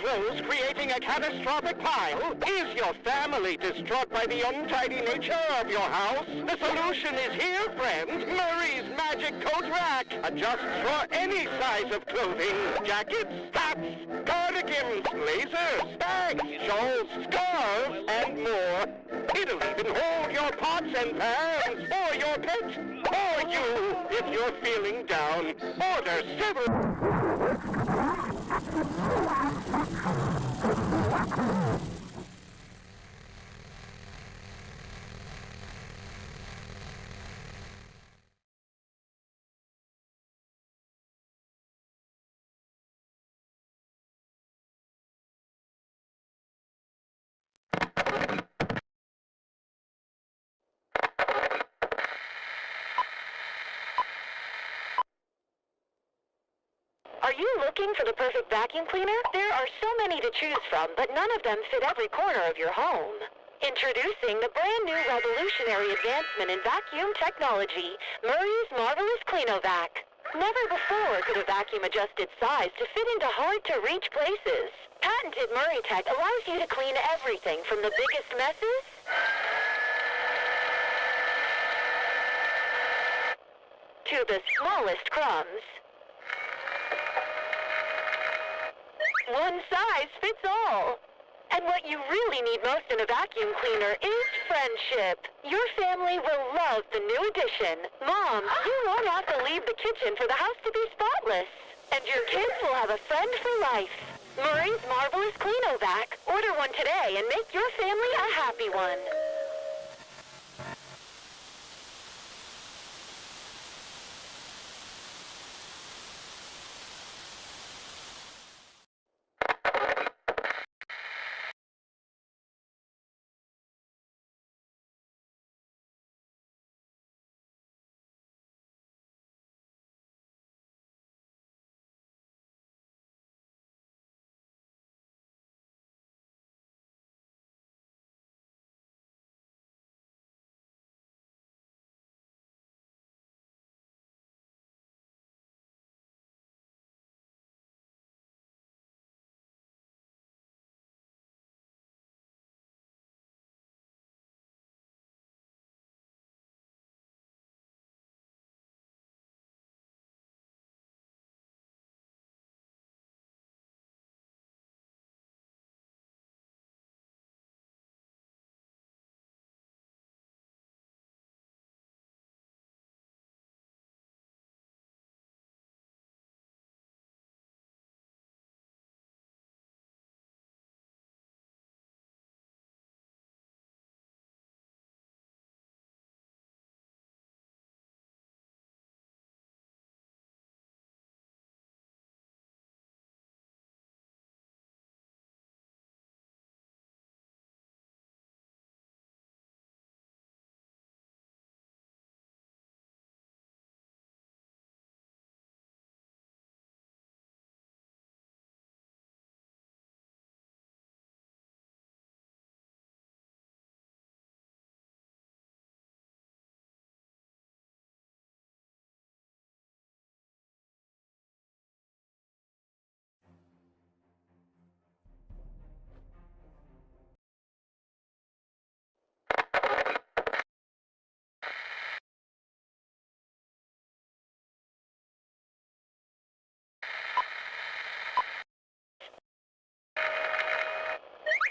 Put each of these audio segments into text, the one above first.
clothes creating a catastrophic pile? Is your family distraught by the untidy nature of your house? The solution is here, friends. Murray's Magic Coat Rack adjusts for any size of clothing. Jackets, hats, cardigans, blazers, bags, shawls, scarves, and more. It'll even hold your pots and pans, or your pet, or you, if you're feeling down. Order several... Are you looking for the perfect vacuum cleaner? There are so many to choose from, but none of them fit every corner of your home. Introducing the brand new revolutionary advancement in vacuum technology, Murray's Marvelous Cleanovac. Never before could a vacuum adjust its size to fit into hard-to-reach places. Patented Murray Tech allows you to clean everything from the biggest messes to the smallest crumbs. One size fits all. And what you really need most in a vacuum cleaner is friendship. Your family will love the new addition. Mom, you won't have to leave the kitchen for the house to be spotless. And your kids will have a friend for life. Murray's Marvelous Cleanovac. Order one today and make your family a happy one.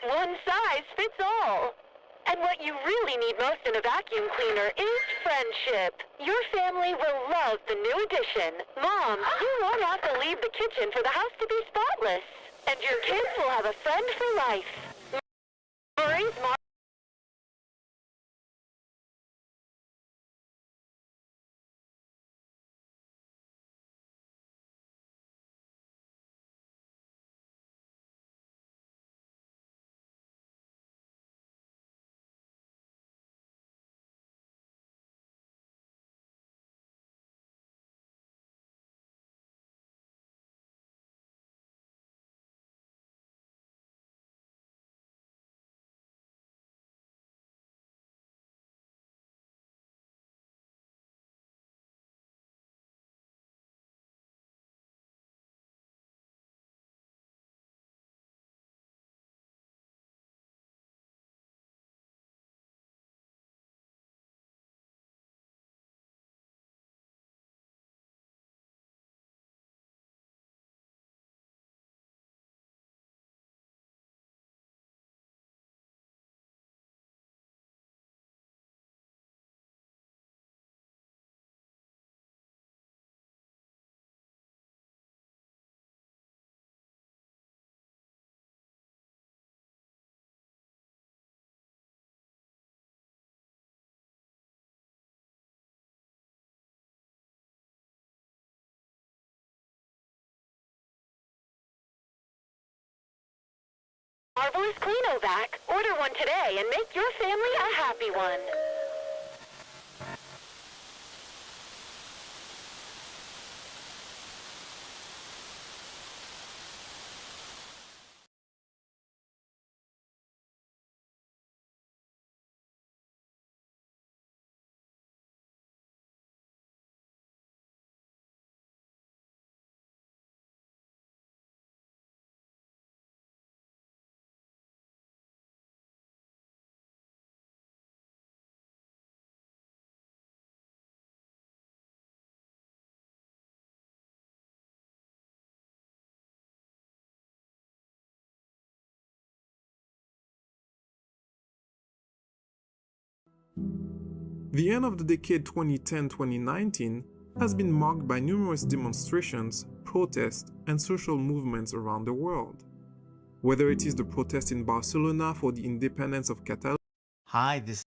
One size fits all. And what you really need most in a vacuum cleaner is friendship. Your family will love the new addition. Mom, you won't have to leave the kitchen for the house to be spotless. And your kids will have a friend for life. Murray's Marvelous Cleanovac. Order one today and make your family a happy one. The end of the decade 2010-2019 has been marked by numerous demonstrations, protests, and social movements around the world. Whether it is the protest in Barcelona for the independence of Catalonia. Hi, this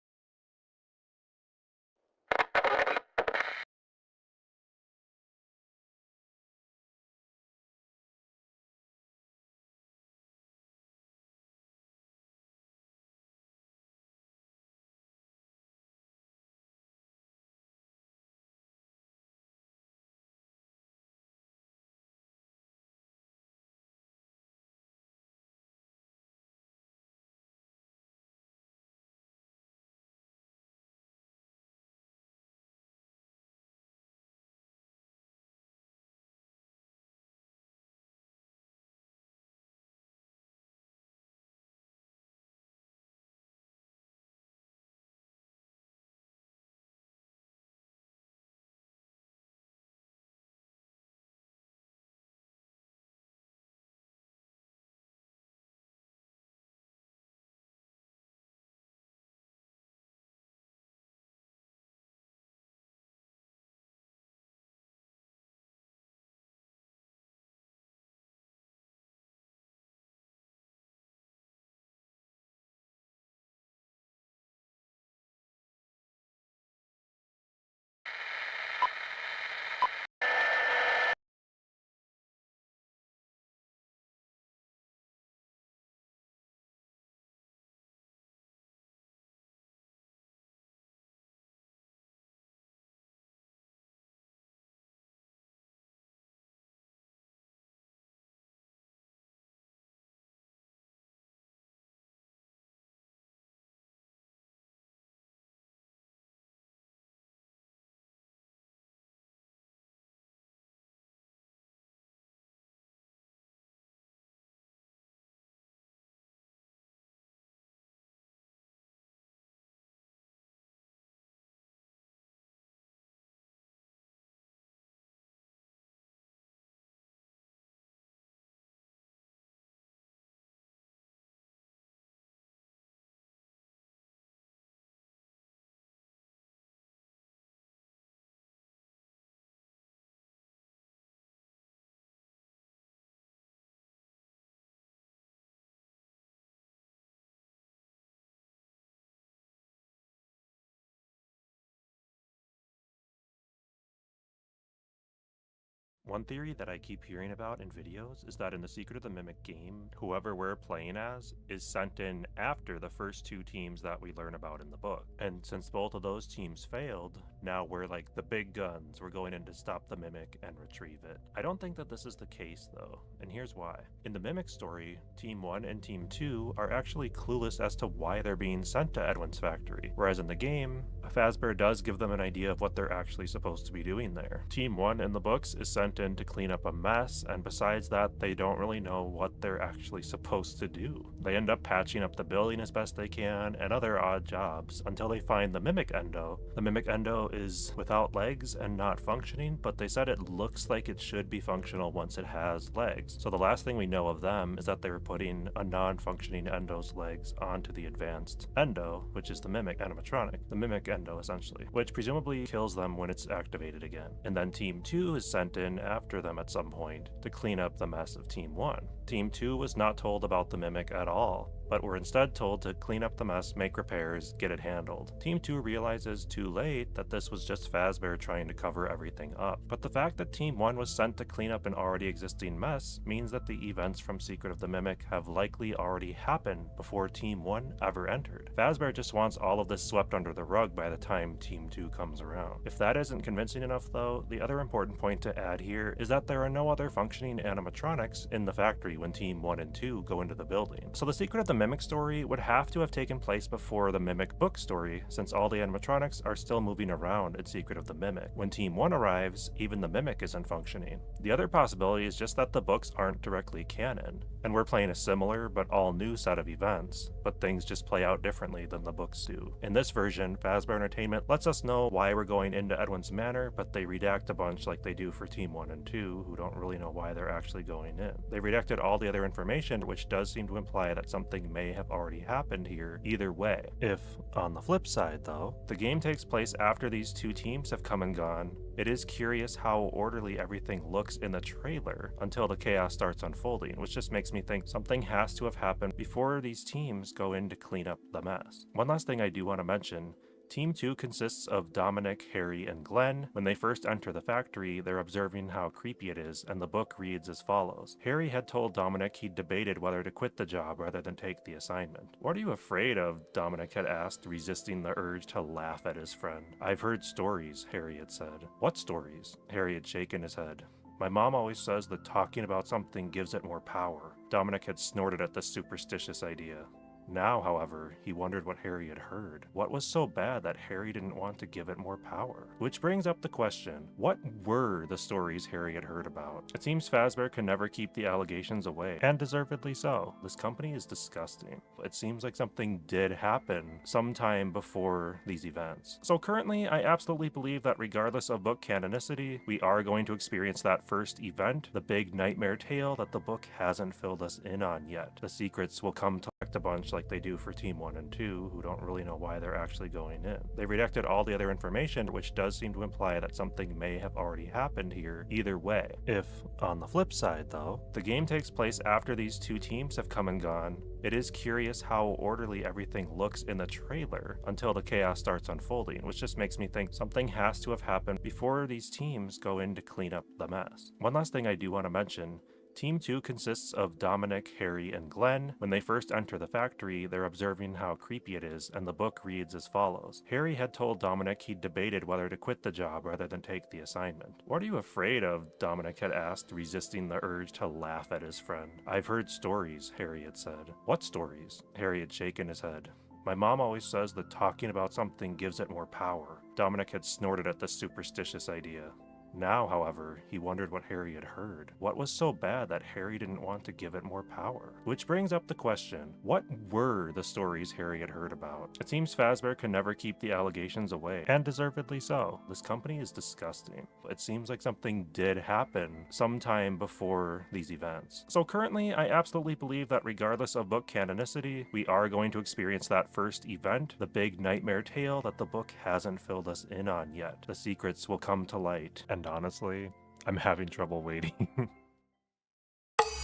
One theory that I keep hearing about in videos is that in the Secret of the Mimic game, whoever we're playing as is sent in after the first two teams that we learn about in the book. And since both of those teams failed, now we're like the big guns. We're going in to stop the Mimic and retrieve it. I don't think that this is the case though, and here's why. In the Mimic story, Team 1 and Team 2 are actually clueless as to why they're being sent to Edwin's factory, whereas in the game, Fazbear does give them an idea of what they're actually supposed to be doing there. Team 1 in the books is sent in to clean up a mess, and besides that, they don't really know what they're actually supposed to do. They end up patching up the building as best they can and other odd jobs until they find the Mimic Endo. The Mimic Endo is without legs and not functioning, but they said it looks like it should be functional once it has legs. So the last thing we know of them is that they were putting a non-functioning Endo's legs onto the advanced Endo, which is the Mimic animatronic, the Mimic Endo essentially, which presumably kills them when it's activated again. And then Team 2 is sent in after them at some point to clean up the mess of Team 1. Team 2 was not told about the Mimic at all. but were instead told to clean up the mess, make repairs, get it handled. Team 2 realizes too late that this was just Fazbear trying to cover everything up. But the fact that Team 1 was sent to clean up an already existing mess means that the events from Secret of the Mimic have likely already happened before Team 1 ever entered. Fazbear just wants all of this swept under the rug by the time Team 2 comes around. If that isn't convincing enough though, the other important point to add here is that there are no other functioning animatronics in the factory when Team 1 and 2 go into the building. So the Secret of the Mimic story would have to have taken place before the Mimic book story, since all the animatronics are still moving around in Secret of the Mimic. When Team 1 arrives, even the Mimic isn't functioning. The other possibility is just that the books aren't directly canon, and we're playing a similar but all new set of events, but things just play out differently than the books do. In this version, Fazbear Entertainment lets us know why we're going into Edwin's Manor, but they redact a bunch like they do for Team 1 and 2, who don't really know why they're actually going in. They redacted all the other information, which does seem to imply that something may have already happened here either way. If, on the flip side though, the game takes place after these two teams have come and gone, it is curious how orderly everything looks in the trailer until the chaos starts unfolding, which just makes me think something has to have happened before these teams go in to clean up the mess. One last thing I do want to mention. Team 2 consists of Dominic, Harry, and Glenn. When they first enter the factory, they're observing how creepy it is, and the book reads as follows. Harry had told Dominic he debated whether to quit the job rather than take the assignment. "What are you afraid of?" Dominic had asked, resisting the urge to laugh at his friend. "I've heard stories," Harry had said. "What stories?" Harry had shaken his head. "My mom always says that talking about something gives it more power." Dominic had snorted at the superstitious idea. Now, however, he wondered what Harry had heard. What was so bad that Harry didn't want to give it more power? Which brings up the question, what were the stories Harry had heard about? It seems Fazbear can never keep the allegations away, and deservedly so. This company is disgusting. It seems like something did happen sometime before these events. So currently, I absolutely believe that regardless of book canonicity, we are going to experience that first event, the big nightmare tale that the book hasn't filled us in on yet. The secrets will come to a bunch like they do for Team 1 and 2, who don't really know why they're actually going in. They redacted all the other information, which does seem to imply that something may have already happened here either way. If, on the flip side though, the game takes place after these two teams have come and gone, it is curious how orderly everything looks in the trailer until the chaos starts unfolding, which just makes me think something has to have happened before these teams go in to clean up the mess. One last thing I do want to mention. Team 2 consists of Dominic, Harry, and Glenn. When they first enter the factory, they're observing how creepy it is, and the book reads as follows. Harry had told Dominic he debated whether to quit the job rather than take the assignment. "What are you afraid of?" Dominic had asked, resisting the urge to laugh at his friend. "I've heard stories," Harry had said. "What stories?" Harry had shaken his head. "My mom always says that talking about something gives it more power." Dominic had snorted at the superstitious idea. Now, however, he wondered what Harry had heard. What was so bad that Harry didn't want to give it more power? Which brings up the question, what were the stories Harry had heard about? It seems Fazbear can never keep the allegations away, and deservedly so. This company is disgusting. It seems like something did happen sometime before these events. So currently, I absolutely believe that regardless of book canonicity, we are going to experience that first event, the big nightmare tale that the book hasn't filled us in on yet. The secrets will come to light, and honestly, I'm having trouble waiting.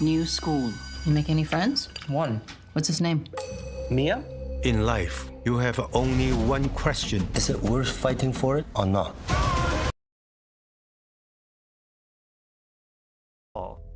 New school. You make any friends? One. What's his name? Mia? In life, you have only one question. Is it worth fighting for it or not?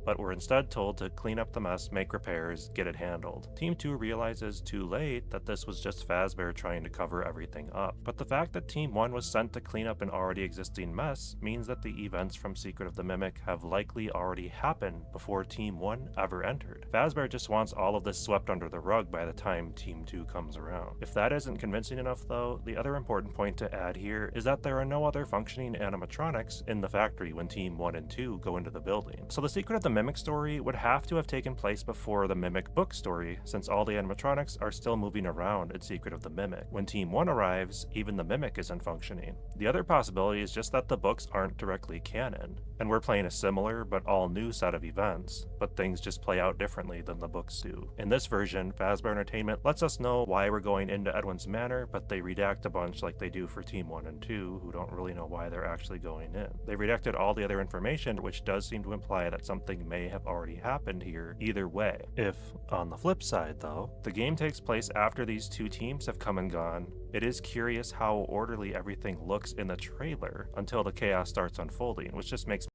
But were instead told to clean up the mess, make repairs, get it handled. Team 2 realizes too late that this was just Fazbear trying to cover everything up. But the fact that Team 1 was sent to clean up an already existing mess means that the events from Secret of the Mimic have likely already happened before Team 1 ever entered. Fazbear just wants all of this swept under the rug by the time Team 2 comes around. If that isn't convincing enough though, the other important point to add here is that there are no other functioning animatronics in the factory when Team 1 and 2 go into the building. So the Secret of the Mimic story would have to have taken place before the Mimic book story, since all the animatronics are still moving around in Secret of the Mimic. When Team 1 arrives, even the Mimic isn't functioning. The other possibility is just that the books aren't directly canon, and we're playing a similar but all new set of events, but things just play out differently than the books do. In this version, Fazbear Entertainment lets us know why we're going into Edwin's Manor, but they redact a bunch like they do for Team 1 and 2, who don't really know why they're actually going in. They redacted all the other information, which does seem to imply that something may have already happened here either way. If, on the flip side though, the game takes place after these two teams have come and gone, it is curious how orderly everything looks in the trailer until the chaos starts unfolding, which just makes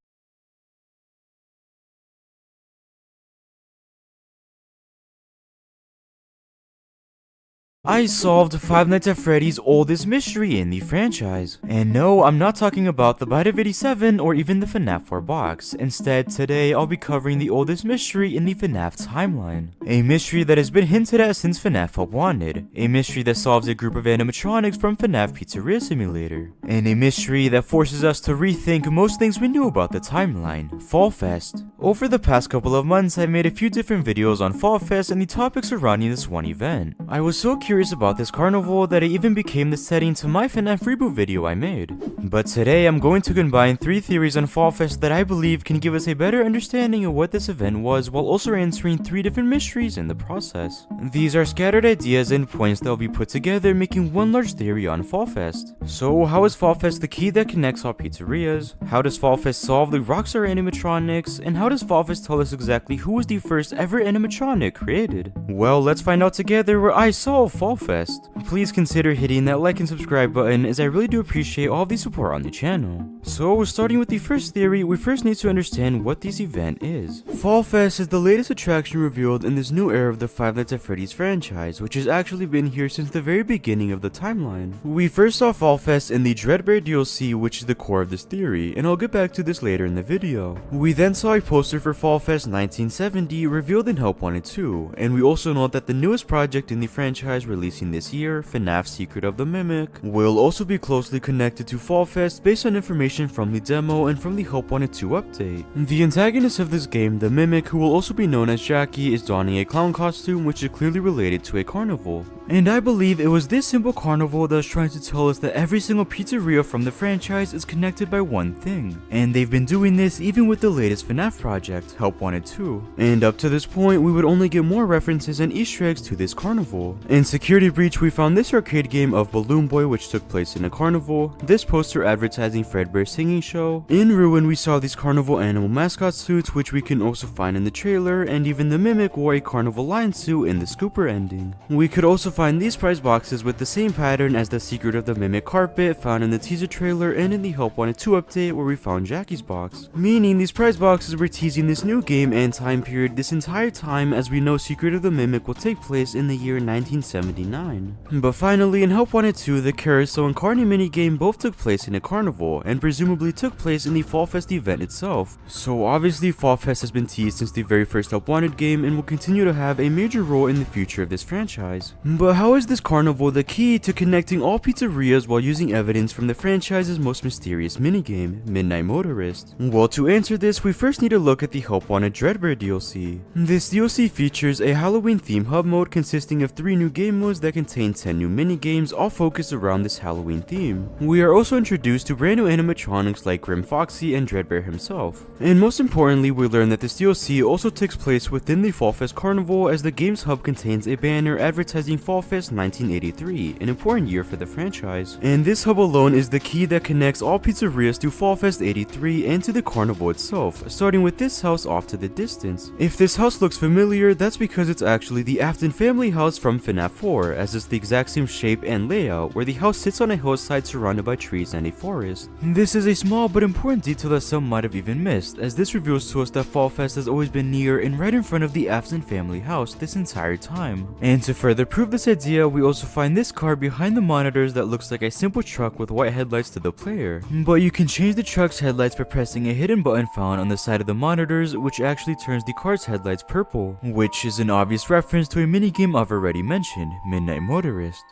I solved Five Nights at Freddy's oldest mystery in the franchise. And no, I'm not talking about the Bite of 87 or even the FNAF 4 box. Instead, today I'll be covering the oldest mystery in the FNAF timeline. A mystery that has been hinted at since FNAF Help Wanted. A mystery that solves a group of animatronics from FNAF Pizzeria Simulator. And a mystery that forces us to rethink most things we knew about the timeline, Fall Fest. Over the past couple of months, I've made a few different videos on Fall Fest and the topics surrounding this one event. I was so curious about this carnival that it even became the setting to my FNAF reboot video I made. But today I'm going to combine 3 theories on Fall Fest that I believe can give us a better understanding of what this event was while also answering 3 different mysteries in the process. These are scattered ideas and points that will be put together making one large theory on Fall Fest. So how is Fall Fest the key that connects all pizzerias? How does Fall Fest solve the Rockstar animatronics? And how does Fall Fest tell us exactly who was the first ever animatronic created? Well, let's find out together where I solve Fall Fest. Please consider hitting that like and subscribe button as I really do appreciate all the support on the channel. So starting with the first theory, we first need to understand what this event is. Fall Fest is the latest attraction revealed in this new era of the Five Nights at Freddy's franchise, which has actually been here since the very beginning of the timeline. We first saw Fall Fest in the Dreadbear DLC, which is the core of this theory, and I'll get back to this later in the video. We then saw a poster for Fall Fest 1970 revealed in Help Wanted 2, and we also know that the newest project in the franchise releasing this year, FNAF Secret of the Mimic, will also be closely connected to Fall Fest based on information from the demo and from the Help Wanted 2 update. The antagonist of this game, the Mimic, who will also be known as Jackie, is donning a clown costume which is clearly related to a carnival. And I believe it was this simple carnival that was trying to tell us that every single pizzeria from the franchise is connected by one thing. And they've been doing this even with the latest FNAF project, Help Wanted 2. And up to this point, we would only get more references and Easter eggs to this carnival. In Security Breach, we found this arcade game of Balloon Boy which took place in a carnival, this poster advertising Fredbear's singing show. In Ruin, we saw these carnival animal mascot suits which we can also find in the trailer, and even the Mimic wore a carnival lion suit in the Scooper ending. We could also find these prize boxes with the same pattern as the Secret of the Mimic carpet found in the teaser trailer and in the Help Wanted 2 update where we found Jackie's box. Meaning these prize boxes were teasing this new game and time period this entire time, as we know Secret of the Mimic will take place in the year 1979. But finally, in Help Wanted 2, the Carousel and Carney minigame both took place in a carnival, and presumably took place in the Fall Fest event itself. So obviously Fall Fest has been teased since the very first Help Wanted game and will continue to have a major role in the future of this franchise. But how is this carnival the key to connecting all pizzerias while using evidence from the franchise's most mysterious minigame, Midnight Motorist? Well, to answer this, we first need to look at the Help Wanted Dreadbear DLC. This DLC features a Halloween theme hub mode consisting of 3 new game modes that contain 10 new minigames, all focused around this Halloween theme. We are also introduced to brand new animatronics like Grim Foxy and Dreadbear himself. And most importantly, we learn that this DLC also takes place within the Fall Fest Carnival, as the game's hub contains a banner advertising Fall Fest 1983, an important year for the franchise. And this hub alone is the key that connects all pizzerias to Fall Fest 83 and to the carnival itself, starting with this house off to the distance. If this house looks familiar, that's because it's actually the Afton family house from FNAF 4, as it's the exact same shape and layout, where the house sits on a hillside surrounded by trees and a forest. This is a small but important detail that some might have even missed, as this reveals to us that Fall Fest has always been near and right in front of the Afton family house this entire time. And to further prove this idea, we also find this car behind the monitors that looks like a simple truck with white headlights to the player. But you can change the truck's headlights by pressing a hidden button found on the side of the monitors, which actually turns the car's headlights purple, which is an obvious reference to a minigame I've already mentioned, Midnight Motorist.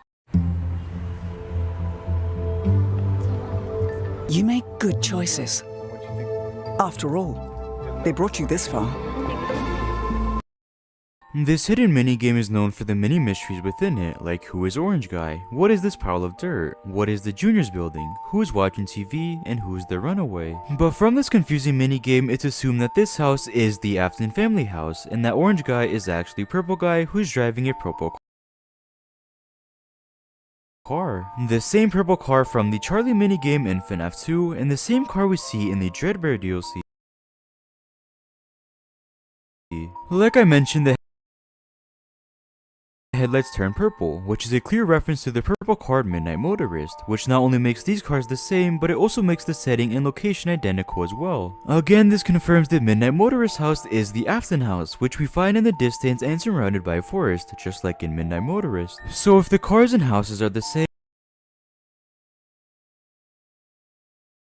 You make good choices. After all, they brought you this far. This hidden minigame is known for the many mysteries within it, like who is Orange Guy, what is this pile of dirt, what is the Juniors building, who is watching TV, and who is the runaway. But from this confusing minigame, it's assumed that this house is the Afton family house, and that Orange Guy is actually Purple Guy who's driving a purple car. The same purple car from the Charlie minigame in FNAF 2, and the same car we see in the Dreadbear DLC. Like I mentioned, the headlights turn purple, which is a clear reference to the purple card Midnight Motorist, which not only makes these cars the same, but it also makes the setting and location identical as well. Again, this confirms that Midnight Motorist house is the Afton house, which we find in the distance and surrounded by a forest, just like in Midnight Motorist. So if the cars and houses are the same,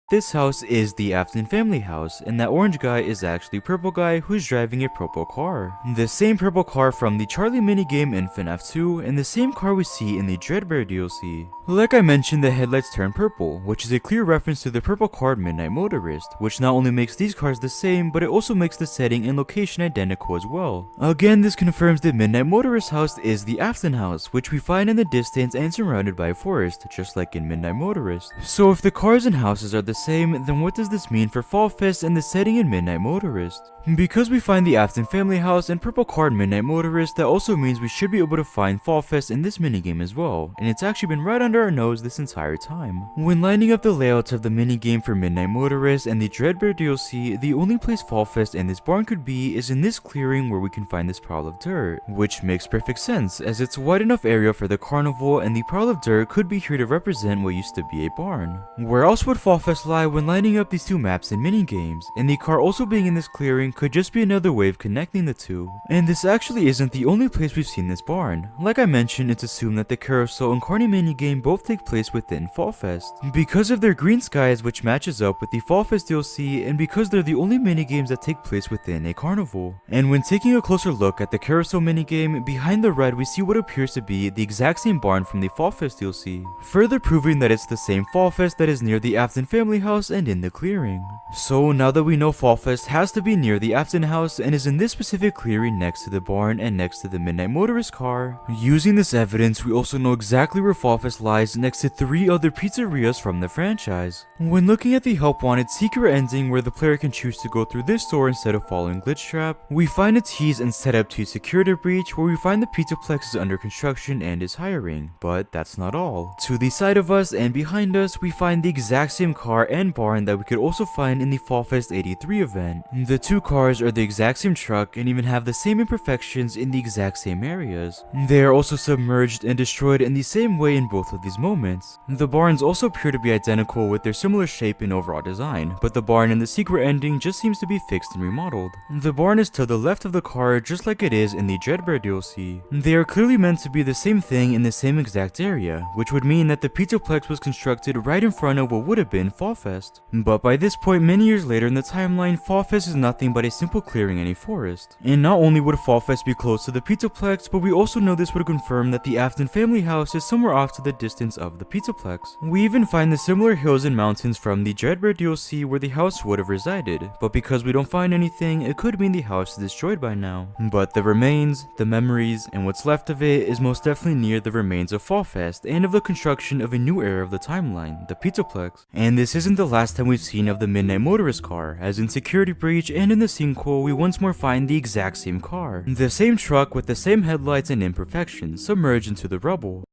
this house is the Afton family house, and that orange guy is actually purple guy who's driving a purple car. The same purple car from the Charlie minigame in FNAF 2, and the same car we see in the Dreadbear DLC. Like I mentioned, the headlights turn purple, which is a clear reference to the purple card Midnight Motorist, which not only makes these cars the same, but it also makes the setting and location identical as well. Again, this confirms that Midnight Motorist house is the Afton house, which we find in the distance and surrounded by a forest, just like in Midnight Motorist. So if the cars and houses are the same, then what does this mean for Fall Fest and the setting in Midnight Motorist? Because we find the Afton family house and purple card Midnight Motorist, that also means we should be able to find Fall Fest in this minigame as well, and it's actually been right under our nose this entire time. When lining up the layouts of the minigame for Midnight Motorist and the Dreadbear DLC, the only place Fall Fest and this barn could be is in this clearing where we can find this pile of dirt, which makes perfect sense as it's a wide enough area for the carnival, and the pile of dirt could be here to represent what used to be a barn. Where else would Fall Fest lie when lining up these two maps and minigames? And the car also being in this clearing could just be another way of connecting the two. And this actually isn't the only place we've seen this barn. Like I mentioned, it's assumed that the Carousel and Carney minigame both take place within Fall Fest, because of their green skies, which matches up with the Fall Fest DLC, and because they're the only minigames that take place within a carnival. And when taking a closer look at the Carousel minigame, behind the red we see what appears to be the exact same barn from the Fall Fest DLC, further proving that it's the same Fall Fest that is near the Afton family house and in the clearing. So now that we know Fall Fest has to be near the Afton house and is in this specific clearing next to the barn and next to the Midnight Motorist car, using this evidence we also know exactly where Fall Fest lies next to 3 other pizzerias from the franchise. When looking at the Help Wanted secret ending where the player can choose to go through this door instead of following Glitch Trap, we find a tease and setup to security breach where we find the Pizzaplex is under construction and is hiring, but that's not all. To the side of us and behind us we find the exact same car and barn that we could also find in the Fall Fest 83 event. The two cars are the exact same truck and even have the same imperfections in the exact same areas. They are also submerged and destroyed in the same way in both of these moments. The barns also appear to be identical with their similar shape and overall design, but the barn in the secret ending just seems to be fixed and remodeled. The barn is to the left of the car just like it is in the Dreadbear DLC. They are clearly meant to be the same thing in the same exact area, which would mean that the Pizzaplex was constructed right in front of what would have been Fall Fest. But by this point, many years later in the timeline, Fall Fest is nothing but a simple clearing in a forest. And not only would Fall Fest be close to the Pizzaplex, but we also know this would confirm that the Afton family house is somewhere off to the distance of the Pizzaplex. We even find the similar hills and mountains from the Dreadbear DLC where the house would have resided, but because we don't find anything, it could mean the house is destroyed by now. But the remains, the memories, and what's left of it is most definitely near the remains of Fall Fest and of the construction of a new era of the timeline, the Pizzaplex. And this isn't the last time we've seen of the Midnight Motorist car, as in Security Breach and in the sequel we once more find the exact same car. The same truck with the same headlights and imperfections, submerged into the rubble.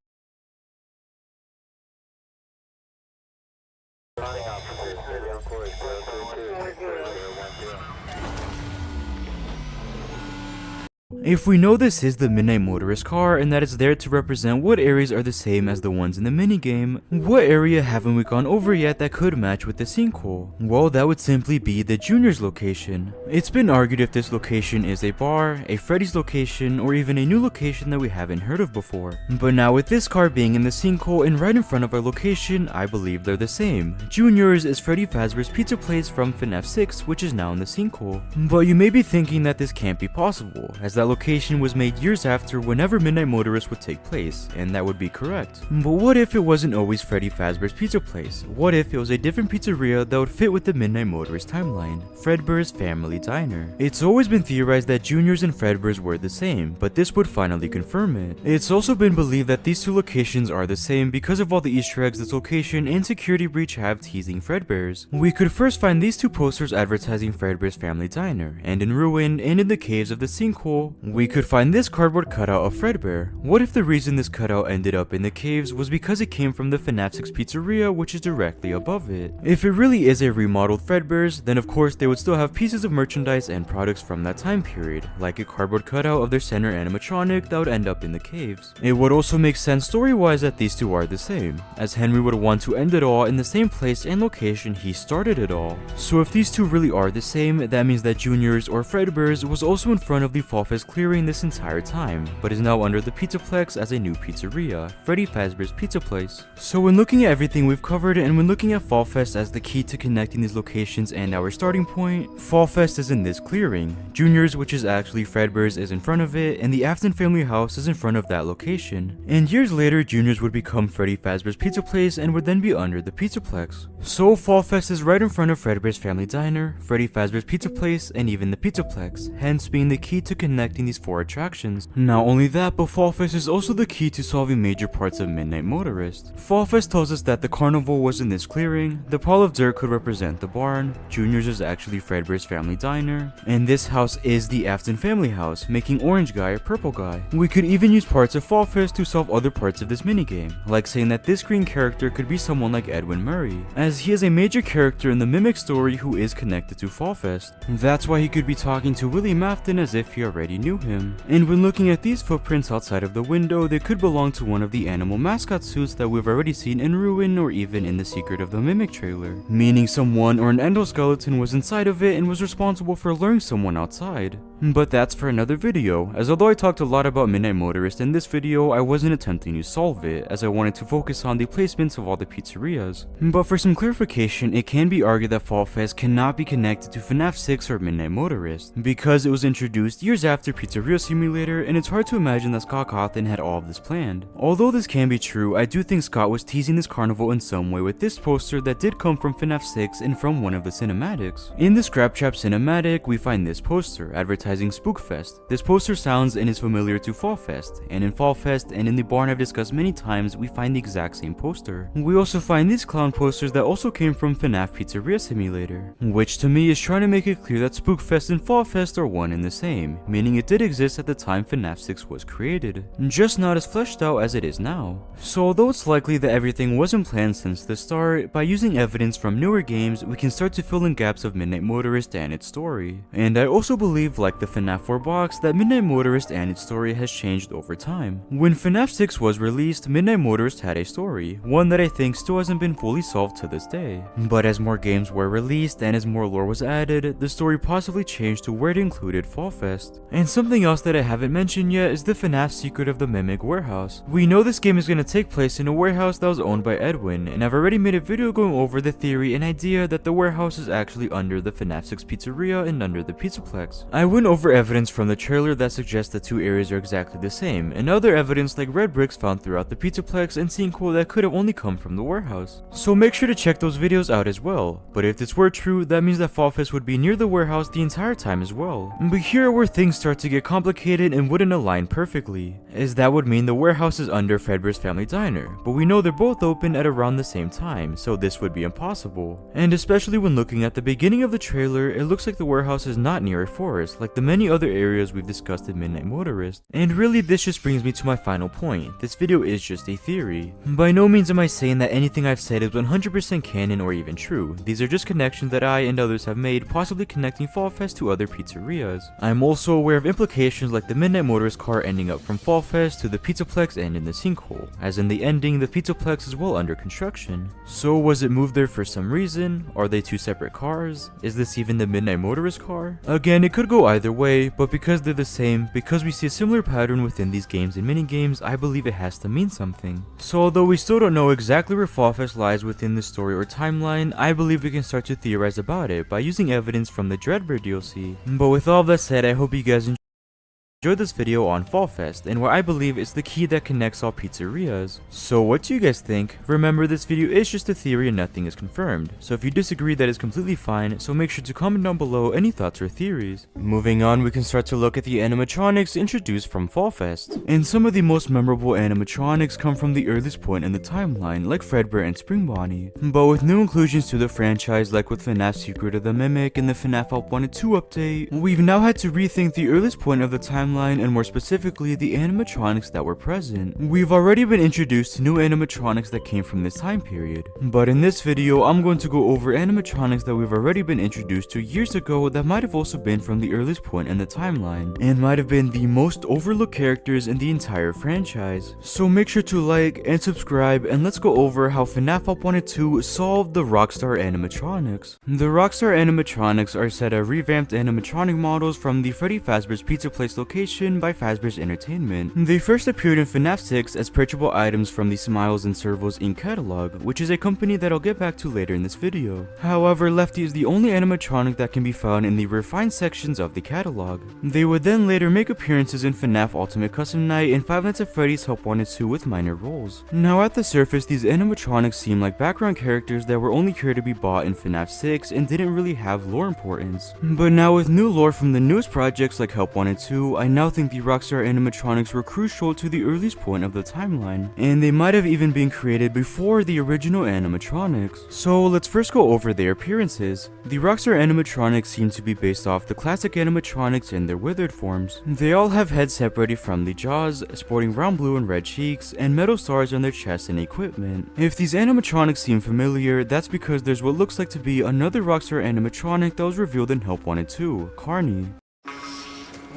If we know this is the Midnight Motorist car and that it's there to represent what areas are the same as the ones in the minigame, what area haven't we gone over yet that could match with the sequel? Well, that would simply be the Junior's location. It's been argued if this location is a bar, a Freddy's location, or even a new location that we haven't heard of before. But now with this car being in the sequel and right in front of our location, I believe they're the same. Junior's is Freddy Fazbear's Pizza Place from FNAF 6, which is now in the sequel. But you may be thinking that this can't be possible, as that location was made years after whenever Midnight Motorist would take place, and that would be correct. But what if it wasn't always Freddy Fazbear's Pizza Place? What if it was a different pizzeria that would fit with the Midnight Motorist timeline? Fredbear's Family Diner. It's always been theorized that Junior's and Fredbear's were the same, but this would finally confirm it. It's also been believed that these two locations are the same because of all the Easter eggs this location and Security Breach have teasing Fredbear's. We could first find these two posters advertising Fredbear's Family Diner, and in Ruin, and in the caves of the sinkhole, example, we could find this cardboard cutout of Fredbear. What if the reason this cutout ended up in the caves was because it came from the FNAF 6 pizzeria, which is directly above it? If it really is a remodeled Fredbear's, then of course they would still have pieces of merchandise and products from that time period, like a cardboard cutout of their center animatronic that would end up in the caves. It would also make sense story-wise that these two are the same, as Henry would want to end it all in the same place and location he started it all. So if these two really are the same, that means that Junior's or Fredbear's was also in front of the Fall Fest clearing this entire time, but is now under the Pizzaplex as a new pizzeria, Freddy Fazbear's Pizza Place. So when looking at everything we've covered and when looking at Fall Fest as the key to connecting these locations and our starting point, Fall Fest is in this clearing, Junior's, which is actually Fredbear's, is in front of it, and the Afton family house is in front of that location. And years later, Junior's would become Freddy Fazbear's Pizza Place and would then be under the Pizzaplex. So Fall Fest is right in front of Fredbear's Family Diner, Freddy Fazbear's Pizza Place, and even the Pizzaplex, hence being the key to connecting these four attractions. Not only that, but Fall Fest is also the key to solving major parts of Midnight Motorist. Fall Fest tells us that the carnival was in this clearing, the pile of dirt could represent the barn, Junior's is actually Fredbear's Family Diner, and this house is the Afton family house, making Orange Guy a Purple Guy. We could even use parts of Fall Fest to solve other parts of this minigame, like saying that this green character could be someone like Edwin Murray, as he is a major character in the Mimic story who is connected to Fall Fest. That's why he could be talking to William Afton as if he already knew him. And when looking at these footprints outside of the window, they could belong to one of the animal mascot suits that we've already seen in Ruin or even in the Secret of the Mimic trailer, meaning someone or an endoskeleton was inside of it and was responsible for luring someone outside. But that's for another video, as although I talked a lot about Midnight Motorist in this video, I wasn't attempting to solve it, as I wanted to focus on the placements of all the pizzerias. But for some clarification, it can be argued that Fall Fest cannot be connected to FNAF 6 or Midnight Motorist, because it was introduced years after Pizzeria Simulator, and it's hard to imagine that Scott Cawthon had all of this planned. Although this can be true, I do think Scott was teasing this carnival in some way with this poster that did come from FNAF 6 and from one of the cinematics. In the Scrap Trap cinematic, we find this poster, advertising Spookfest. This poster sounds and is familiar to Fall Fest, and in Fall Fest and in the barn I've discussed many times, we find the exact same poster. We also find these clown posters that also came from FNAF Pizzeria Simulator, which to me is trying to make it clear that Spookfest and Fall Fest are one and the same, meaning it did exist at the time FNAF 6 was created, just not as fleshed out as it is now. So although it's likely that everything wasn't planned since the start, by using evidence from newer games, we can start to fill in gaps of Midnight Motorist and its story. And I also believe, like the FNAF 4 box, that Midnight Motorist and its story has changed over time. When FNAF 6 was released, Midnight Motorist had a story, one that I think still hasn't been fully solved to this day. But as more games were released and as more lore was added, the story possibly changed to where it included Fall Fest. And something else that I haven't mentioned yet is the FNAF Secret of the Mimic warehouse. We know this game is going to take place in a warehouse that was owned by Edwin, and I've already made a video going over the theory and idea that the warehouse is actually under the FNAF 6 pizzeria and under the Pizzaplex. I went over evidence from the trailer that suggests the two areas are exactly the same, and other evidence like red bricks found throughout the Pizzaplex and sinkhole that could have only come from the warehouse. So make sure to check those videos out as well. But if this were true, that means that Fall Fest would be near the warehouse the entire time as well. But here are where things start to get complicated and wouldn't align perfectly, as that would mean the warehouse is under Fredbear's Family Diner, but we know they're both open at around the same time, so this would be impossible. And especially when looking at the beginning of the trailer, it looks like the warehouse is not near a forest like the many other areas we've discussed in Midnight Motorist. And really, this just brings me to my final point. This video is just a theory. By no means am I saying that anything I've said is 100% canon or even true. These are just connections that I and others have made, possibly connecting Fall Fest to other pizzerias. I'm also aware of implications like the Midnight Motorist car ending up from Fall Fest to the Pizzaplex and in the sinkhole, as in the ending the Pizzaplex is well under construction. So was it moved there for some reason? Are they two separate cars? Is this even the Midnight Motorist car? Again, it could go either way, but because they're the same, because we see a similar pattern within these games and minigames, I believe it has to mean something. So although we still don't know exactly where Fall Fest lies within the story or timeline, I believe we can start to theorize about it by using evidence from the Dreadbear DLC. But with all that said, I hope you guys enjoyed this video on Fall Fest and what I believe is the key that connects all pizzerias. So what do you guys think? Remember, this video is just a theory and nothing is confirmed, so if you disagree, that is completely fine, so make sure to comment down below any thoughts or theories. Moving on, we can start to look at the animatronics introduced from Fall Fest. And some of the most memorable animatronics come from the earliest point in the timeline, like Fredbear and Spring Bonnie. But with new inclusions to the franchise, like with FNAF Secret of the Mimic and the FNAF Help 1 and 2 update, we've now had to rethink the earliest point of the timeline timeline, and more specifically, the animatronics that were present. We've already been introduced to new animatronics that came from this time period, but in this video, I'm going to go over animatronics that we've already been introduced to years ago that might have also been from the earliest point in the timeline, and might have been the most overlooked characters in the entire franchise. So make sure to like and subscribe, and let's go over how FNAF Help Wanted 2 solved the Rockstar animatronics. The Rockstar animatronics are a set of revamped animatronic models from the Freddy Fazbear's Pizza Place location by Fazbear's Entertainment. They first appeared in FNAF 6 as purchasable items from the Smiles and Servos Inc. catalog, which is a company that I'll get back to later in this video. However, Lefty is the only animatronic that can be found in the refined sections of the catalog. They would then later make appearances in FNAF Ultimate Custom Night and Five Nights at Freddy's Help Wanted 2 with minor roles. Now at the surface, these animatronics seem like background characters that were only here to be bought in FNAF 6 and didn't really have lore importance. But now with new lore from the newest projects like Help Wanted 2, I now think the Rockstar animatronics were crucial to the earliest point of the timeline, and they might have even been created before the original animatronics. So let's first go over their appearances. The Rockstar animatronics seem to be based off the classic animatronics in their withered forms. They all have heads separated from the jaws, sporting brown, blue, and red cheeks, and metal stars on their chests and equipment. If these animatronics seem familiar, that's because there's what looks like to be another Rockstar animatronic that was revealed in Help Wanted 2, Carney.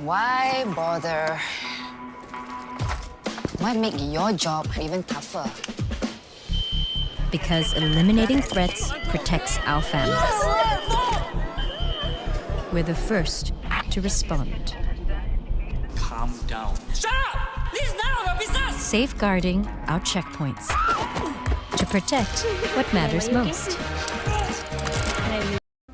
Why bother? Why make your job even tougher? Because eliminating threats protects our families. We're the first to respond. Calm down. Shut up! This is none of your business! Safeguarding our checkpoints to protect what matters most.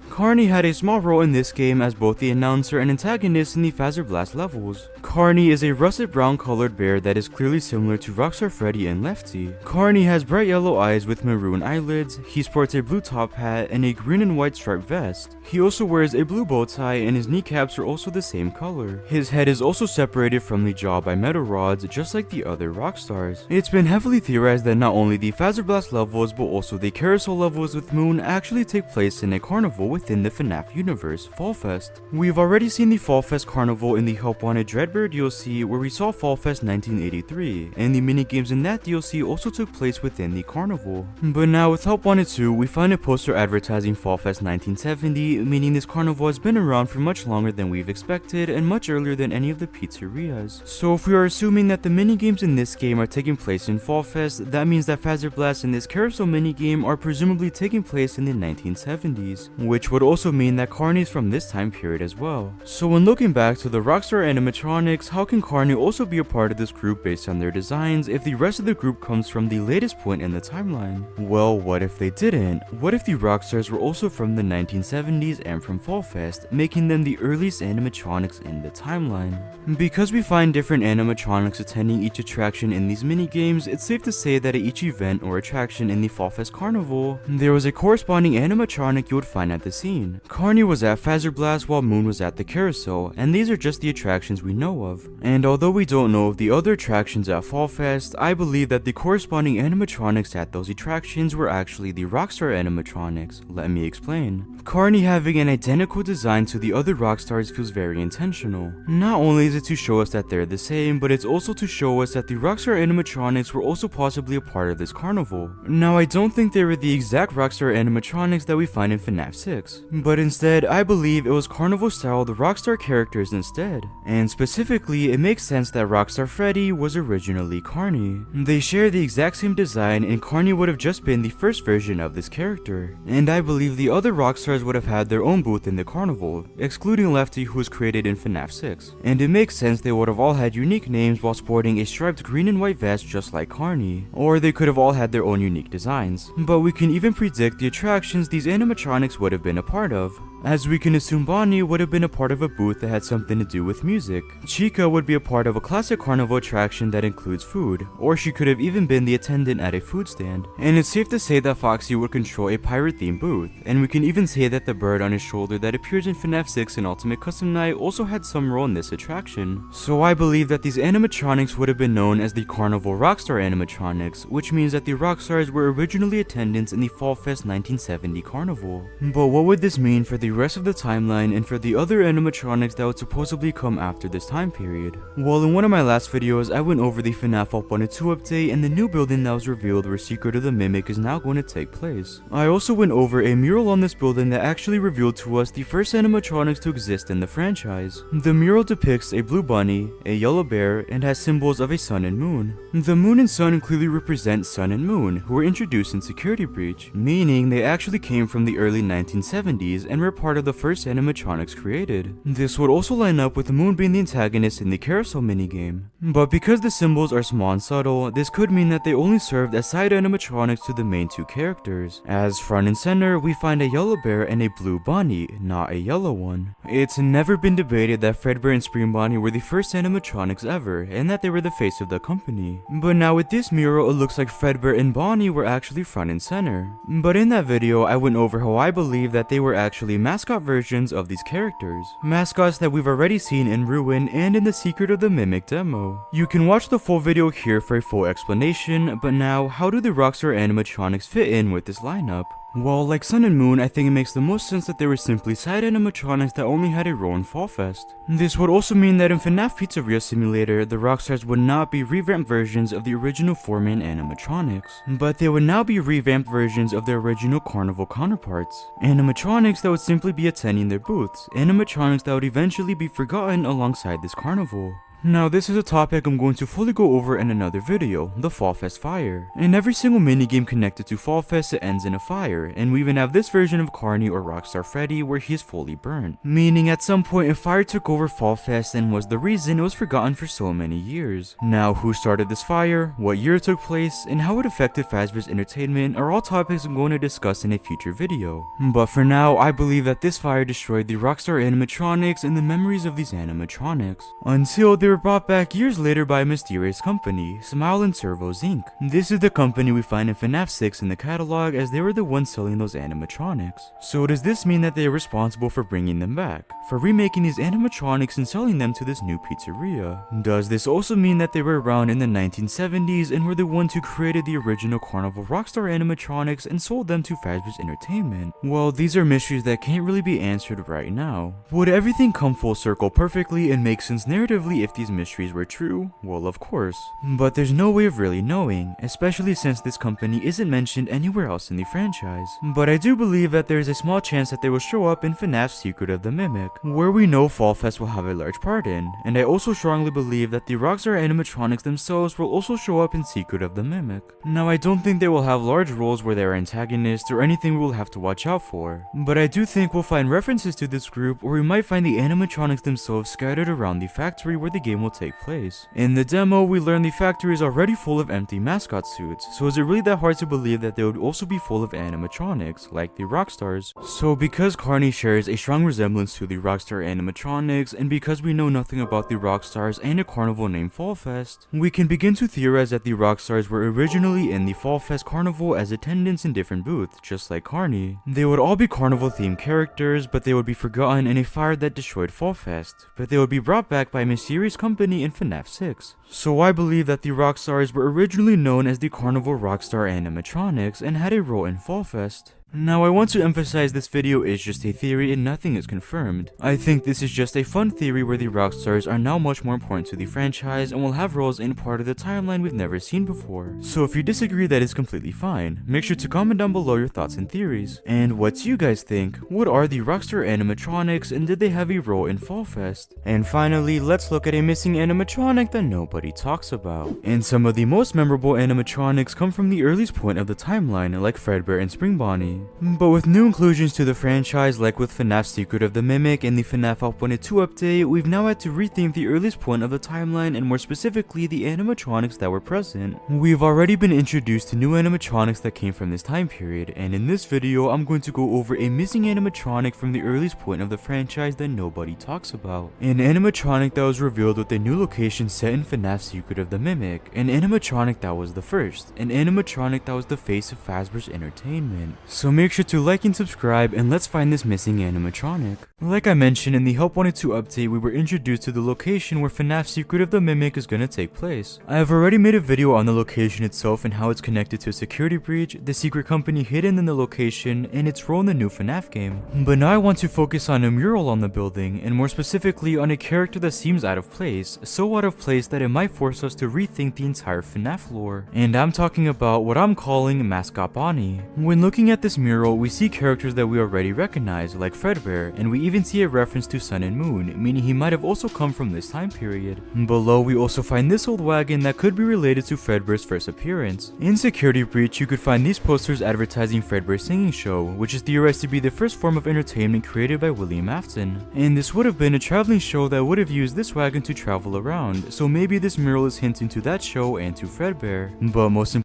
Carney had a small role in this game as both the announcer and antagonist in the Phaser Blast levels. Carney is a russet brown colored bear that is clearly similar to Rockstar Freddy and Lefty. Carney has bright yellow eyes with maroon eyelids, he sports a blue top hat and a green and white striped vest. He also wears a blue bow tie and his kneecaps are also the same color. His head is also separated from the jaw by metal rods just like the other Rockstars. It's been heavily theorized that not only the Phaser Blast levels but also the carousel levels with Moon actually take place in a carnival within the FNAF universe, Fall Fest. We've already seen the Fall Fest carnival in the Help Wanted Dreadbird DLC where we saw Fall Fest 1983, and the minigames in that DLC also took place within the carnival. But now with Help Wanted 2, we find a poster advertising Fall Fest 1970, meaning this carnival has been around for much longer than we've expected and much earlier than any of the pizzerias. So if we are assuming that the minigames in this game are taking place in Fall Fest, that means that Phaser Blast and this carousel minigame are presumably taking place in the 1970s, which would also mean that Carney is from this time period as well. So when looking back to the Rockstar animatronics, how can Carney also be a part of this group based on their designs if the rest of the group comes from the latest point in the timeline? Well, what if they didn't? What if the Rockstars were also from the 1970s and from Fall Fest, making them the earliest animatronics in the timeline? Because we find different animatronics attending each attraction in these minigames, it's safe to say that at each event or attraction in the Fall Fest Carnival, there was a corresponding animatronic you would find at the scene. Carney was at Phaser Blast while Moon was at the carousel, and these are just the attractions we know of. And although we don't know of the other attractions at Fall Fest, I believe that the corresponding animatronics at those attractions were actually the Rockstar animatronics. Let me explain. Carney having an identical design to the other Rockstars feels very intentional. Not only is it to show us that they're the same, but it's also to show us that the Rockstar animatronics were also possibly a part of this carnival. Now I don't think they were the exact Rockstar animatronics that we find in FNAF 6, but instead I believe it was carnival style the Rockstar characters instead. And specifically, it makes sense that Rockstar Freddy was originally Carney. They share the exact same design and Carney would have just been the first version of this character. And I believe the other Rockstars would have had their own booth in the carnival, excluding Lefty who was created in FNAF 6. And it makes sense they would have all had unique names while sporting a striped green and white vest just like Carney. Or they could have all had their own unique designs. But we can even predict the attractions these animatronics would have been a part of. as we can assume Bonnie would have been a part of a booth that had something to do with music. Chica would be a part of a classic carnival attraction that includes food, or she could have even been the attendant at a food stand. And it's safe to say that Foxy would control a pirate-themed booth, and we can even say that the bird on his shoulder that appears in FNAF 6 and Ultimate Custom Night also had some role in this attraction. So I believe that these animatronics would have been known as the Carnival Rockstar animatronics, which means that the Rockstars were originally attendants in the Fall Fest 1970 carnival. But what would this mean for the rest of the timeline and for the other animatronics that would supposedly come after this time period. Well, in one of my last videos, I went over the FNAF Up 1 and 2 update and the new building that was revealed where Secret of the Mimic is now going to take place. I also went over a mural on this building that actually revealed to us the first animatronics to exist in the franchise. The mural depicts a blue bunny, a yellow bear, and has symbols of a sun and moon. The moon and sun clearly represent Sun and Moon, who were introduced in Security Breach, meaning they actually came from the early 1970s and were part of the first animatronics created. This would also line up with the moon being the antagonist in the carousel minigame. But because the symbols are small and subtle, this could mean that they only served as side animatronics to the main two characters. As front and center, we find a yellow bear and a blue bunny, not a yellow one. It's never been debated that Fredbear and Spring Bonnie were the first animatronics ever, and that they were the face of the company. But now with this mural, it looks like Fredbear and Bonnie were actually front and center. But in that video, I went over how I believe that they were actually mascot versions of these characters. Mascots that we've already seen in Ruin and in the Secret of the Mimic demo. You can watch the full video here for a full explanation, but now, how do the Rockstar animatronics fit in with this lineup? Well, like Sun and Moon, I think it makes the most sense that they were simply side animatronics that only had a role in Fall Fest. This would also mean that in FNAF Pizzeria Simulator, the Rockstars would not be revamped versions of the original 4-man animatronics, but they would now be revamped versions of their original Carnival counterparts. Animatronics that would simply be attending their booths, animatronics that would eventually be forgotten alongside this carnival. Now this is a topic I'm going to fully go over in another video, the Fall Fest fire. In every single minigame connected to Fall Fest, it ends in a fire, and we even have this version of Carney or Rockstar Freddy where he is fully burnt. Meaning at some point a fire took over Fall Fest and was the reason it was forgotten for so many years. Now who started this fire, what year it took place, and how it affected Fazbear's Entertainment are all topics I'm going to discuss in a future video. But for now, I believe that this fire destroyed the Rockstar animatronics and the memories of these animatronics, until they were brought back years later by a mysterious company, Smile and Servos Inc. This is the company we find in FNAF 6 in the catalog, as they were the ones selling those animatronics. So does this mean that they are responsible for bringing them back, for remaking these animatronics and selling them to this new pizzeria? Does this also mean that they were around in the 1970s and were the ones who created the original Carnival Rockstar animatronics and sold them to Fazbear's Entertainment? Well, these are mysteries that can't really be answered right now. Would everything come full circle perfectly and make sense narratively if these mysteries were true? Well, of course. But there's no way of really knowing, especially since this company isn't mentioned anywhere else in the franchise. But I do believe that there is a small chance that they will show up in FNAF's Secret of the Mimic, where we know Fall Fest will have a large part in, and I also strongly believe that the Rockstar animatronics themselves will also show up in Secret of the Mimic. Now, I don't think they will have large roles where they are antagonists or anything we will have to watch out for, but I do think we'll find references to this group, or we might find the animatronics themselves scattered around the factory where the game will take place. In the demo, we learn the factory is already full of empty mascot suits, so is it really that hard to believe that they would also be full of animatronics, like the Rockstars? So because Carney shares a strong resemblance to the Rockstar animatronics, and because we know nothing about the Rockstars and a carnival named Fall Fest, we can begin to theorize that the Rockstars were originally in the Fall Fest carnival as attendants in different booths, just like Carney. They would all be carnival themed characters, but they would be forgotten in a fire that destroyed Fall Fest, but they would be brought back by a mysterious company in FNAF 6. So I believe that the Rockstars were originally known as the Carnival Rockstar animatronics and had a role in Fall Fest. Now I want to emphasize this video is just a theory and nothing is confirmed. I think this is just a fun theory where the Rockstars are now much more important to the franchise and will have roles in part of the timeline we've never seen before. So if you disagree, that is completely fine. Make sure to comment down below your thoughts and theories. And what do you guys think? What are the Rockstar animatronics and did they have a role in Fall Fest? And finally, let's look at a missing animatronic that nobody talks about. And some of the most memorable animatronics come from the earliest point of the timeline, like Fredbear and Spring Bonnie. But with new inclusions to the franchise, like with FNAF Secret of the Mimic and the FNAF Up 1 and 2 update, we've now had to rethink the earliest point of the timeline and more specifically the animatronics that were present. We've already been introduced to new animatronics that came from this time period, and in this video I'm going to go over a missing animatronic from the earliest point of the franchise that nobody talks about. An animatronic that was revealed with a new location set in FNAF Secret of the Mimic, an animatronic that was the first, an animatronic that was the face of Fazbear's Entertainment. So make sure to like and subscribe, and let's find this missing animatronic. Like I mentioned in the Help Wanted 2 update, we were introduced to the location where FNAF Secret of the Mimic is gonna take place. I have already made a video on the location itself and how it's connected to a security breach, the secret company hidden in the location, and its role in the new FNAF game. But now I want to focus on a mural on the building, and more specifically on a character that seems out of place, so out of place that it might force us to rethink the entire FNAF lore. And I'm talking about what I'm calling Mascot Bonnie. When looking at this mural, we see characters that we already recognize, like Fredbear, and we even see a reference to Sun and Moon, meaning he might have also come from this time period. Below, we also find this old wagon that could be related to Fredbear's first appearance. In Security Breach, you could find these posters advertising Fredbear's singing show, which is theorized to be the first form of entertainment created by William Afton. And this would have been a traveling show that would have used this wagon to travel around, so maybe this mural is hinting to that show and to Fredbear. But most importantly,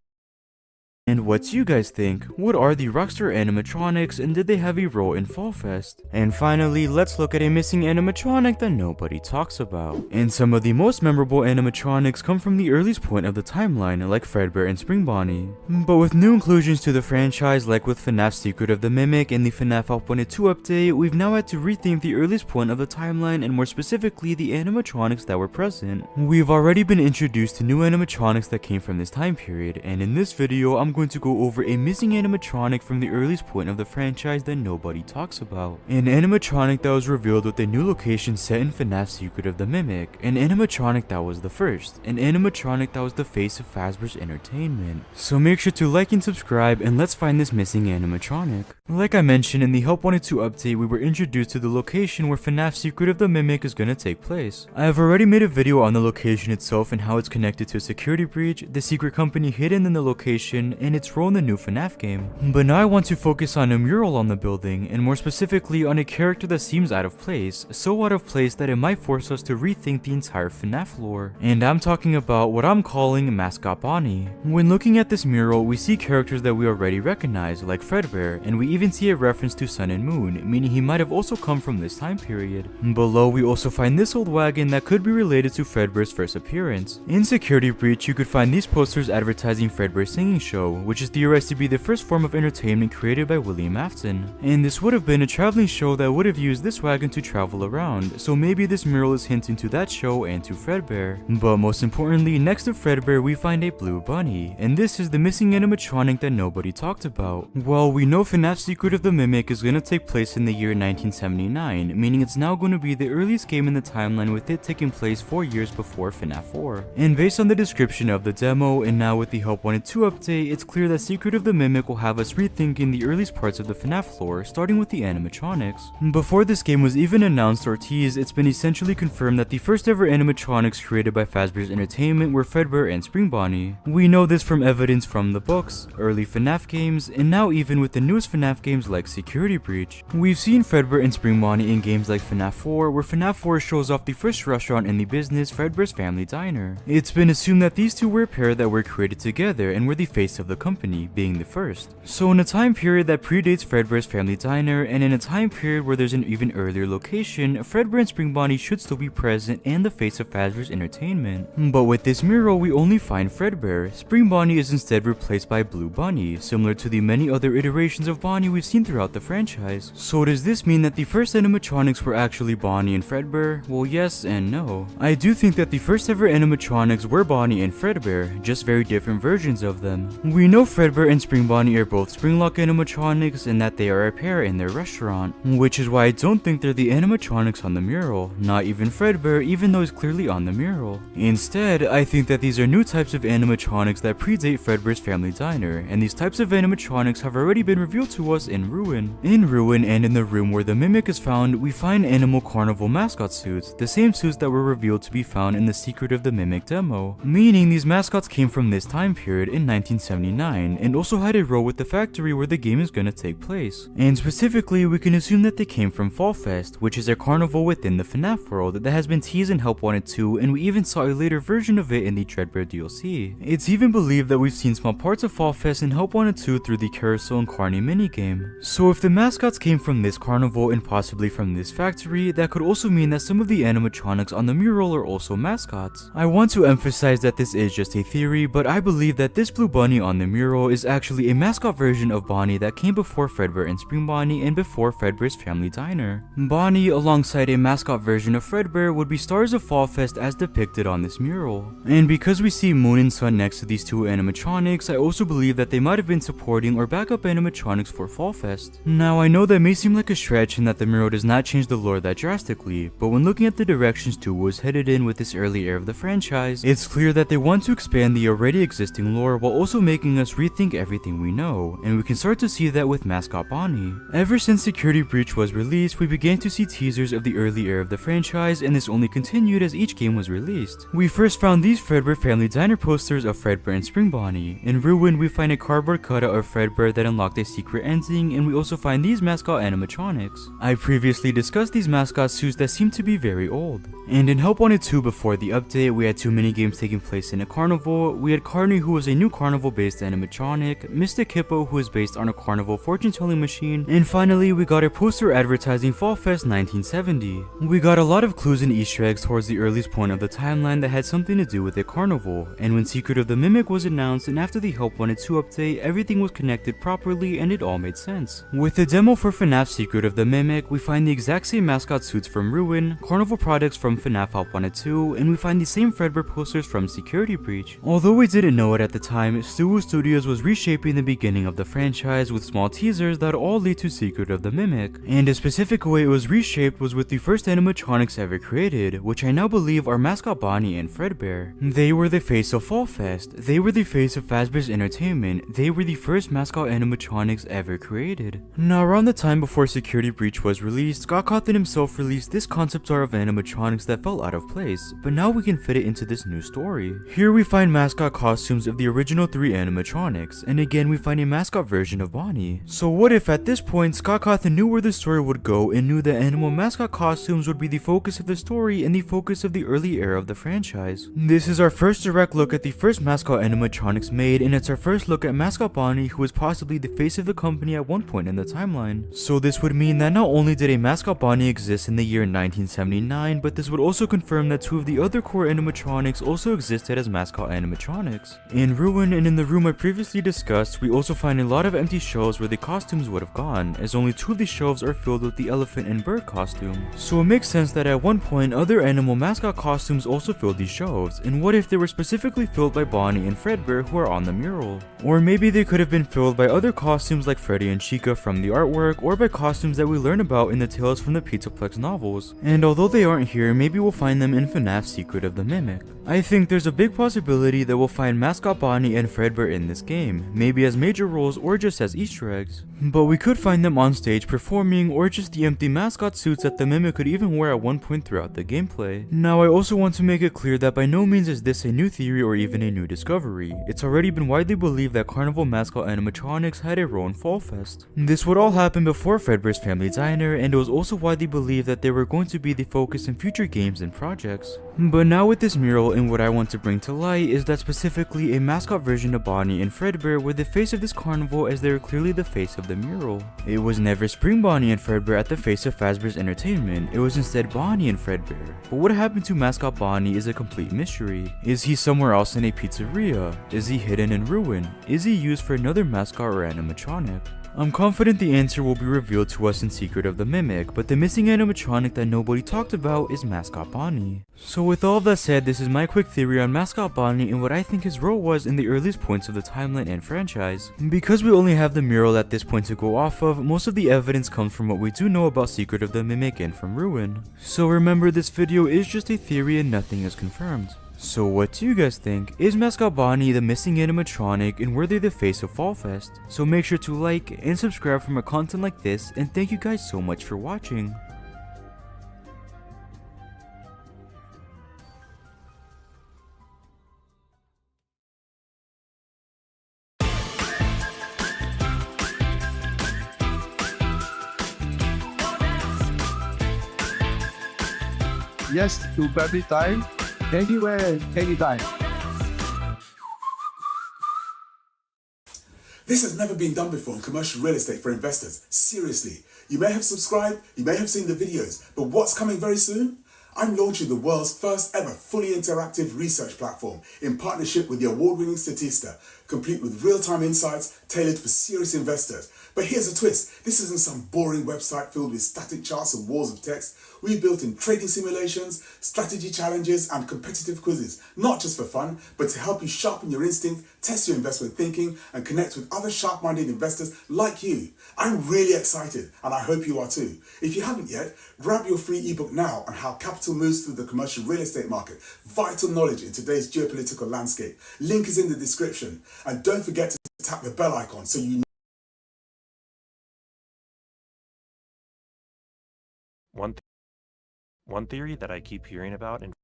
and what do you guys think? What are the Rockstar animatronics, and did they have a role in Fall Fest? And finally, let's look at a missing animatronic that nobody talks about. And some of the most memorable animatronics come from the earliest point of the timeline, like Fredbear and Spring Bonnie. But with new inclusions to the franchise, like with FNAF Secret of the Mimic and the FNAF Help Wanted 2 update, we've now had to rethink the earliest point of the timeline, and more specifically the animatronics that were present. We've already been introduced to new animatronics that came from this time period, and in this video I'm going to go over a missing animatronic from the earliest point of the franchise that nobody talks about. An animatronic that was revealed with a new location set in FNAF Secret of the Mimic. An animatronic that was the first. An animatronic that was the face of Fazbear's Entertainment. So make sure to like and subscribe, and let's find this missing animatronic. Like I mentioned in the Help Wanted 2 update, we were introduced to the location where FNAF Secret of the Mimic is gonna take place. I have already made a video on the location itself and how it's connected to a security breach, the secret company hidden in the location, and its role in the new FNAF game. But now I want to focus on a mural on the building, and more specifically on a character that seems out of place, so out of place that it might force us to rethink the entire FNAF lore. And I'm talking about what I'm calling Mascot Bonnie. When looking at this mural, we see characters that we already recognize, like Fredbear, and we even see a reference to Sun and Moon, meaning he might have also come from this time period. Below, we also find this old wagon that could be related to Fredbear's first appearance. In Security Breach, you could find these posters advertising Fredbear's singing show, which is theorized to be the first form of entertainment created by William Afton. And this would have been a traveling show that would have used this wagon to travel around, so maybe this mural is hinting to that show and to Fredbear. But most importantly, next to Fredbear we find a blue bunny, and this is the missing animatronic that nobody talked about. Well, we know FNAF Secret of the Mimic is going to take place in the year 1979, meaning it's now going to be the earliest game in the timeline, with it taking place 4 years before FNAF 4. And based on the description of the demo, and now with the Help Wanted 2 update, it's clear that Secret of the Mimic will have us rethinking the earliest parts of the FNAF lore, starting with the animatronics. Before this game was even announced or teased, it's been essentially confirmed that the first ever animatronics created by Fazbear's Entertainment were Fredbear and Spring Bonnie. We know this from evidence from the books, early FNAF games, and now even with the newest FNAF games like Security Breach. We've seen Fredbear and Spring Bonnie in games like FNAF 4, where FNAF 4 shows off the first restaurant in the business, Fredbear's Family Diner. It's been assumed that these two were a pair that were created together and were the face of the company, being the first. So in a time period that predates Fredbear's Family Diner, and in a time period where there's an even earlier location, Fredbear and Spring Bonnie should still be present and the face of Fazbear's Entertainment. But with this mural, we only find Fredbear. Spring Bonnie is instead replaced by Blue Bunny, similar to the many other iterations of Bonnie we've seen throughout the franchise. So does this mean that the first animatronics were actually Bonnie and Fredbear? Well, yes and no. I do think that the first ever animatronics were Bonnie and Fredbear, just very different versions of them. We know Fredbear and Spring Bonnie are both Springlock animatronics, and that they are a pair in their restaurant, which is why I don't think they're the animatronics on the mural, not even Fredbear, even though he's clearly on the mural. Instead, I think that these are new types of animatronics that predate Fredbear's Family Diner, and these types of animatronics have already been revealed to us in Ruin. In Ruin, and in the room where the Mimic is found, we find Animal Carnival mascot suits, the same suits that were revealed to be found in the Secret of the Mimic demo, meaning these mascots came from this time period in 1979, and also had a role with the factory where the game is gonna take place. And specifically, we can assume that they came from Fall Fest, which is a carnival within the FNAF world that has been teased in Help Wanted 2, and we even saw a later version of it in the Dreadbear DLC. It's even believed that we've seen small parts of Fall Fest in Help Wanted 2 through the Carousel and Carney minigame, game. So if the mascots came from this carnival and possibly from this factory, that could also mean that some of the animatronics on the mural are also mascots. I want to emphasize that this is just a theory, but I believe that this blue bunny on the mural is actually a mascot version of Bonnie that came before Fredbear and Spring Bonnie and before Fredbear's Family Diner. Bonnie, alongside a mascot version of Fredbear, would be stars of Fall Fest as depicted on this mural. And because we see Moon and Sun next to these two animatronics, I also believe that they might have been supporting or backup animatronics for Fall Fest. Now I know that may seem like a stretch and that the mural does not change the lore that drastically, but when looking at the directions 2 was headed in with this early era of the franchise, it's clear that they want to expand the already existing lore while also making us rethink everything we know, and we can start to see that with mascot Bonnie. Ever since Security Breach was released, we began to see teasers of the early era of the franchise, and this only continued as each game was released. We first found these Fredbear Family Diner posters of Fredbear and Spring Bonnie. In Ruin, we find a cardboard cutout of Fredbear that unlocked a secret ending, and we also find these mascot animatronics. I previously discussed these mascot suits that seem to be very old. And in Help Wanted 2 before the update, we had 2 minigames taking place in a carnival. We had Carney, who was a new carnival based animatronic, Mystic Hippo, who is based on a carnival fortune telling machine, and finally we got a poster advertising Fall Fest 1970. We got a lot of clues and Easter eggs towards the earliest point of the timeline that had something to do with a carnival, and when Secret of the Mimic was announced and after the Help Wanted 2 update, everything was connected properly and it all made sense. With the demo for FNAF Secret of the Mimic, we find the exact same mascot suits from Ruin, carnival products from FNAF Help Wanted 2, and we find the same Fredbear posters from Security Breach. Although we didn't know it at the time, Stuwu Studios was reshaping the beginning of the franchise with small teasers that all lead to Secret of the Mimic, and a specific way it was reshaped was with the first animatronics ever created, which I now believe are mascot Bonnie and Fredbear. They were the face of Fall Fest, they were the face of Fazbear's Entertainment, they were the first mascot animatronics ever created. Now around the time before Security Breach was released, Scott Cawthon himself released this concept art of animatronics that felt out of place, but now we can fit it into this new story. Here we find mascot costumes of the original 3 animatronics, and again we find a mascot version of Bonnie. So what if at this point Scott Cawthon knew where the story would go and knew that animal mascot costumes would be the focus of the story and the focus of the early era of the franchise? This is our first direct look at the first mascot animatronics made, and it's our first look at mascot Bonnie, who was possibly the face of the company at one point in the timeline. So this would mean that not only did a mascot Bonnie exist in the year 1979, but this would also confirm that 2 of the other core animatronics also existed as mascot animatronics. In Ruin and in the room I previously discussed, we also find a lot of empty shelves where the costumes would have gone, as only 2 of the shelves are filled with the elephant and bird costume. So it makes sense that at one point other animal mascot costumes also filled these shelves, and what if they were specifically filled by Bonnie and Fredbear who are on the mural? Or maybe they could have been filled by other costumes like Freddy and Chica from the artwork, or by costumes that we learn about in the Tales from the Pizzaplex novels. And although they aren't here, maybe we'll find them in FNAF Secret of the Mimic. I think there's a big possibility that we'll find mascot Bonnie and Fredbear in this game, maybe as major roles or just as Easter eggs. But we could find them on stage performing, or just the empty mascot suits that the Mimic could even wear at one point throughout the gameplay. Now I also want to make it clear that by no means is this a new theory or even a new discovery. It's already been widely believed that carnival mascot animatronics had a role in Fall Fest. This would all happen before Fredbear's Family Diner, and it was also widely believed that they were going to be the focus in future games and projects. But now with this mural, and what I want to bring to light is that specifically a mascot version of Bonnie and Fredbear were the face of this carnival, as they were clearly the face of the mural. It was never Spring Bonnie and Fredbear at the face of Fazbear's Entertainment, it was instead Bonnie and Fredbear. But what happened to mascot Bonnie is a complete mystery. Is he somewhere else in a pizzeria? Is he hidden in Ruin? Is he used for another mascot or animatronic? I'm confident the answer will be revealed to us in Secret of the Mimic, but the missing animatronic that nobody talked about is mascot Bonnie. So with all of that said, this is my quick theory on mascot Bonnie and what I think his role was in the earliest points of the timeline and franchise. Because we only have the mural at this point to go off of, most of the evidence comes from what we do know about Secret of the Mimic and from Ruin. So remember, this video is just a theory and nothing is confirmed. So what do you guys think? Is mascot Bonnie the missing animatronic, and were they the face of Fall Fest? So make sure to like and subscribe for more content like this, and thank you guys so much for watching. Yes, to every time, anywhere, anytime. This has never been done before in commercial real estate for investors. Seriously. You may have subscribed, you may have seen the videos, but what's coming very soon? I'm launching the world's first ever fully interactive research platform in partnership with the award-winning Statista, complete with real-time insights tailored for serious investors. But here's a twist. This isn't some boring website filled with static charts and walls of text. We built in trading simulations, strategy challenges, and competitive quizzes, not just for fun, but to help you sharpen your instinct, test your investment thinking, and connect with other sharp-minded investors like you. I'm really excited, and I hope you are too. If you haven't yet, grab your free ebook now on how capital moves through the commercial real estate market. Vital knowledge in today's geopolitical landscape. Link is in the description. And don't forget to tap the bell icon so you know. One theory that I keep hearing about and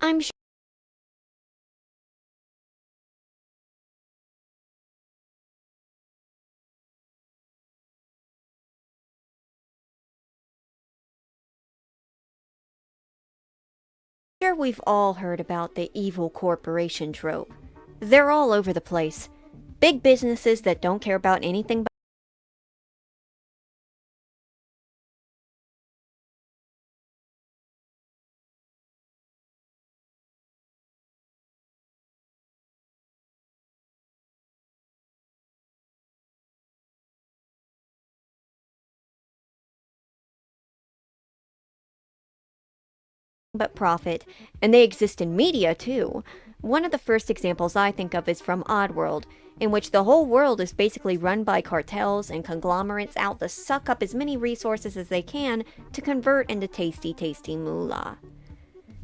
I'm sure we've all heard about the evil corporation trope. They're all over the place. Big businesses that don't care about anything but profit, and they exist in media too. One of the first examples I think of is from Oddworld, in which the whole world is basically run by cartels and conglomerates out to suck up as many resources as they can to convert into tasty, tasty moolah.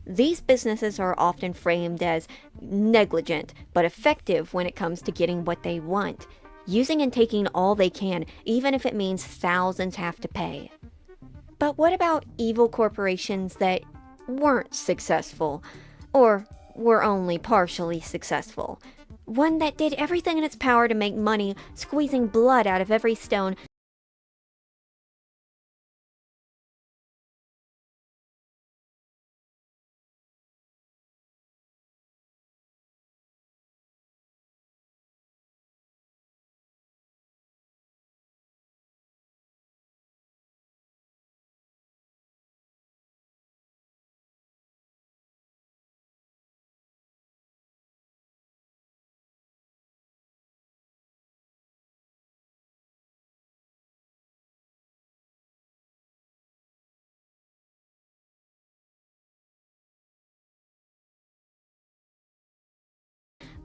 These businesses are often framed as negligent, but effective when it comes to getting what they want, using and taking all they can, even if it means thousands have to pay. But what about evil corporations that weren't successful, or were only partially successful? One that did everything in its power to make money, squeezing blood out of every stone,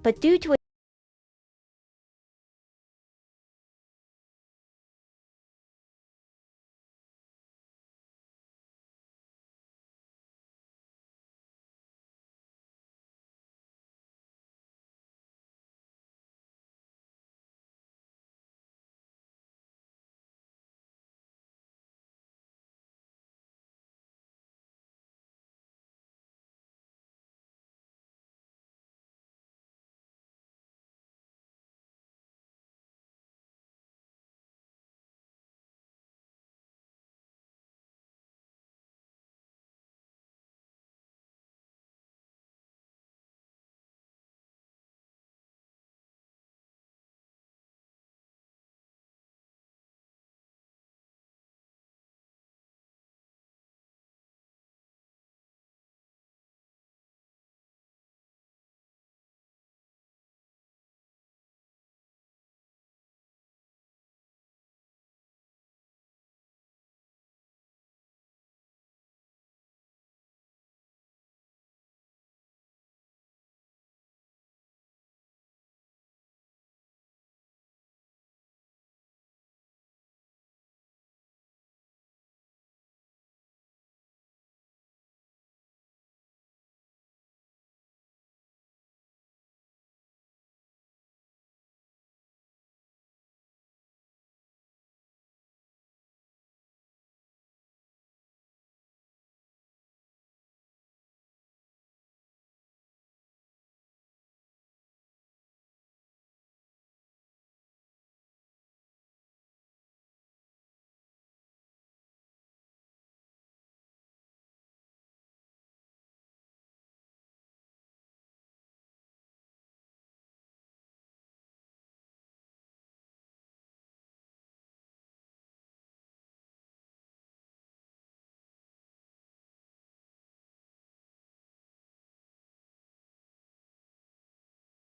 but due to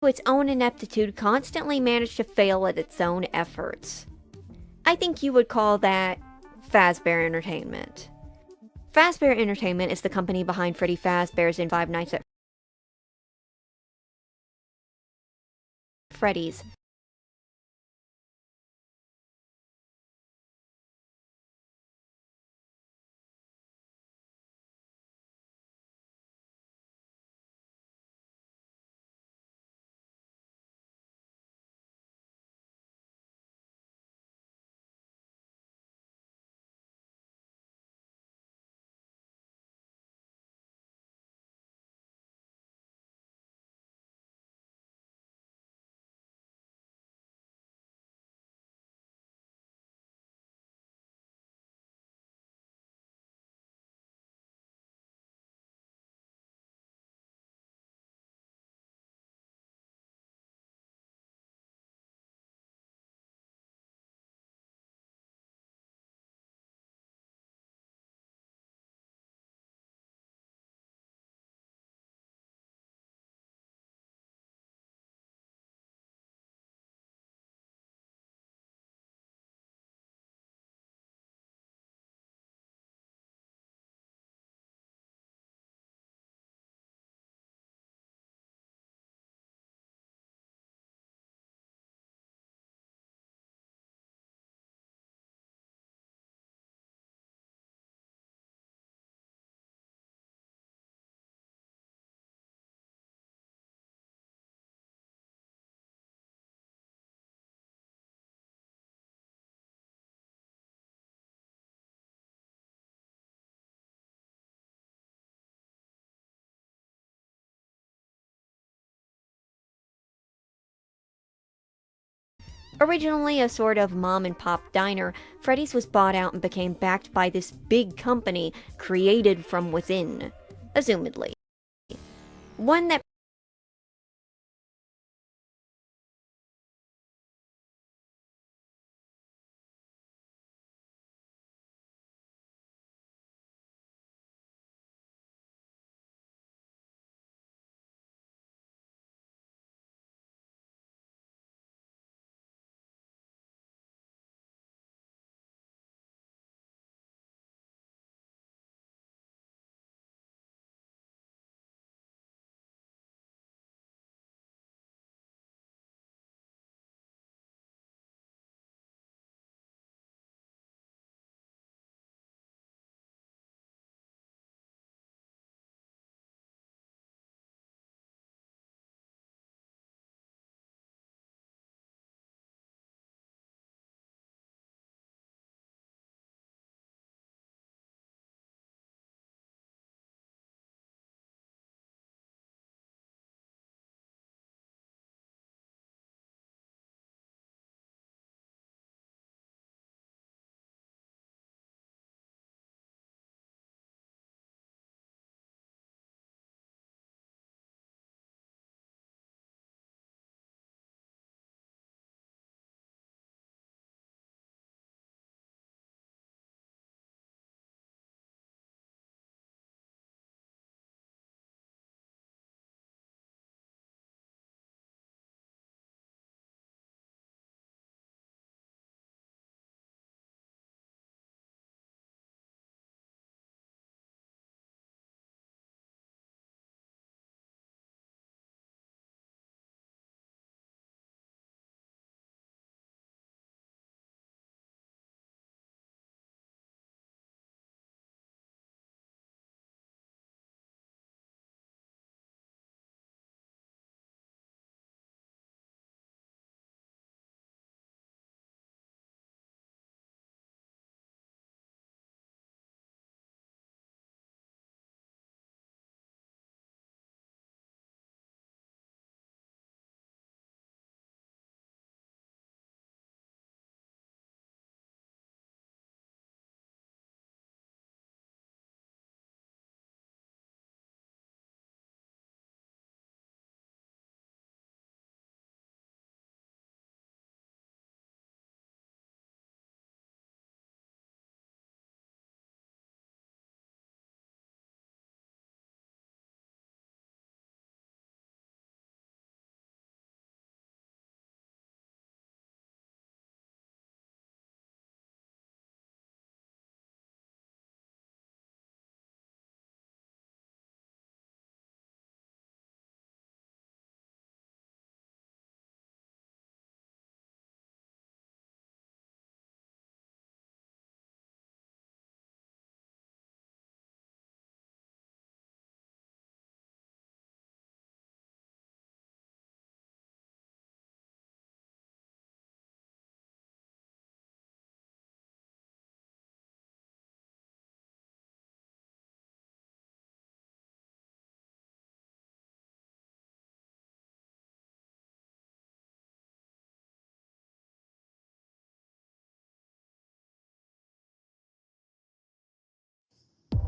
its own ineptitude, constantly managed to fail at its own efforts. I think you would call that Fazbear Entertainment. Fazbear Entertainment is the company behind Freddy Fazbear's and Five Nights at Freddy's. Originally a sort of mom-and-pop diner, Freddy's was bought out and became backed by this big company created from within, assumedly. One that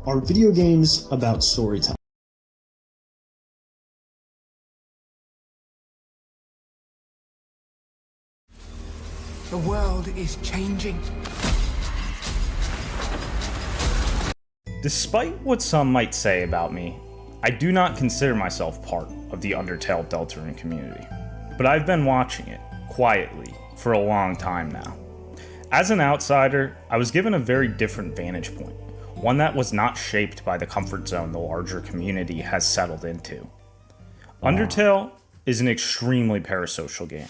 Are video games about storytelling? The world is changing. Despite what some might say about me, I do not consider myself part of the Undertale Deltarune community, but I've been watching it, quietly, for a long time now. As an outsider, I was given a very different vantage point, one that was not shaped by the comfort zone the larger community has settled into. Undertale is an extremely parasocial game.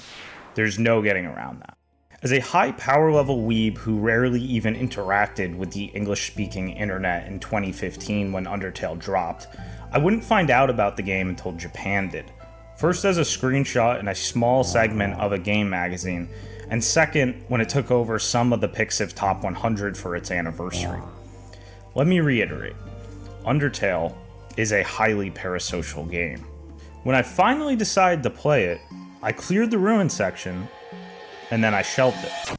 There's no getting around that. As a high power level weeb who rarely even interacted with the English speaking internet in 2015 when Undertale dropped, I wouldn't find out about the game until Japan did. First as a screenshot in a small segment of a game magazine, and second when it took over some of the Pixiv Top 100 for its anniversary. Let me reiterate, Undertale is a highly parasocial game. When I finally decided to play it, I cleared the ruin section, and then I shelved it.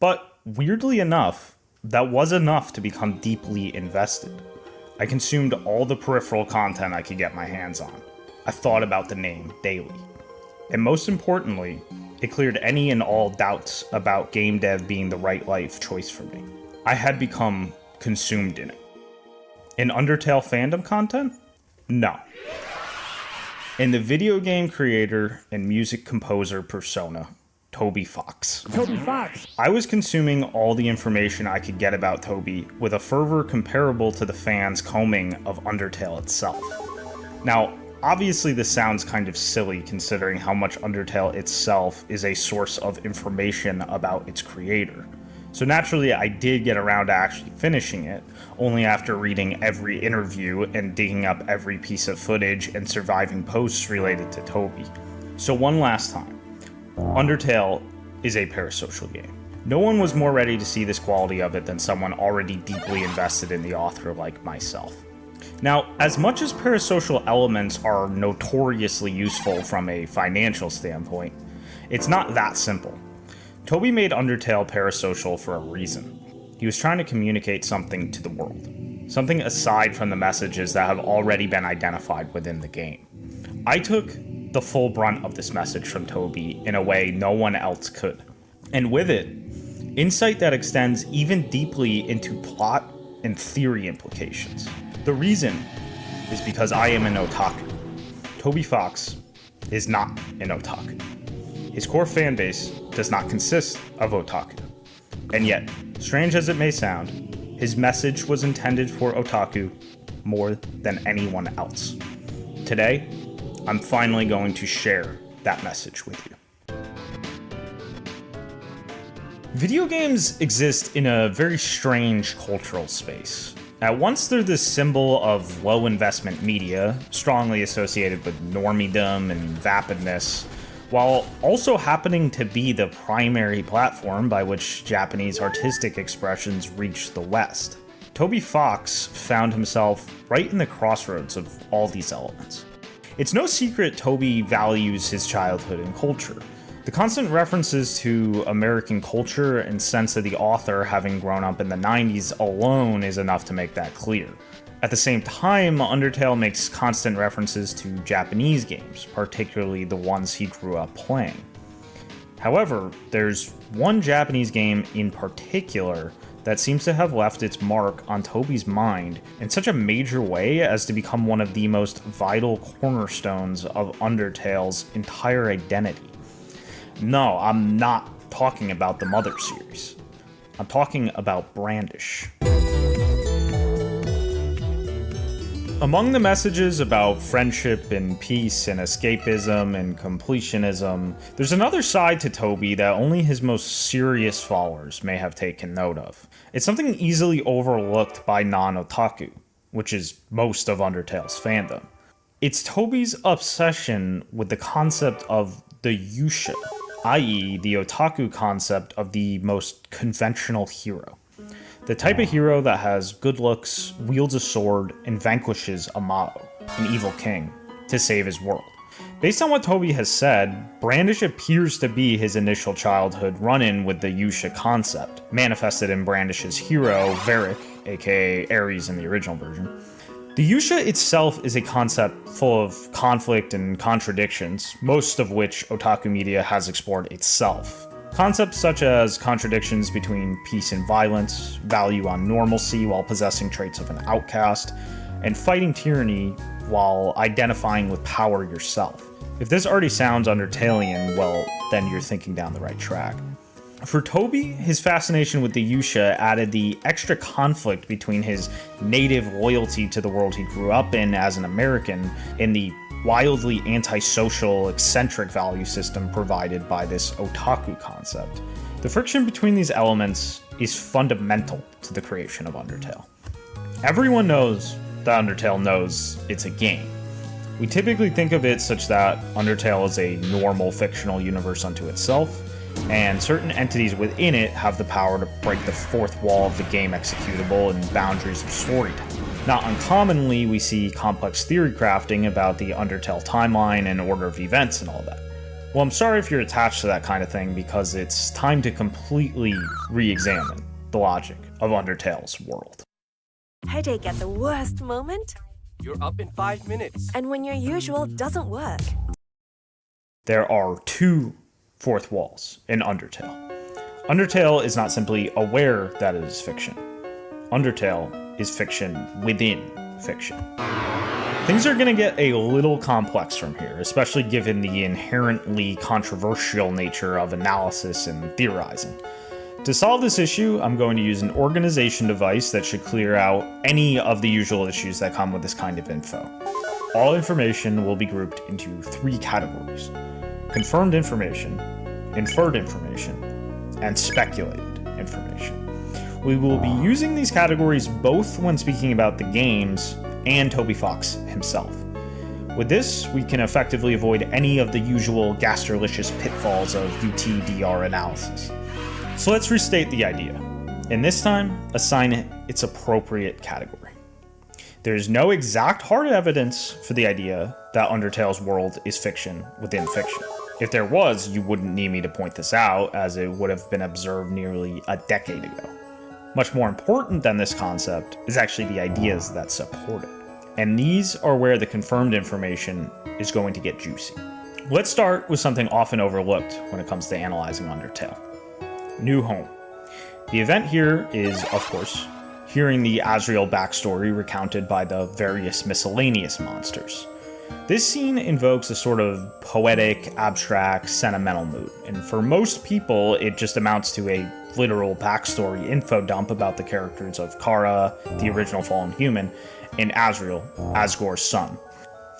But weirdly enough, that was enough to become deeply invested. I consumed all the peripheral content I could get my hands on. I thought about the name daily. And most importantly, it cleared any and all doubts about game dev being the right life choice for me. I had become consumed in it. In Undertale fandom content? No. In the video game creator and music composer persona, Toby Fox. Toby Fox! I was consuming all the information I could get about Toby with a fervor comparable to the fans' combing of Undertale itself. Now, obviously this sounds kind of silly considering how much Undertale itself is a source of information about its creator. So naturally I did get around to actually finishing it, only after reading every interview and digging up every piece of footage and surviving posts related to Toby. So one last time. Undertale is a parasocial game. No one was more ready to see this quality of it than someone already deeply invested in the author like myself. Now, as much as parasocial elements are notoriously useful from a financial standpoint, it's not that simple. Toby made Undertale parasocial for a reason. He was trying to communicate something to the world, something aside from the messages that have already been identified within the game. I took the full brunt of this message from Toby in a way no one else could. And with it, insight that extends even deeply into plot and theory implications. The reason is because I am an otaku. Toby Fox is not an otaku. His core fanbase does not consist of otaku. And yet, strange as it may sound, his message was intended for otaku more than anyone else. Today, I'm finally going to share that message with you. Video games exist in a very strange cultural space. At once they're this symbol of low investment media, strongly associated with normiedom and vapidness, while also happening to be the primary platform by which Japanese artistic expressions reach the West. Toby Fox found himself right in the crossroads of all these elements. It's no secret Toby values his childhood and culture. The constant references to American culture and sense of the author having grown up in the 90s alone is enough to make that clear. At the same time, Undertale makes constant references to Japanese games, particularly the ones he grew up playing. However, there's one Japanese game in particular that seems to have left its mark on Toby's mind in such a major way as to become one of the most vital cornerstones of Undertale's entire identity. No, I'm not talking about the Mother series. I'm talking about Brandish. Among the messages about friendship and peace and escapism and completionism, there's another side to Toby that only his most serious followers may have taken note of. It's something easily overlooked by non-otaku, which is most of Undertale's fandom. It's Toby's obsession with the concept of the yusha, i.e. the otaku concept of the most conventional hero. The type of hero that has good looks, wields a sword, and vanquishes Amado, an evil king, to save his world. Based on what Toby has said, Brandish appears to be his initial childhood run-in with the Yusha concept, manifested in Brandish's hero, Varric, aka Ares in the original version. The Yusha itself is a concept full of conflict and contradictions, most of which otaku media has explored itself. Concepts such as contradictions between peace and violence, value on normalcy while possessing traits of an outcast, and fighting tyranny while identifying with power yourself. If this already sounds Undertalian, well, then you're thinking down the right track. For Toby, his fascination with the Yusha added the extra conflict between his native loyalty to the world he grew up in as an American and the wildly antisocial, eccentric value system provided by this otaku concept. The friction between these elements is fundamental to the creation of Undertale. Everyone knows that Undertale knows it's a game. We typically think of it such that Undertale is a normal fictional universe unto itself, and certain entities within it have the power to break the fourth wall of the game executable and boundaries of storytelling. Not uncommonly, we see complex theory crafting about the Undertale timeline and order of events and all that. Well, I'm sorry if you're attached to that kind of thing, because it's time to completely re-examine the logic of Undertale's world. Headache at the worst moment? You're up in 5 minutes. And when your usual doesn't work? There are two fourth walls in Undertale. Undertale is not simply aware that it is fiction. Undertale is fiction within fiction. Things are going to get a little complex from here, especially given the inherently controversial nature of analysis and theorizing. To solve this issue, I'm going to use an organization device that should clear out any of the usual issues that come with this kind of info. All information will be grouped into 3 categories: confirmed information, inferred information, and speculated information. We will be using these categories both when speaking about the games and Toby Fox himself. With this, we can effectively avoid any of the usual gastrolicious pitfalls of UTDR analysis. So let's restate the idea, and this time, assign it its appropriate category. There is no exact hard evidence for the idea that Undertale's world is fiction within fiction. If there was, you wouldn't need me to point this out, as it would have been observed nearly a decade ago. Much more important than this concept is actually the ideas that support it. And these are where the confirmed information is going to get juicy. Let's start with something often overlooked when it comes to analyzing Undertale: New Home. The event here is, of course, hearing the Asriel backstory recounted by the various miscellaneous monsters. This scene invokes a sort of poetic, abstract, sentimental mood, and for most people, it just amounts to a literal backstory info dump about the characters of Kara, the original fallen human, and Asriel, Asgore's son.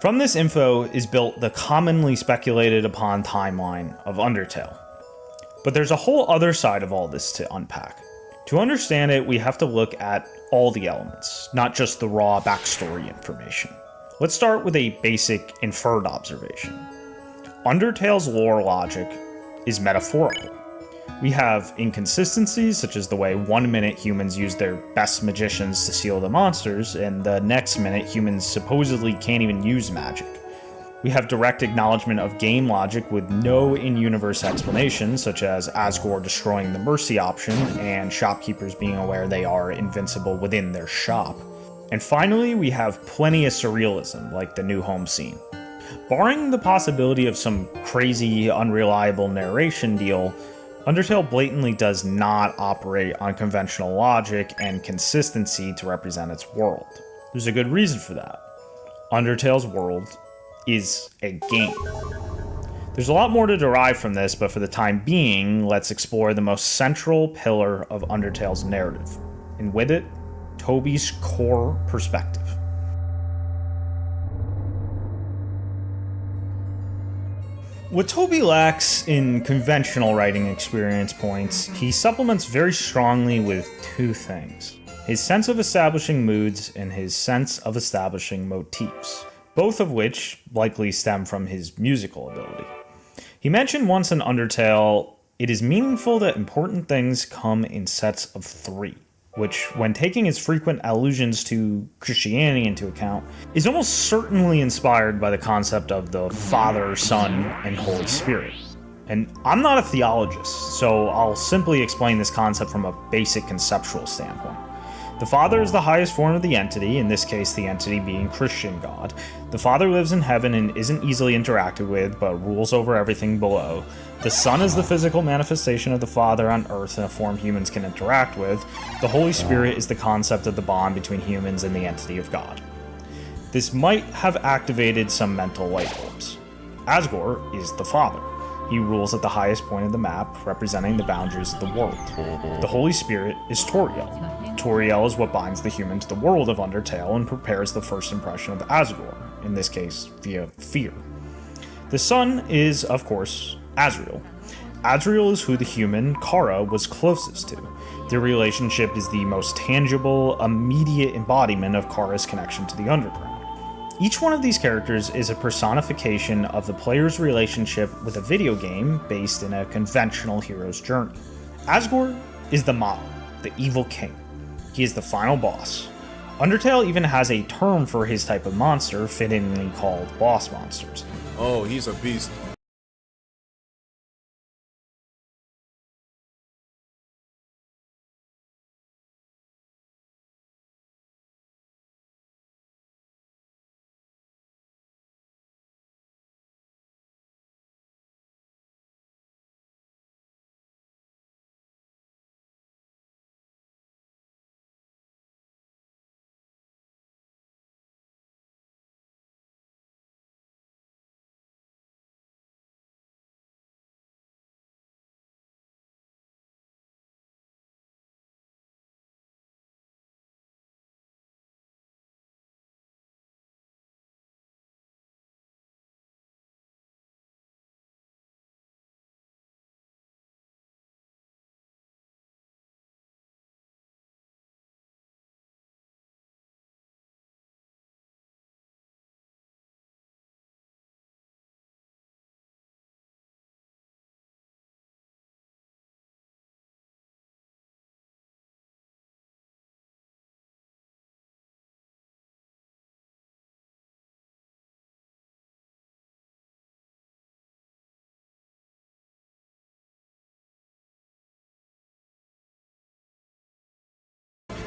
From this info is built the commonly speculated upon timeline of Undertale. But there's a whole other side of all this to unpack. To understand it, we have to look at all the elements, not just the raw backstory information. Let's start with a basic inferred observation. Undertale's lore logic is metaphorical. We have inconsistencies, such as the way 1 minute humans use their best magicians to seal the monsters, and the next minute humans supposedly can't even use magic. We have direct acknowledgement of game logic with no in-universe explanation, such as Asgore destroying the mercy option and shopkeepers being aware they are invincible within their shop. And finally, we have plenty of surrealism, like the New Home scene. Barring the possibility of some crazy, unreliable narration deal, Undertale blatantly does not operate on conventional logic and consistency to represent its world. There's a good reason for that. Undertale's world is a game. There's a lot more to derive from this, but for the time being, let's explore the most central pillar of Undertale's narrative, and with it, Toby's core perspective. What Toby lacks in conventional writing experience points, he supplements very strongly with 2 things: his sense of establishing moods and his sense of establishing motifs, both of which likely stem from his musical ability. He mentioned once in Undertale, it is meaningful that important things come in sets of 3. which, when taking its frequent allusions to Christianity into account, is almost certainly inspired by the concept of the Father, Son, and Holy Spirit. And I'm not a theologist, so I'll simply explain this concept from a basic conceptual standpoint. The Father is the highest form of the entity, in this case the entity being Christian God. The Father lives in heaven and isn't easily interacted with, but rules over everything below. The Son is the physical manifestation of the Father on earth in a form humans can interact with. The Holy Spirit is the concept of the bond between humans and the entity of God. This might have activated some mental light bulbs. Asgore is the Father. He rules at the highest point of the map, representing the boundaries of the world. The Holy Spirit is Toriel. Toriel is what binds the human to the world of Undertale and prepares the first impression of Asgore, in this case via fear. The Son is, of course, Azrael. Azrael is who the human, Kara, was closest to. Their relationship is the most tangible, immediate embodiment of Kara's connection to the underground. Each one of these characters is a personification of the player's relationship with a video game based in a conventional hero's journey. Asgore is the model, the evil king. He is the final boss. Undertale even has a term for his type of monster, fittingly called boss monsters. Oh, he's a beast.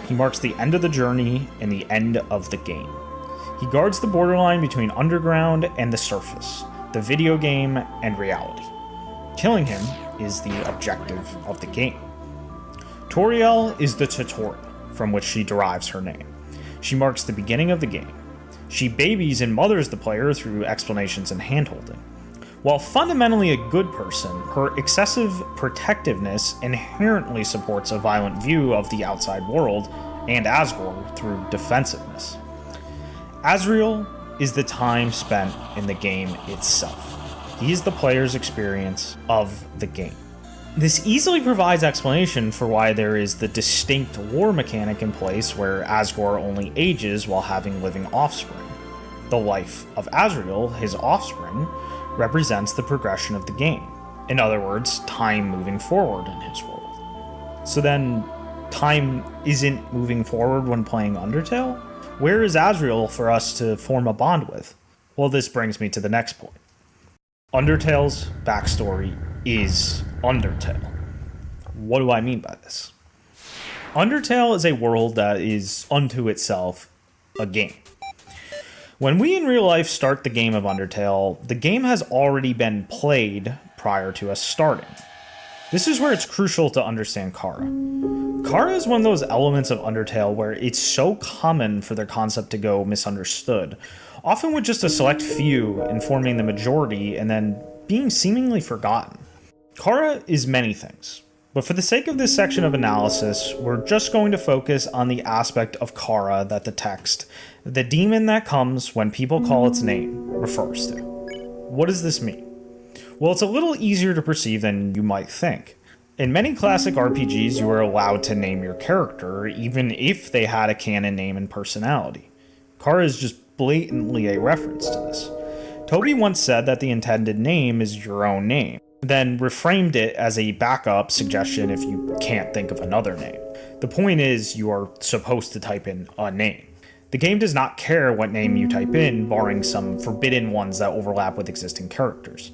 He marks the end of the journey and the end of the game. He guards the borderline between underground and the surface, the video game and reality. Killing him is the objective of the game. Toriel is the tutorial from which she derives her name. She marks the beginning of the game. She babies and mothers the player through explanations and handholding. While fundamentally a good person, her excessive protectiveness inherently supports a violent view of the outside world and Asgore through defensiveness. Azrael is the time spent in the game itself. He is the player's experience of the game. This easily provides explanation for why there is the distinct war mechanic in place where Asgore only ages while having living offspring. The life of Azrael, his offspring, represents the progression of the game. In other words, time moving forward in his world. So then, time isn't moving forward when playing Undertale? Where is Azrael for us to form a bond with? Well, this brings me to the next point. Undertale's backstory is Undertale. What do I mean by this? Undertale is a world that is unto itself a game. When we in real life start the game of Undertale, the game has already been played prior to us starting. This is where it's crucial to understand Kara. Kara is one of those elements of Undertale where it's so common for their concept to go misunderstood, often with just a select few informing the majority and then being seemingly forgotten. Kara is many things, but for the sake of this section of analysis, we're just going to focus on the aspect of Kara that the text, the demon that comes when people call its name, refers to. What does this mean? Well, it's a little easier to perceive than you might think. In many classic RPGs, you are allowed to name your character, even if they had a canon name and personality. Kara is just blatantly a reference to this. Toby once said that the intended name is your own name, then reframed it as a backup suggestion if you can't think of another name. The point is, you are supposed to type in a name. The game does not care what name you type in, barring some forbidden ones that overlap with existing characters.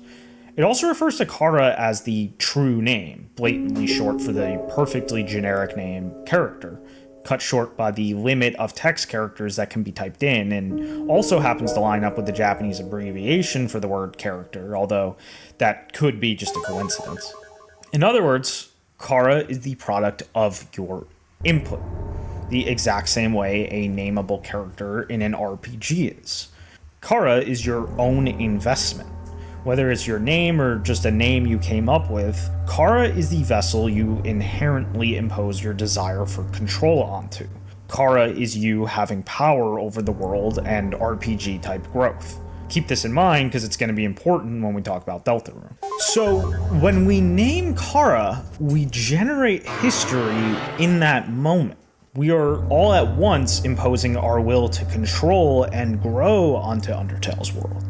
It also refers to Kara as the true name, blatantly short for the perfectly generic name character, cut short by the limit of text characters that can be typed in, and also happens to line up with the Japanese abbreviation for the word character, although that could be just a coincidence. In other words, Kara is the product of your input, the exact same way a nameable character in an RPG is. Kara is your own investment. Whether it's your name or just a name you came up with, Kara is the vessel you inherently impose your desire for control onto. Kara is you having power over the world and RPG type growth. Keep this in mind because it's going to be important when we talk about Deltarune. So, when we name Kara, we generate history in that moment. We are all at once imposing our will to control and grow onto Undertale's world.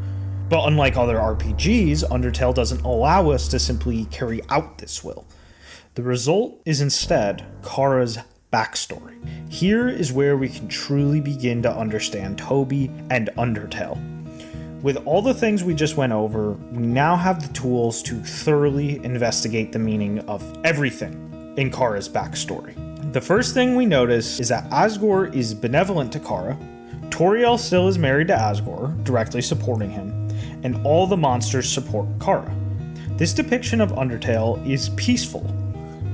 But unlike other RPGs, Undertale doesn't allow us to simply carry out this will. The result is instead Kara's backstory. Here is where we can truly begin to understand Toby and Undertale. With all the things we just went over, we now have the tools to thoroughly investigate the meaning of everything in Kara's backstory. The first thing we notice is that Asgore is benevolent to Kara, Toriel still is married to Asgore, directly supporting him, and all the monsters support Kara. This depiction of Undertale is peaceful.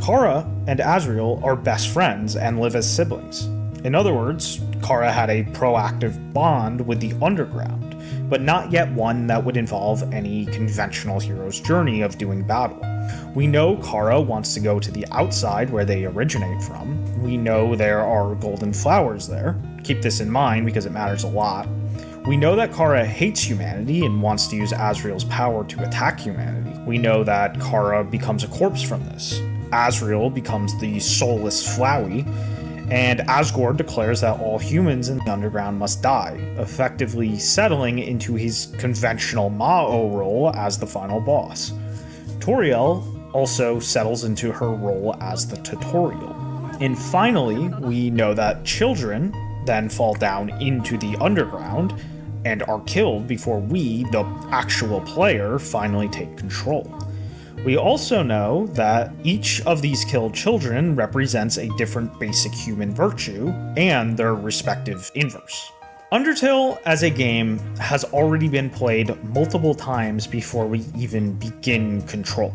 Kara and Asriel are best friends and live as siblings. In other words, Kara had a proactive bond with the underground, but not yet one that would involve any conventional hero's journey of doing battle. We know Kara wants to go to the outside where they originate from. We know there are golden flowers there. Keep this in mind because it matters a lot. We know that Kara hates humanity and wants to use Asriel's power to attack humanity. We know that Kara becomes a corpse from this. Asriel becomes the soulless Flowey, and Asgore declares that all humans in the underground must die, effectively settling into his conventional Ma'o role as the final boss. Toriel also settles into her role as the tutorial. And finally, we know that children then fall down into the underground and are killed before we, the actual player, finally take control. We also know that each of these killed children represents a different basic human virtue and their respective inverse. Undertale as a game has already been played multiple times before we even begin control.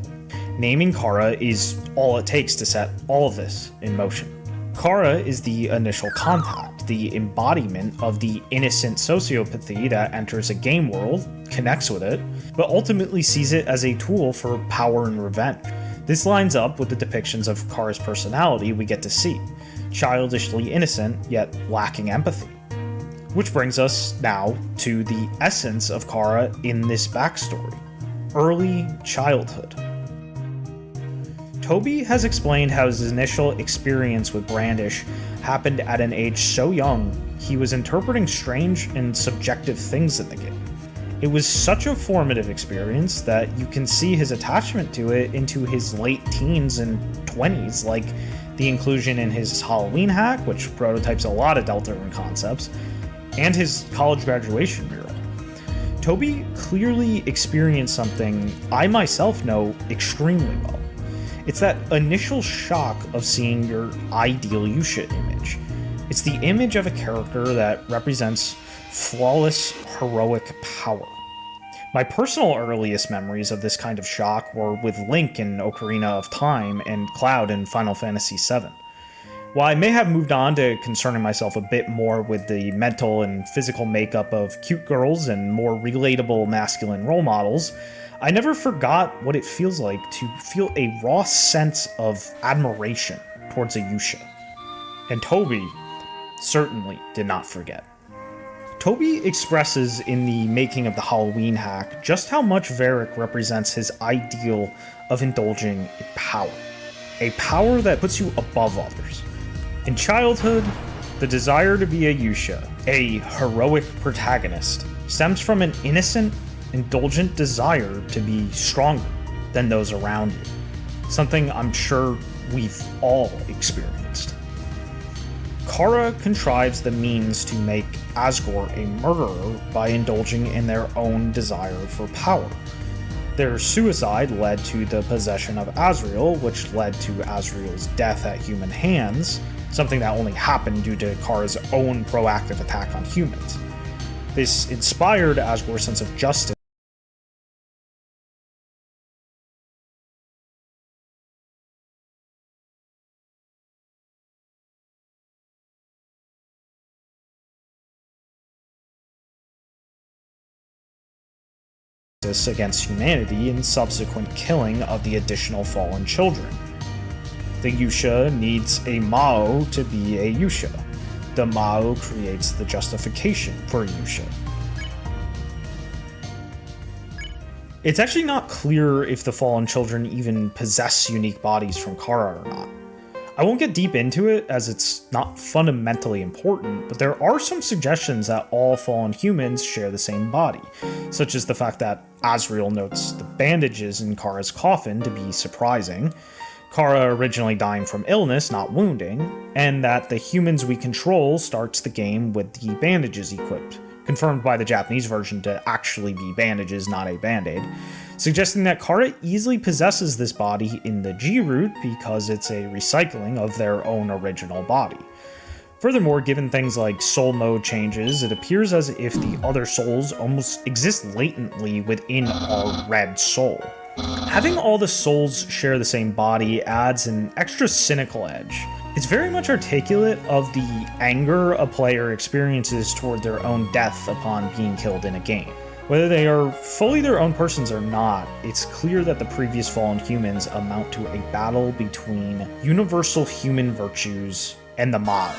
Naming Kara is all it takes to set all of this in motion. Kara is the initial contact, the embodiment of the innocent sociopathy that enters a game world, connects with it, but ultimately sees it as a tool for power and revenge. This lines up with the depictions of Kara's personality we get to see, childishly innocent yet lacking empathy. Which brings us now to the essence of Kara in this backstory: early childhood. Toby has explained how his initial experience with Brandish happened at an age so young he was interpreting strange and subjective things in the game. It was such a formative experience that you can see his attachment to it into his late teens and 20s, like the inclusion in his Halloween hack, which prototypes a lot of Deltarune concepts, and his college graduation mural. Toby clearly experienced something I myself know extremely well. It's that initial shock of seeing your ideal Yusha image. It's the image of a character that represents flawless, heroic power. My personal earliest memories of this kind of shock were with Link in Ocarina of Time and Cloud in Final Fantasy VII. While I may have moved on to concerning myself a bit more with the mental and physical makeup of cute girls and more relatable masculine role models, I never forgot what it feels like to feel a raw sense of admiration towards a Yusha. And Toby certainly did not forget. Toby expresses in the making of the Halloween hack just how much Varric represents his ideal of indulging in power. A power that puts you above others. In childhood, the desire to be a Yusha, a heroic protagonist, stems from an innocent, indulgent desire to be stronger than those around you. Something I'm sure we've all experienced. Kara contrives the means to make Asgore a murderer by indulging in their own desire for power. Their suicide led to the possession of Azrael, which led to Azrael's death at human hands, something that only happened due to Kara's own proactive attack on humans. This inspired Asgore's sense of justice against humanity in subsequent killing of the additional fallen children. The Yusha needs a Mao to be a Yusha. The Mao creates the justification for Yusha. It's actually not clear if the fallen children even possess unique bodies from Kara or not. I won't get deep into it as it's not fundamentally important, but there are some suggestions that all fallen humans share the same body, such as the fact that Azrael notes the bandages in Kara's coffin to be surprising, Kara originally dying from illness, not wounding, and that the humans we control starts the game with the bandages equipped, confirmed by the Japanese version to actually be bandages, not a band-aid, suggesting that Kara easily possesses this body in the G root because it's a recycling of their own original body. Furthermore, given things like soul mode changes, it appears as if the other souls almost exist latently within our red soul. Having all the souls share the same body adds an extra cynical edge. It's very much articulate of the anger a player experiences toward their own death upon being killed in a game. Whether they are fully their own persons or not, it's clear that the previous fallen humans amount to a battle between universal human virtues and the Mao.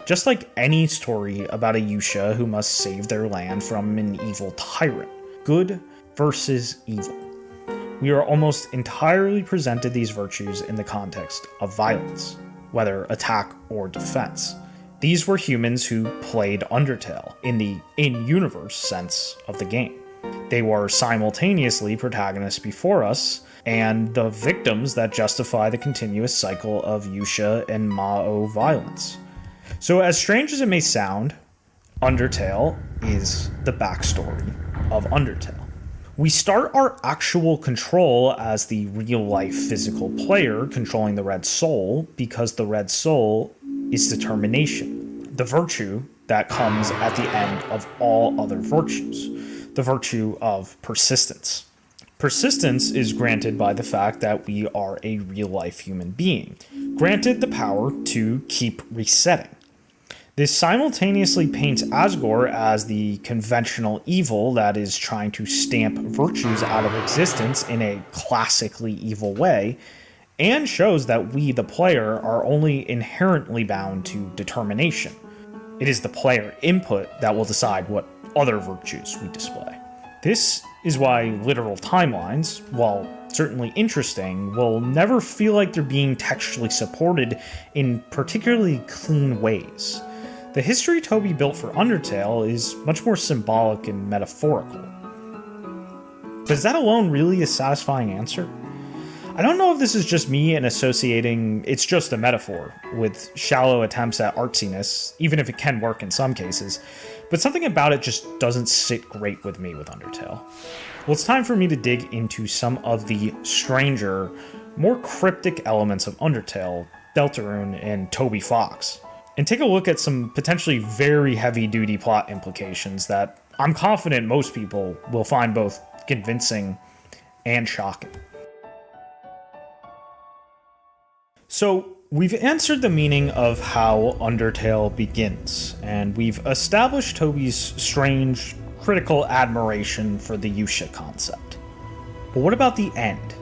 Just like any story about a Yusha who must save their land from an evil tyrant. Good versus evil. We are almost entirely presented these virtues in the context of violence, whether attack or defense. These were humans who played Undertale in the in-universe sense of the game. They were simultaneously protagonists before us, and the victims that justify the continuous cycle of Yusha and Mao violence. So as strange as it may sound, Undertale is the backstory of Undertale. We start our actual control as the real-life physical player controlling the Red Soul because the Red Soul is determination, the virtue that comes at the end of all other virtues, the virtue of persistence. Persistence is granted by the fact that we are a real-life human being, granted the power to keep resetting. This simultaneously paints Asgore as the conventional evil that is trying to stamp virtues out of existence in a classically evil way, and shows that we, the player, are only inherently bound to determination. It is the player input that will decide what other virtues we display. This is why literal timelines, while certainly interesting, will never feel like they're being textually supported in particularly clean ways. The history Toby built for Undertale is much more symbolic and metaphorical. But is that alone really a satisfying answer? I don't know if this is just me and associating it's just a metaphor with shallow attempts at artsiness, even if it can work in some cases, but something about it just doesn't sit great with me with Undertale. Well, it's time for me to dig into some of the stranger, more cryptic elements of Undertale, Deltarune, and Toby Fox, and take a look at some potentially very heavy-duty plot implications that I'm confident most people will find both convincing and shocking. So, we've answered the meaning of how Undertale begins, and we've established Toby's strange, critical admiration for the Yusha concept. But what about the end?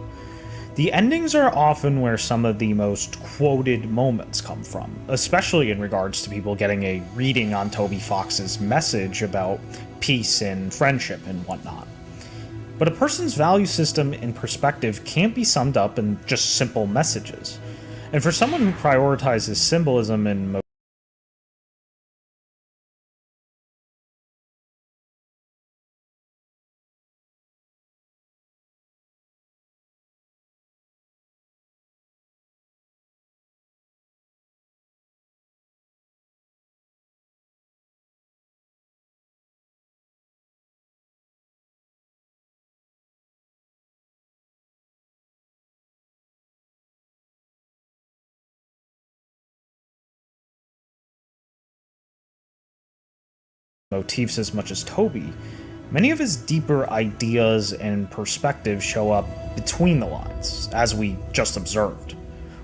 The endings are often where some of the most quoted moments come from, especially in regards to people getting a reading on Toby Fox's message about peace and friendship and whatnot. But a person's value system and perspective can't be summed up in just simple messages. And for someone who prioritizes symbolism and motifs as much as Toby, many of his deeper ideas and perspectives show up between the lines, as we just observed.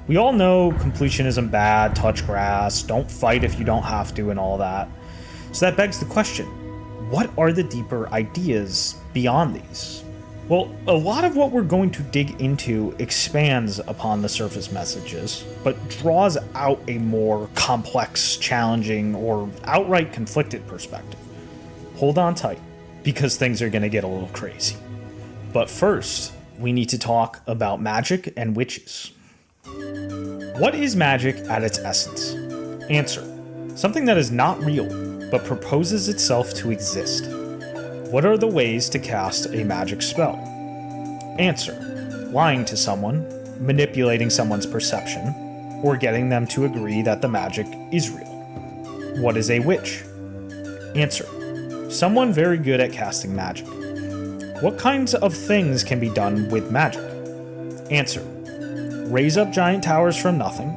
We all know completion isn't bad, touch grass, don't fight if you don't have to, and all that. So that begs the question, what are the deeper ideas beyond these? Well, a lot of what we're going to dig into expands upon the surface messages, but draws out a more complex, challenging, or outright conflicted perspective. Hold on tight, because things are going to get a little crazy. But first, we need to talk about magic and witches. What is magic at its essence? Answer: something that is not real, but proposes itself to exist. What are the ways to cast a magic spell? Answer: lying to someone, manipulating someone's perception, or getting them to agree that the magic is real. What is a witch? Answer: someone very good at casting magic. What kinds of things can be done with magic? Answer: raise up giant towers from nothing,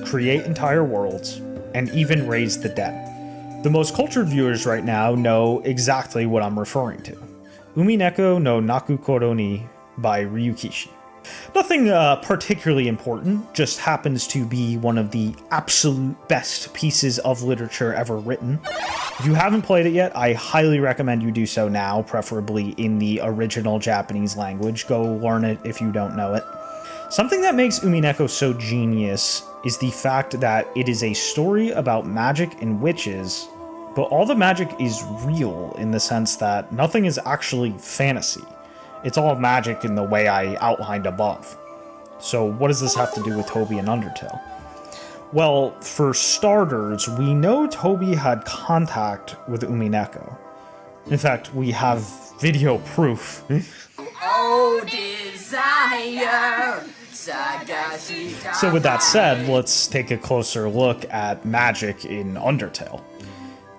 create entire worlds, and even raise the dead. The most cultured viewers right now know exactly what I'm referring to. Umineko no Nakukoro ni by Ryukishi. Nothing particularly important, just happens to be one of the absolute best pieces of literature ever written. If you haven't played it yet, I highly recommend you do so now, preferably in the original Japanese language. Go learn it if you don't know it. Something that makes Umineko so genius is the fact that it is a story about magic and witches, but all the magic is real in the sense that nothing is actually fantasy. It's all magic in the way I outlined above. So what does this have to do with Toby and Undertale? Well, for starters, we know Toby had contact with Umineko. In fact, we have video proof. Oh, desire. So with that said, let's take a closer look at magic in Undertale.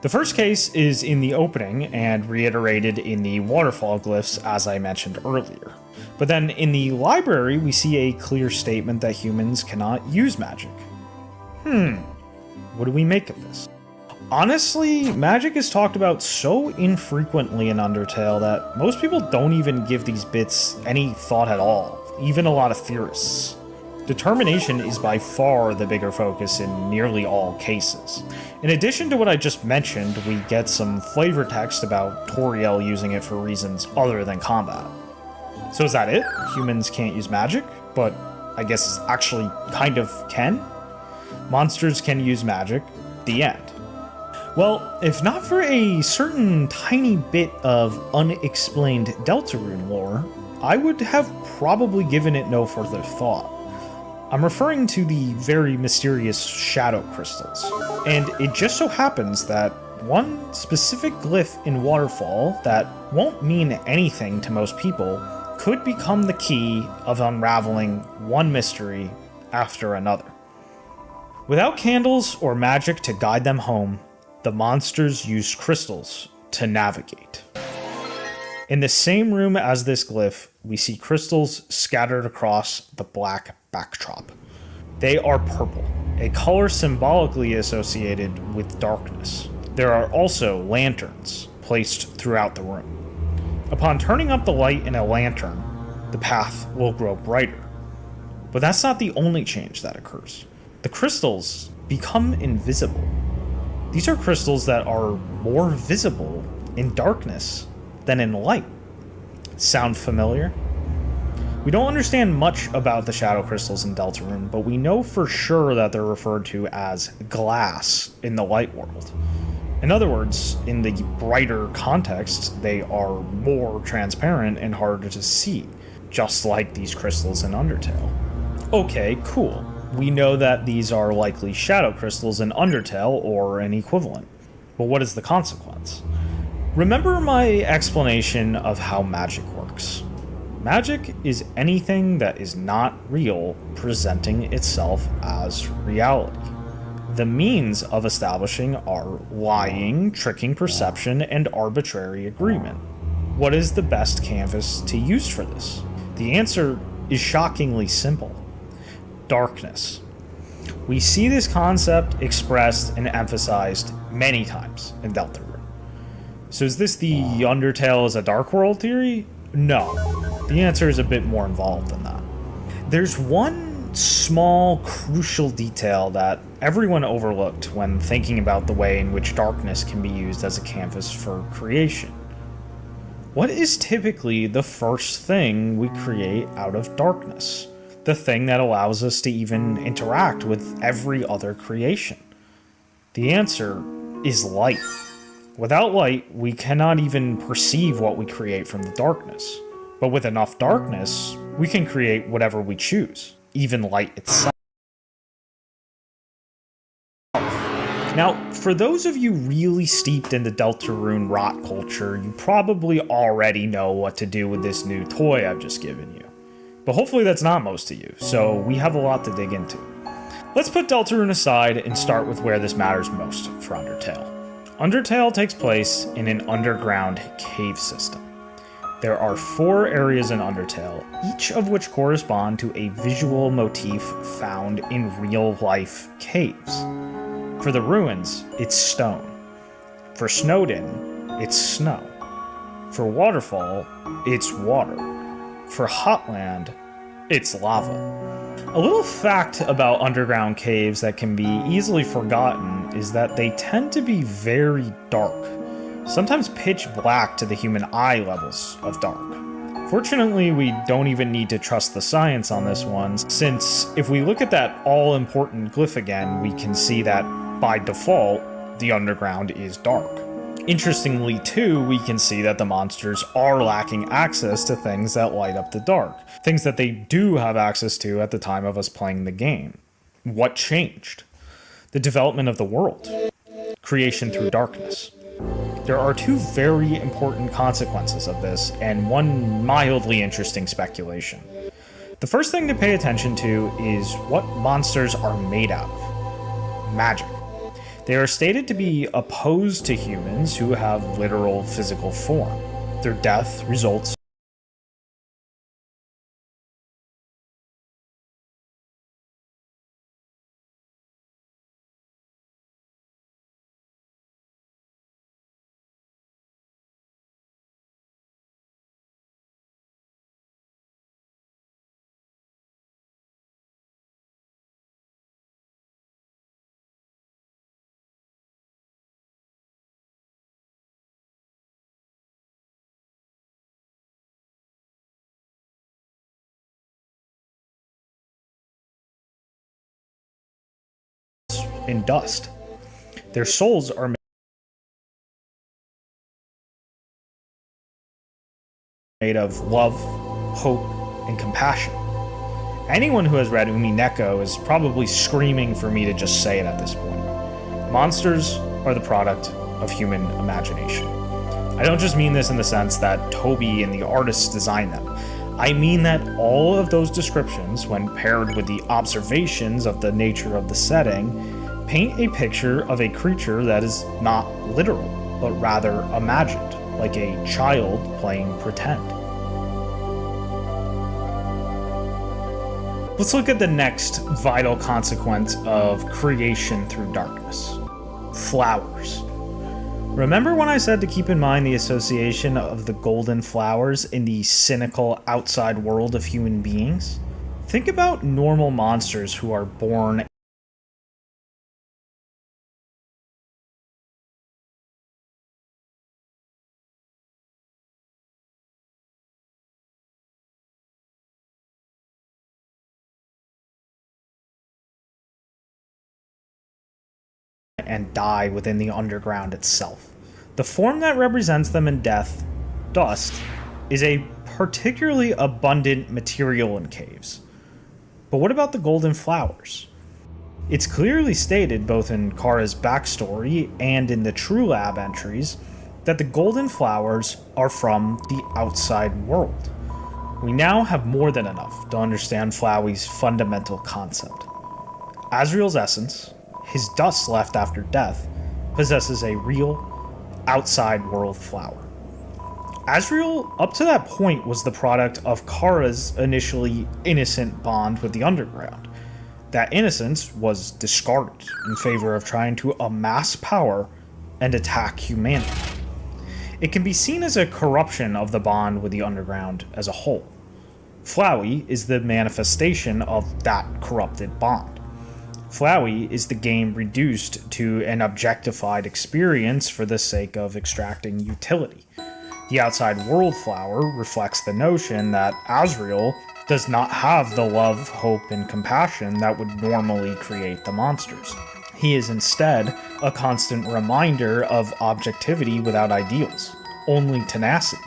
The first case is in the opening and reiterated in the waterfall glyphs as I mentioned earlier. But then in the library we see a clear statement that humans cannot use magic. What do we make of this? Honestly, magic is talked about so infrequently in Undertale that most people don't even give these bits any thought at all, even a lot of theorists. Determination is by far the bigger focus in nearly all cases. In addition to what I just mentioned, we get some flavor text about Toriel using it for reasons other than combat. So is that it? Humans can't use magic, but I guess actually kind of can? Monsters can use magic. The end. Well, if not for a certain tiny bit of unexplained deltarune lore, I would have probably given it no further thought. I'm referring to the very mysterious shadow crystals, and it just so happens that one specific glyph in Waterfall that won't mean anything to most people could become the key of unraveling one mystery after another. Without candles or magic to guide them home, the monsters used crystals to navigate. In the same room as this glyph, we see crystals scattered across the black backdrop. They are purple, a color symbolically associated with darkness. There are also lanterns placed throughout the room. Upon turning up the light in a lantern, the path will grow brighter. But that's not the only change that occurs. The crystals become invisible. These are crystals that are more visible in darkness than in light. Sound familiar? We don't understand much about the shadow crystals in Deltarune, but we know for sure that they're referred to as glass in the light world. In other words, in the brighter context, they are more transparent and harder to see, just like these crystals in Undertale. Okay, cool. We know that these are likely shadow crystals in Undertale or an equivalent. But what is the consequence? Remember my explanation of how magic works. Magic is anything that is not real presenting itself as reality. The means of establishing are lying, tricking perception, and arbitrary agreement. What is the best canvas to use for this? The answer is shockingly simple. Darkness. We see this concept expressed and emphasized many times in Deltarune. So is this the Undertale is a Dark World theory? No. The answer is a bit more involved than that. There's one small, crucial detail that everyone overlooked when thinking about the way in which darkness can be used as a canvas for creation. What is typically the first thing we create out of darkness? The thing that allows us to even interact with every other creation? The answer is light. Without light, we cannot even perceive what we create from the darkness. But with enough darkness, we can create whatever we choose, even light itself. Now, for those of you really steeped in the deltarune rot culture, you probably already know what to do with this new toy I've just given you. But hopefully that's not most of you, so we have a lot to dig into. Let's put deltarune aside and start with where this matters most for Undertale. Undertale takes place in an underground cave system. There are 4 areas in Undertale, each of which correspond to a visual motif found in real-life caves. For the ruins, it's stone. For Snowdin, it's snow. For Waterfall, it's water. For Hotland, it's lava. A little fact about underground caves that can be easily forgotten is that they tend to be very dark, sometimes pitch black to the human eye levels of dark. Fortunately, we don't even need to trust the science on this one, since if we look at that all-important glyph again, we can see that by default, the underground is dark. Interestingly too, we can see that the monsters are lacking access to things that light up the dark, things that they do have access to at the time of us playing the game. What changed? The development of the world. Creation through darkness. There are 2 very important consequences of this, and one mildly interesting speculation. The first thing to pay attention to is what monsters are made out of. Magic. They are stated to be opposed to humans who have literal physical form. Their death results in dust. Their souls are made of love, hope, and compassion. Anyone who has read Umineko is probably screaming for me to just say it at this point. Monsters are the product of human imagination. I don't just mean this in the sense that Toby and the artists designed them. I mean that all of those descriptions, when paired with the observations of the nature of the setting, paint a picture of a creature that is not literal, but rather imagined, like a child playing pretend. Let's look at the next vital consequence of creation through darkness. Flowers. Remember when I said to keep in mind the association of the golden flowers in the cynical outside world of human beings? Think about normal monsters who are born and die within the underground itself. The form that represents them in death, dust, is a particularly abundant material in caves. But what about the golden flowers? It's clearly stated both in Kara's backstory and in the True Lab entries that the golden flowers are from the outside world. We now have more than enough to understand Flowey's fundamental concept. Asriel's essence, his dust left after death, possesses a real, outside world flower. Asriel, up to that point, was the product of Kara's initially innocent bond with the underground. That innocence was discarded in favor of trying to amass power and attack humanity. it can be seen as a corruption of the bond with the underground as a whole. Flowey is the manifestation of that corrupted bond. Flowey is the game reduced to an objectified experience for the sake of extracting utility. The outside world flower reflects the notion that Azrael does not have the love, hope, and compassion that would normally create the monsters. He is instead a constant reminder of objectivity without ideals, only tenacity,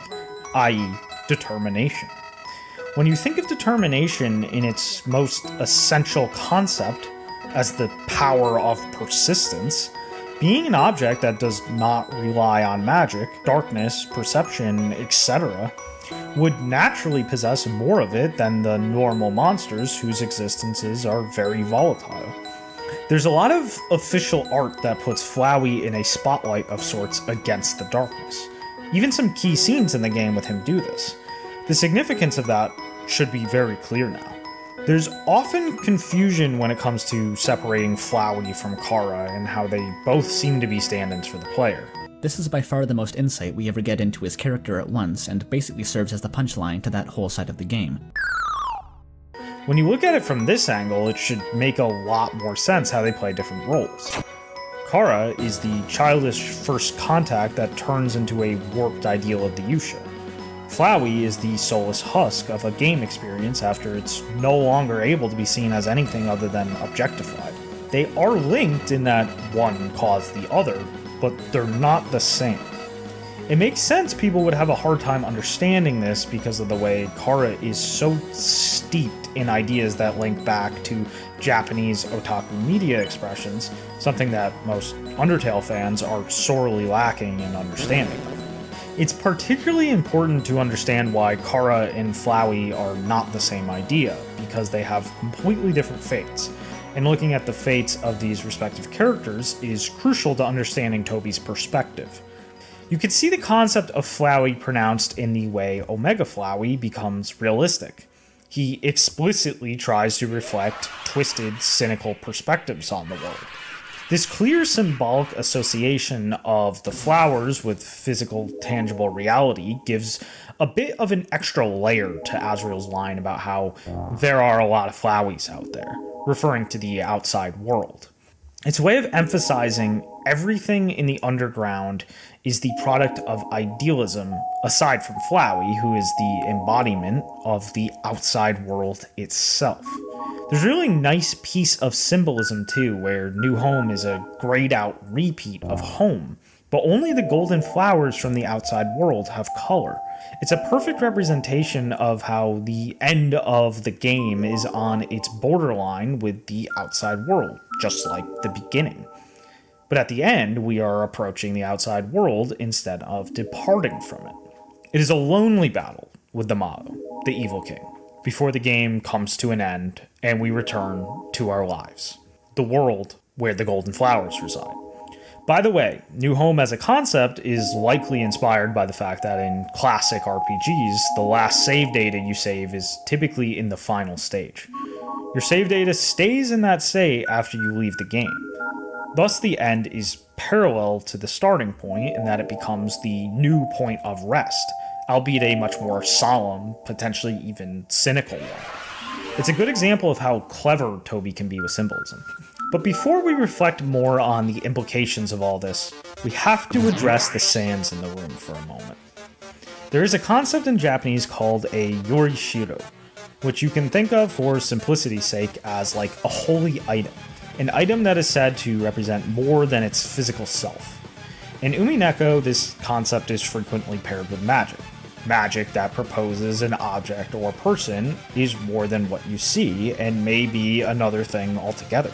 i.e., determination. When you think of determination in its most essential concept as the power of persistence, being an object that does not rely on magic, darkness, perception, etc., would naturally possess more of it than the normal monsters whose existences are very volatile. There's a lot of official art that puts Flowey in a spotlight of sorts against the darkness. Even some key scenes in the game with him do this. The significance of that should be very clear now. There's often confusion when it comes to separating Flowey from Kara and how they both seem to be stand-ins for the player. This is by far the most insight we ever get into his character at once, and basically serves as the punchline to that whole side of the game. When you look at it from this angle, it should make a lot more sense how they play different roles. Kara is the childish first contact that turns into a warped ideal of the Yusha. Flowey is the soulless husk of a game experience after it's no longer able to be seen as anything other than objectified. They are linked in that one caused the other, but they're not the same. It makes sense people would have a hard time understanding this because of the way Kara is so steeped in ideas that link back to Japanese otaku media expressions, something that most Undertale fans are sorely lacking in understanding. It's particularly important to understand why Kara and Flowey are not the same idea, because they have completely different fates. And looking at the fates of these respective characters is crucial to understanding Toby's perspective. You can see the concept of Flowey pronounced in the way Omega Flowey becomes realistic. He explicitly tries to reflect twisted, cynical perspectives on the world. This clear symbolic association of the flowers with physical, tangible reality gives a bit of an extra layer to Azrael's line about how there are a lot of Floweys out there, referring to the outside world. It's a way of emphasizing everything in the underground is the product of idealism, aside from Flowey, who is the embodiment of the outside world itself. There's a really nice piece of symbolism too, where New Home is a grayed out repeat of Home, but only the golden flowers from the outside world have color. It's a perfect representation of how the end of the game is on its borderline with the outside world, just like the beginning. But at the end, we are approaching the outside world instead of departing from it. It is a lonely battle with the Mao, the Evil King, before the game comes to an end and we return to our lives. The world where the golden flowers reside. By the way, New Home as a concept is likely inspired by the fact that in classic RPGs, the last save data you save is typically in the final stage. Your save data stays in that state after you leave the game. Thus, the end is parallel to the starting point in that it becomes the new point of rest, albeit a much more solemn, potentially even cynical one. It's a good example of how clever Toby can be with symbolism. But before we reflect more on the implications of all this, we have to address the sands in the room for a moment. There is a concept in Japanese called a yorishiro, which you can think of for simplicity's sake as like a holy item. An item that is said to represent more than its physical self. In Umineko, this concept is frequently paired with magic. Magic that proposes an object or person is more than what you see and may be another thing altogether.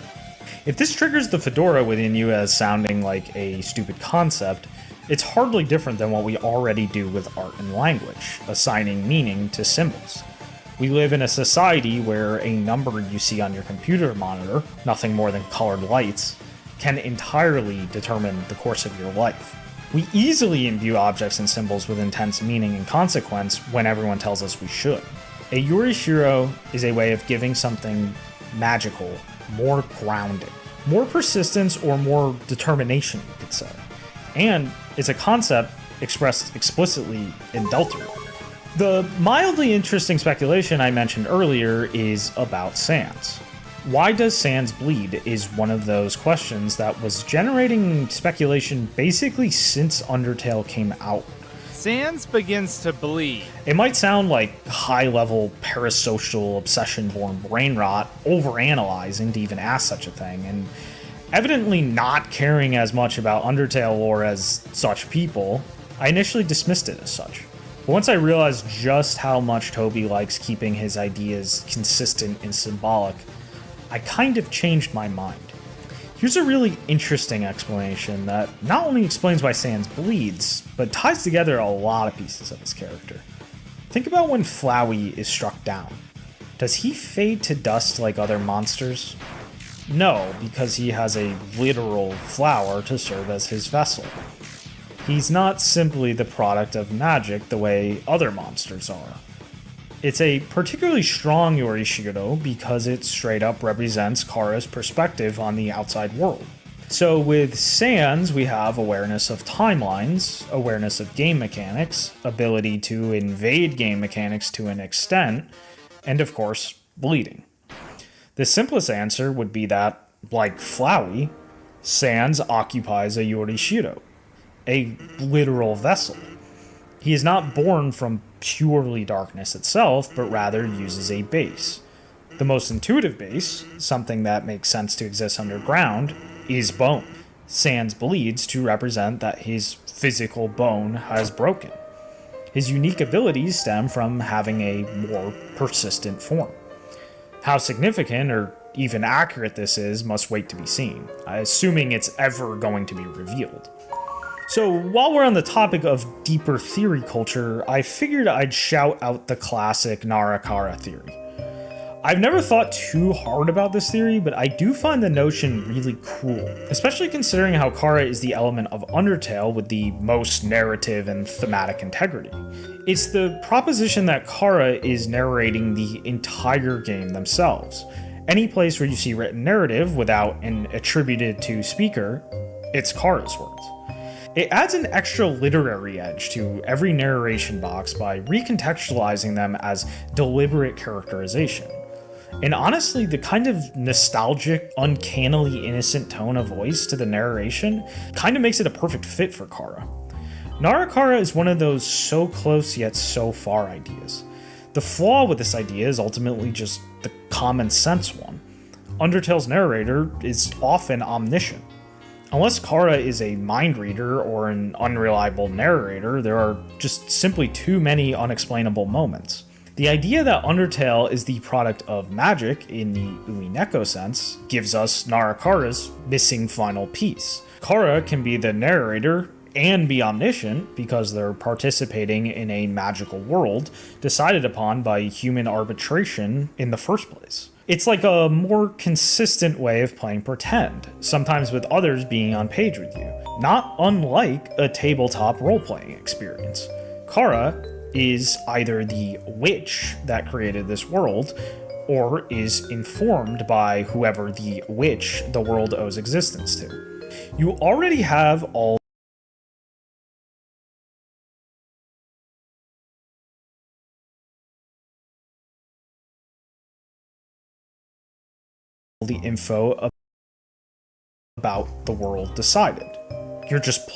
If this triggers the fedora within you as sounding like a stupid concept, it's hardly different than what we already do with art and language, assigning meaning to symbols. We live in a society where a number you see on your computer monitor, nothing more than colored lights, can entirely determine the course of your life. We easily imbue objects and symbols with intense meaning and consequence when everyone tells us we should. A yorishiro is a way of giving something magical more grounding, more persistence, or more determination, you could say. And it's a concept expressed explicitly in deltarune. The mildly interesting speculation I mentioned earlier is about Sans. Why does Sans bleed is one of those questions that was generating speculation basically since Undertale came out. Sans begins to bleed. It might sound like high-level parasocial obsession-born brain rot overanalyzing to even ask such a thing, and evidently not caring as much about Undertale lore as such people, I initially dismissed it as such. But once I realized just how much Toby likes keeping his ideas consistent and symbolic, I kind of changed my mind. Here's a really interesting explanation that not only explains why Sans bleeds, but ties together a lot of pieces of his character. Think about when Flowey is struck down. Does he fade to dust like other monsters? No, because he has a literal flower to serve as his vessel. He's not simply the product of magic the way other monsters are. It's a particularly strong Yorishiro because it straight up represents Kara's perspective on the outside world. So with Sans, we have awareness of timelines, awareness of game mechanics, ability to invade game mechanics to an extent, and of course, bleeding. The simplest answer would be that, like Flowey, Sans occupies a Yorishiro, a literal vessel. He is not born from purely darkness itself, but rather uses a base. The most intuitive base, something that makes sense to exist underground, is bone. Sans bleeds to represent that his physical bone has broken. His unique abilities stem from having a more persistent form. How significant or even accurate this is must wait to be seen, assuming it's ever going to be revealed. So while we're on the topic of deeper theory culture, I figured I'd shout out the classic Narakara theory. I've never thought too hard about this theory, but I do find the notion really cool, especially considering how Kara is the element of Undertale with the most narrative and thematic integrity. It's the proposition that Kara is narrating the entire game themselves. Any place where you see written narrative without an attributed to speaker, it's Kara's words. It adds an extra literary edge to every narration box by recontextualizing them as deliberate characterization. And honestly, the kind of nostalgic, uncannily innocent tone of voice to the narration kind of makes it a perfect fit for Kara. Narakara is one of those so close yet so far ideas. The flaw with this idea is ultimately just the common sense one. Undertale's narrator is often omniscient. Unless Kara is a mind reader or an unreliable narrator, there are just simply too many unexplainable moments. The idea that Undertale is the product of magic in the Umineko sense gives us Narakara's missing final piece. Kara can be the narrator and be omniscient because they're participating in a magical world decided upon by human arbitration in the first place. It's like a more consistent way of playing pretend, sometimes with others being on page with you, not unlike a tabletop role-playing experience. Kara is either the witch that created this world, or is informed by whoever the witch the world owes existence to. You already have all the info about the world decided. You're just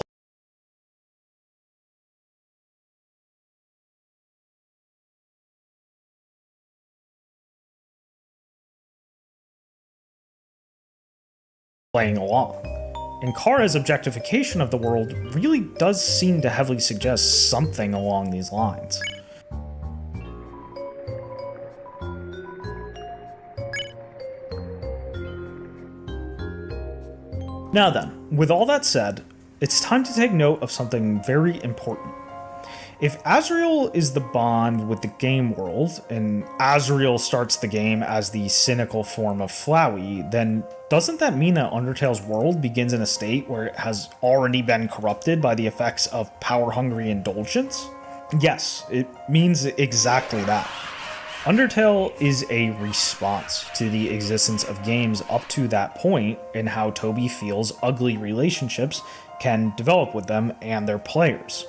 playing along. And Kara's objectification of the world really does seem to heavily suggest something along these lines. Now then, with all that said, it's time to take note of something very important. If Azrael is the bond with the game world, and Azrael starts the game as the cynical form of Flowey, then doesn't that mean that Undertale's world begins in a state where it has already been corrupted by the effects of power-hungry indulgence? Yes, it means exactly that. Undertale is a response to the existence of games up to that point and how Toby feels ugly relationships can develop with them and their players.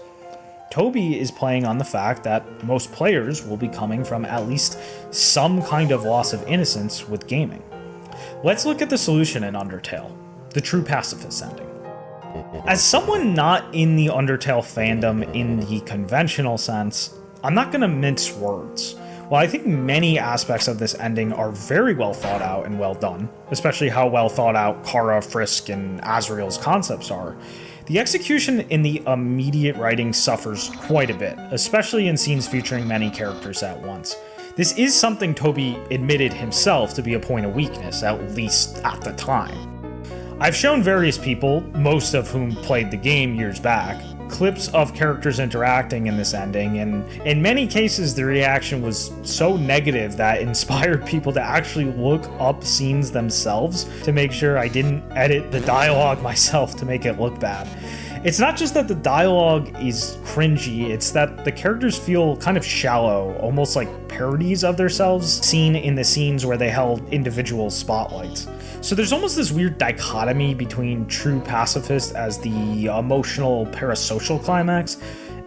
Toby is playing on the fact that most players will be coming from at least some kind of loss of innocence with gaming. Let's look at the solution in Undertale, the true pacifist ending. As someone not in the Undertale fandom in the conventional sense, I'm not going to mince words. While I think many aspects of this ending are very well thought out and well done, especially how well thought out Kara, Frisk, and Azrael's concepts are, the execution in the immediate writing suffers quite a bit, especially in scenes featuring many characters at once. This is something Toby admitted himself to be a point of weakness, at least at the time. I've shown various people, most of whom played the game years back, clips of characters interacting in this ending, and in many cases the reaction was so negative that inspired people to actually look up scenes themselves to make sure I didn't edit the dialogue myself to make it look bad. It's not just that the dialogue is cringy, it's that the characters feel kind of shallow, almost like parodies of themselves, seen in the scenes where they held individual spotlights. So there's almost this weird dichotomy between true pacifist as the emotional parasocial climax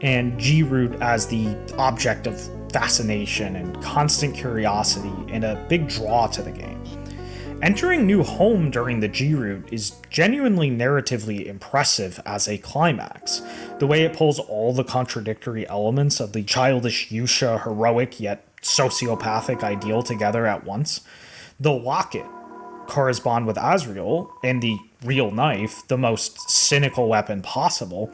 and G-Root as the object of fascination and constant curiosity and a big draw to the game. Entering New Home during the G-Root is genuinely narratively impressive as a climax. The way it pulls all the contradictory elements of the childish Yusha heroic yet sociopathic ideal together at once. The locket, Kara's bond with Azrael, and the real knife, the most cynical weapon possible,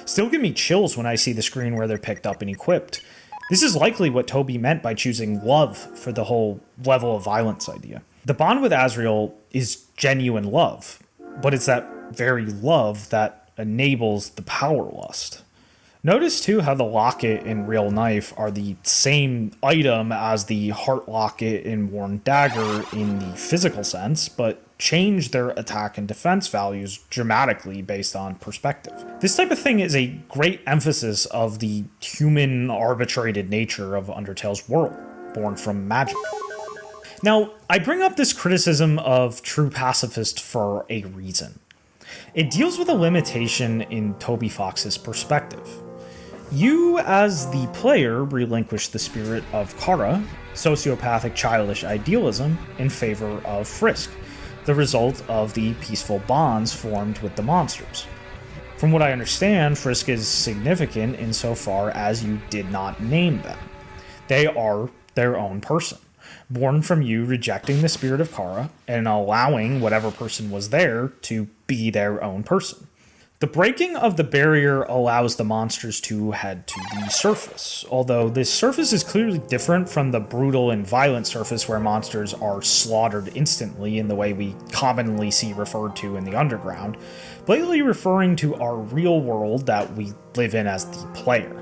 still give me chills when I see the screen where they're picked up and equipped. This is likely what Toby meant by choosing love for the whole level of violence idea. The bond with Azrael is genuine love, but it's that very love that enables the power lust. Notice too how the locket and real knife are the same item as the heart locket and worn dagger in the physical sense, but change their attack and defense values dramatically based on perspective. This type of thing is a great emphasis of the human arbitrated nature of Undertale's world, born from magic. Now, I bring up this criticism of true pacifist for a reason. It deals with a limitation in Toby Fox's perspective. You, as the player, relinquish the spirit of Kara, sociopathic childish idealism, in favor of Frisk, the result of the peaceful bonds formed with the monsters. From what I understand, Frisk is significant insofar as you did not name them. They are their own person, born from you rejecting the spirit of Kara and allowing whatever person was there to be their own person. The breaking of the barrier allows the monsters to head to the surface, although this surface is clearly different from the brutal and violent surface where monsters are slaughtered instantly in the way we commonly see referred to in the underground, blatantly referring to our real world that we live in as the player.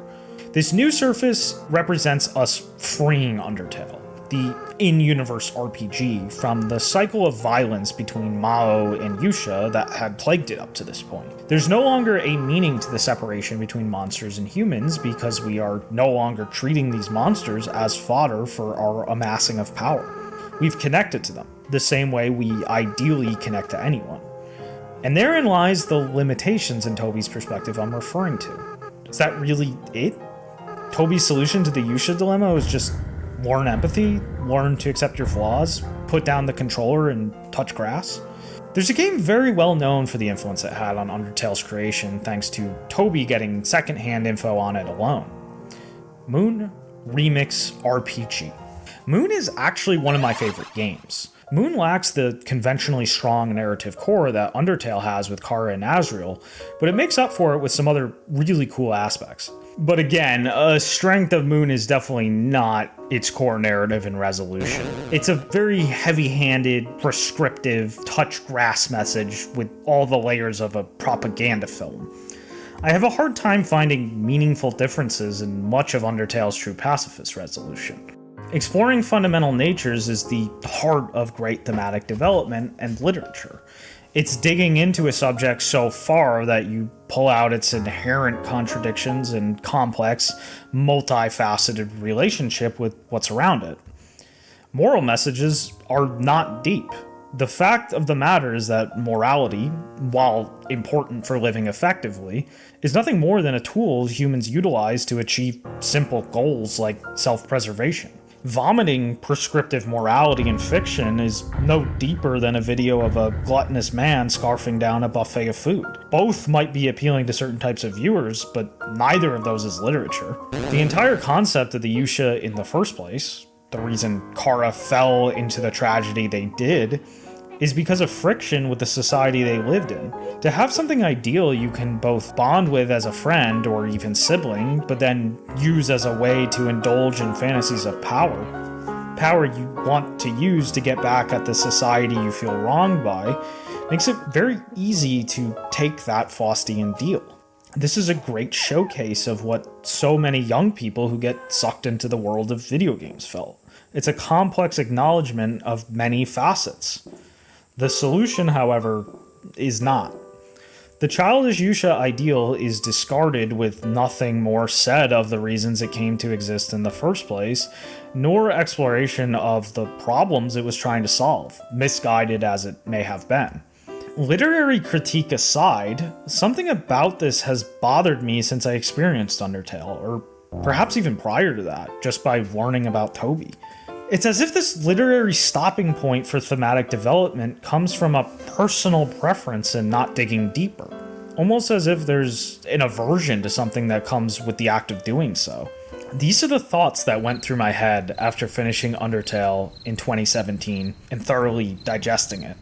This new surface represents us freeing Undertale, the in-universe RPG, from the cycle of violence between Mao and Yusha that had plagued it up to this point. There's no longer a meaning to the separation between monsters and humans because we are no longer treating these monsters as fodder for our amassing of power. We've connected to them, the same way we ideally connect to anyone. And therein lies the limitations in Toby's perspective I'm referring to. Is that really it? Toby's solution to the Yusha dilemma was just learn empathy, learn to accept your flaws, put down the controller and touch grass. There's a game very well known for the influence it had on Undertale's creation thanks to Toby getting secondhand info on it alone. Moon Remix RPG. Moon is actually one of my favorite games. Moon lacks the conventionally strong narrative core that Undertale has with Kara and Azrael, but it makes up for it with some other really cool aspects. But again, a strength of Moon is definitely not its core narrative and resolution. It's a very heavy-handed, prescriptive, touch grass message with all the layers of a propaganda film. I have a hard time finding meaningful differences in much of Undertale's true pacifist resolution. Exploring fundamental natures is the heart of great thematic development and literature. It's digging into a subject so far that you pull out its inherent contradictions and complex, multifaceted relationship with what's around it. Moral messages are not deep. The fact of the matter is that morality, while important for living effectively, is nothing more than a tool humans utilize to achieve simple goals like self-preservation. Vomiting prescriptive morality in fiction is no deeper than a video of a gluttonous man scarfing down a buffet of food. Both might be appealing to certain types of viewers, but neither of those is literature. The entire concept of the Yusha in the first place, the reason Kara fell into the tragedy they did, is because of friction with the society they lived in. To have something ideal you can both bond with as a friend or even sibling, but then use as a way to indulge in fantasies of power you want to use to get back at the society you feel wronged by, makes it very easy to take that Faustian deal. This is a great showcase of what so many young people who get sucked into the world of video games felt. It's a complex acknowledgement of many facets. The solution, however, is not. The childish Yusha ideal is discarded with nothing more said of the reasons it came to exist in the first place, nor exploration of the problems it was trying to solve, misguided as it may have been. Literary critique aside, something about this has bothered me since I experienced Undertale, or perhaps even prior to that, just by learning about Toby. It's as if this literary stopping point for thematic development comes from a personal preference and not digging deeper. Almost as if there's an aversion to something that comes with the act of doing so. These are the thoughts that went through my head after finishing Undertale in 2017 and thoroughly digesting it.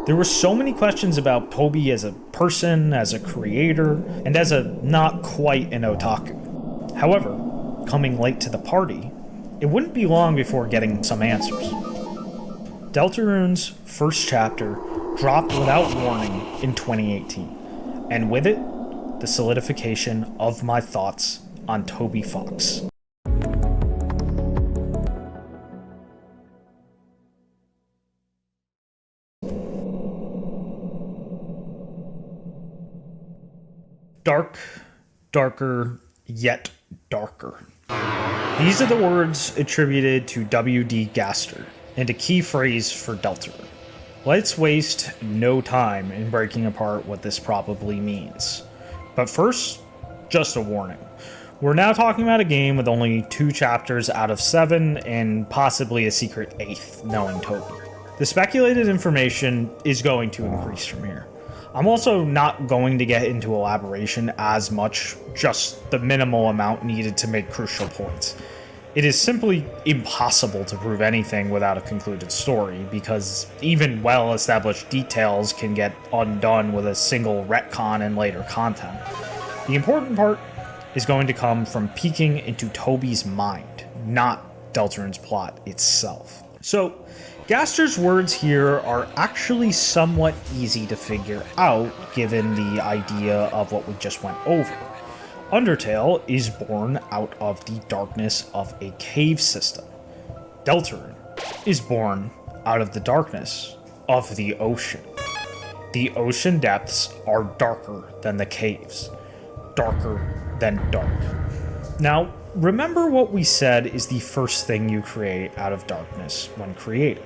There were so many questions about Toby as a person, as a creator, and as a not quite an otaku. However, coming late to the party, it wouldn't be long before getting some answers. Deltarune's first chapter dropped without warning in 2018, and with it, the solidification of my thoughts on Toby Fox. Dark, darker, yet darker. These are the words attributed to W.D. Gaster, and a key phrase for Deltarune. Let's waste no time in breaking apart what this probably means. But first, just a warning. We're now talking about a game with only 2 chapters out of 7, and possibly a secret 8th, knowing Toby. The speculated information is going to increase from here. I'm also not going to get into elaboration as much, just the minimal amount needed to make crucial points. It is simply impossible to prove anything without a concluded story, because even well-established details can get undone with a single retcon in later content. The important part is going to come from peeking into Toby's mind, not Deltarune's plot itself. So, Gaster's words here are actually somewhat easy to figure out given the idea of what we just went over. Undertale is born out of the darkness of a cave system. Deltarune is born out of the darkness of the ocean. The ocean depths are darker than the caves, darker than dark. Now, remember what we said is the first thing you create out of darkness when creating.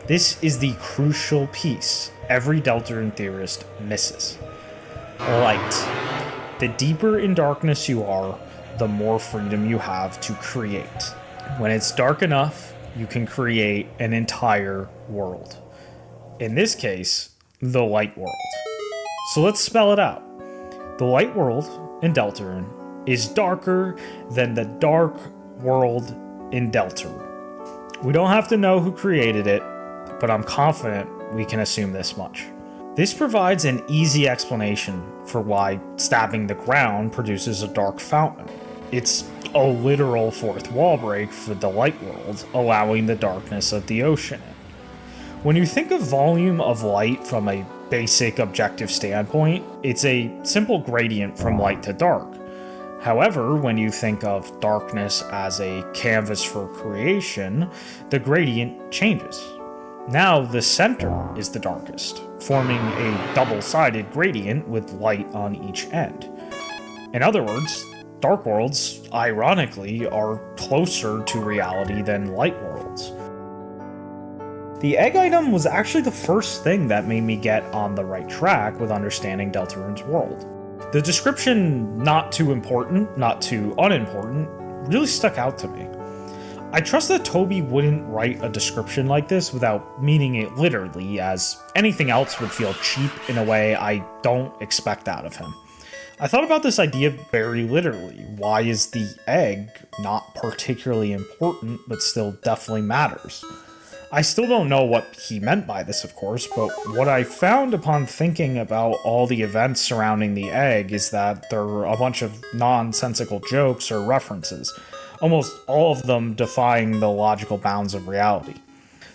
This is the crucial piece every Deltarune theorist misses. Light. The deeper in darkness you are, the more freedom you have to create. When it's dark enough, you can create an entire world. In this case, the light world. So let's spell it out. The light world in Deltarune is darker than the dark world in Deltarune. We don't have to know who created it, but I'm confident we can assume this much. This provides an easy explanation for why stabbing the ground produces a dark fountain. It's a literal fourth wall break for the light world, allowing the darkness of the ocean in. When you think of volume of light from a basic objective standpoint, it's a simple gradient from light to dark. However, when you think of darkness as a canvas for creation, the gradient changes. Now the center is the darkest, forming a double-sided gradient with light on each end. In other words, dark worlds, ironically, are closer to reality than light worlds. The egg item was actually the first thing that made me get on the right track with understanding Deltarune's world. The description, not too important, not too unimportant, really stuck out to me. I trust that Toby wouldn't write a description like this without meaning it literally, as anything else would feel cheap in a way I don't expect out of him. I thought about this idea very literally. Why is the egg not particularly important, but still definitely matters? I still don't know what he meant by this, of course, but what I found upon thinking about all the events surrounding the egg is that there are a bunch of nonsensical jokes or references, almost all of them defying the logical bounds of reality.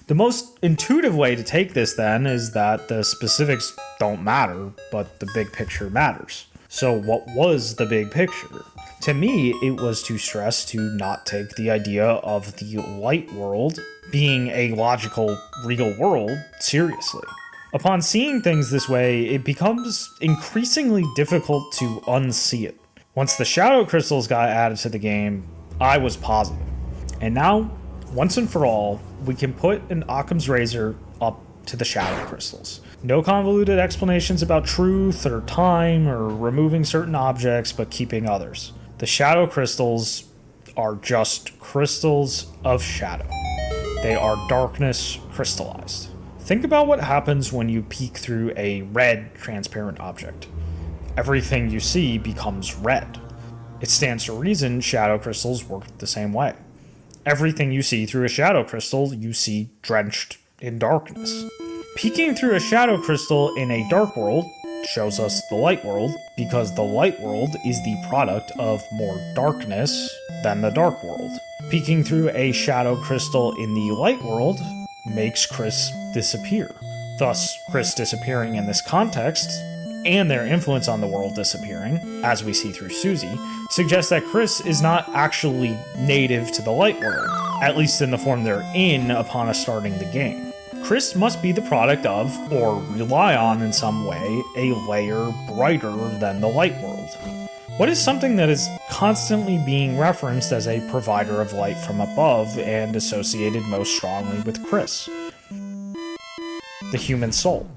The most intuitive way to take this, then, is that the specifics don't matter, but the big picture matters. So what was the big picture? To me, it was to stress to not take the idea of the light world being a logical, real world seriously. Upon seeing things this way, it becomes increasingly difficult to unsee it. Once the shadow crystals got added to the game, I was positive. And now, once and for all, we can put an Occam's razor up to the shadow crystals. No convoluted explanations about truth or time or removing certain objects but keeping others. The shadow crystals are just crystals of shadow. They are darkness crystallized. Think about what happens when you peek through a red transparent object. Everything you see becomes red. It stands to reason shadow crystals work the same way. Everything you see through a shadow crystal, you see drenched in darkness. Peeking through a shadow crystal in a dark world shows us the light world, because the light world is the product of more darkness than the dark world. Peeking through a shadow crystal in the light world makes Chris disappear. Thus, Chris disappearing in this context, and their influence on the world disappearing, as we see through Susie, suggests that Chris is not actually native to the light world, at least in the form they're in upon us starting the game. Chris must be the product of, or rely on in some way, a layer brighter than the light world. What is something that is constantly being referenced as a provider of light from above and associated most strongly with Chris? The human soul.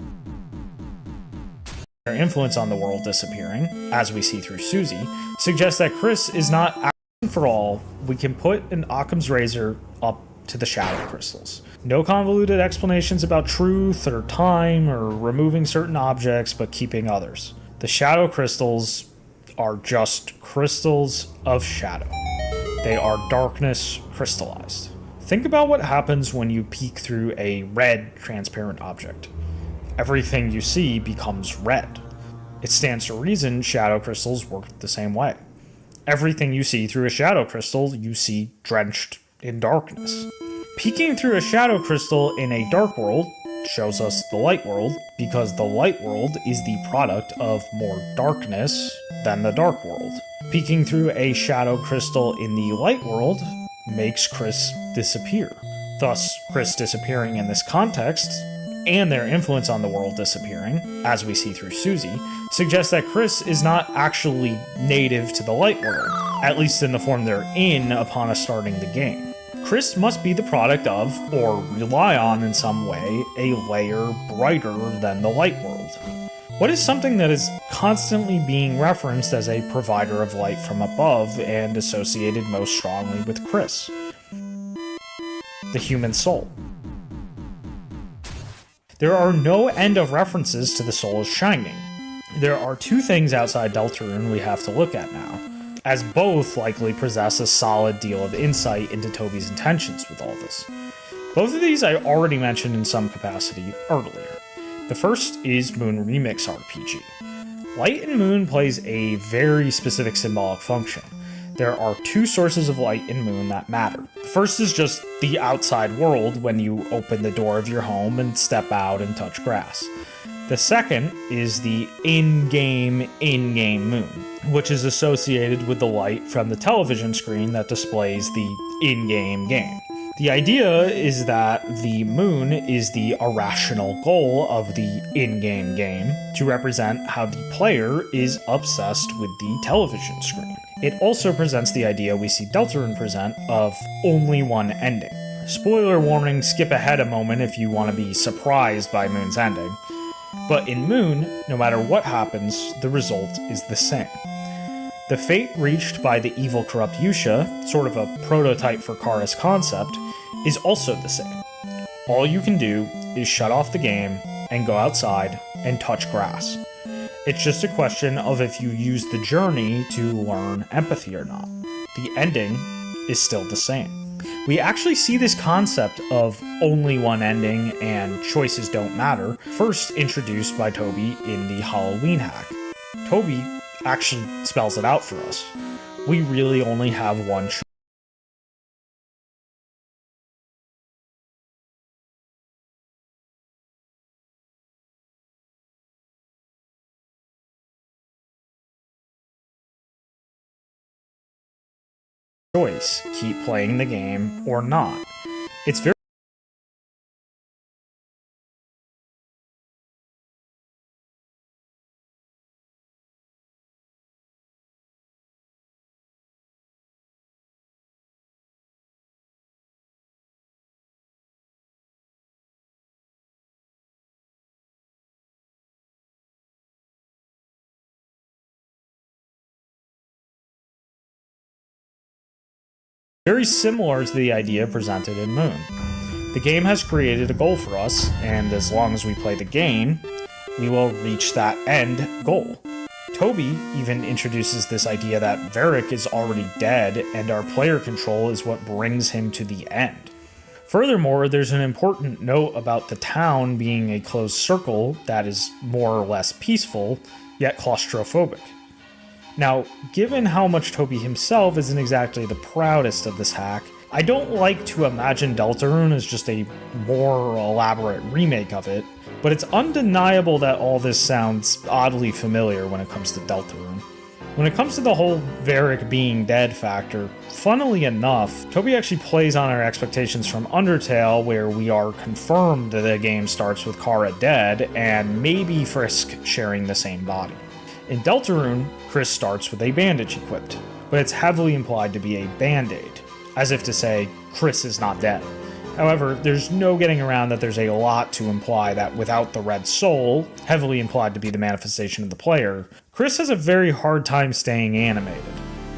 Their influence on the world disappearing, as we see through Susie, suggests that Chris is not actually for all. We can put an Occam's razor up to the shadow crystals. No convoluted explanations about truth or time or removing certain objects but keeping others. The shadow crystals are just crystals of shadow. They are darkness crystallized. Think about what happens when you peek through a red transparent object. Everything you see becomes red. It stands to reason shadow crystals work the same way. Everything you see through a shadow crystal, you see drenched in darkness. Peeking through a shadow crystal in a dark world shows us the light world, because the light world is the product of more darkness than the dark world. Peeking through a shadow crystal in the light world makes Chris disappear. Thus, Chris disappearing in this context, and their influence on the world disappearing, as we see through Susie, suggests that Chris is not actually native to the light world, at least in the form they're in upon us starting the game. Chris must be the product of, or rely on in some way, a layer brighter than the light world. What is something that is constantly being referenced as a provider of light from above and associated most strongly with Chris? The human soul. There are no end of references to the soul as shining. There are two things outside Deltarune we have to look at now, as both likely possess a solid deal of insight into Toby's intentions with all this. Both of these I already mentioned in some capacity earlier. The first is Moon Remix RPG. Light in Moon plays a very specific symbolic function. There are two sources of light in Moon that matter. The first is just the outside world when you open the door of your home and step out and touch grass. The second is the in-game moon, which is associated with the light from the television screen that displays the in-game game. The idea is that the moon is the irrational goal of the in-game game to represent how the player is obsessed with the television screen. It also presents the idea we see Deltarune present of only one ending. Spoiler warning, skip ahead a moment if you want to be surprised by Moon's ending. But in Moon, no matter what happens, the result is the same. The fate reached by the evil corrupt Yusha, sort of a prototype for Kara's concept, is also the same. All you can do is shut off the game and go outside and touch grass. It's just a question of if you use the journey to learn empathy or not. The ending is still the same. We actually see this concept of only one ending and choices don't matter first introduced by Toby in the Halloween hack. Toby actually spells it out for us. We really only have one choice, keep playing the game or not. It's very similar to the idea presented in Moon. The game has created a goal for us, and as long as we play the game, we will reach that end goal. Toby even introduces this idea that Varric is already dead, and our player control is what brings him to the end. Furthermore, there's an important note about the town being a closed circle that is more or less peaceful, yet claustrophobic. Now, given how much Toby himself isn't exactly the proudest of this hack, I don't like to imagine Deltarune as just a more elaborate remake of it, but it's undeniable that all this sounds oddly familiar when it comes to Deltarune. When it comes to the whole Varric being dead factor, funnily enough, Toby actually plays on our expectations from Undertale, where we are confirmed that the game starts with Kara dead, and maybe Frisk sharing the same body. In Deltarune, Chris starts with a bandage equipped, but it's heavily implied to be a band-aid, as if to say, Chris is not dead. However, there's no getting around that there's a lot to imply that without the red soul, heavily implied to be the manifestation of the player, Chris has a very hard time staying animated.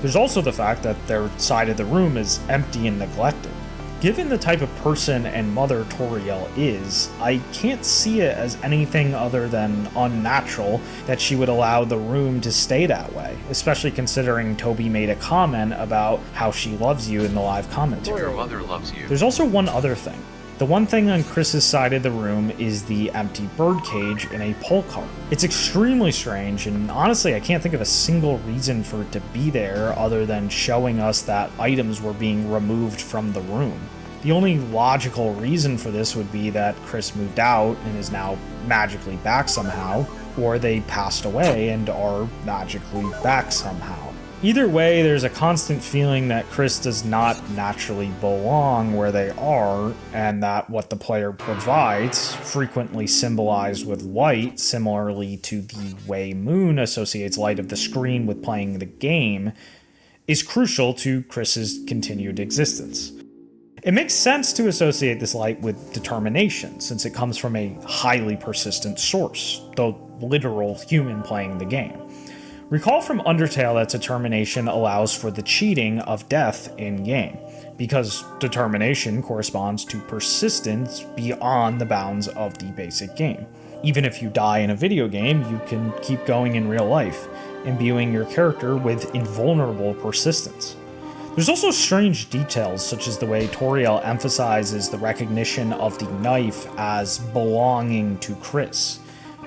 There's also the fact that their side of the room is empty and neglected. Given the type of person and mother Toriel is, I can't see it as anything other than unnatural that she would allow the room to stay that way, especially considering Toby made a comment about how she loves you in the live commentary. Your mother loves you. There's also one other thing. The one thing on Chris's side of the room is the empty birdcage in a pole cart. It's extremely strange, and honestly I can't think of a single reason for it to be there other than showing us that items were being removed from the room. The only logical reason for this would be that Chris moved out and is now magically back somehow, or they passed away and are magically back somehow. Either way, there's a constant feeling that Chris does not naturally belong where they are, and that what the player provides, frequently symbolized with light, similarly to the way Moon associates light of the screen with playing the game, is crucial to Chris's continued existence. It makes sense to associate this light with determination, since it comes from a highly persistent source, the literal human playing the game. Recall from Undertale that determination allows for the cheating of death in-game, because determination corresponds to persistence beyond the bounds of the basic game. Even if you die in a video game, you can keep going in real life, imbuing your character with invulnerable persistence. There's also strange details, such as the way Toriel emphasizes the recognition of the knife as belonging to Chris.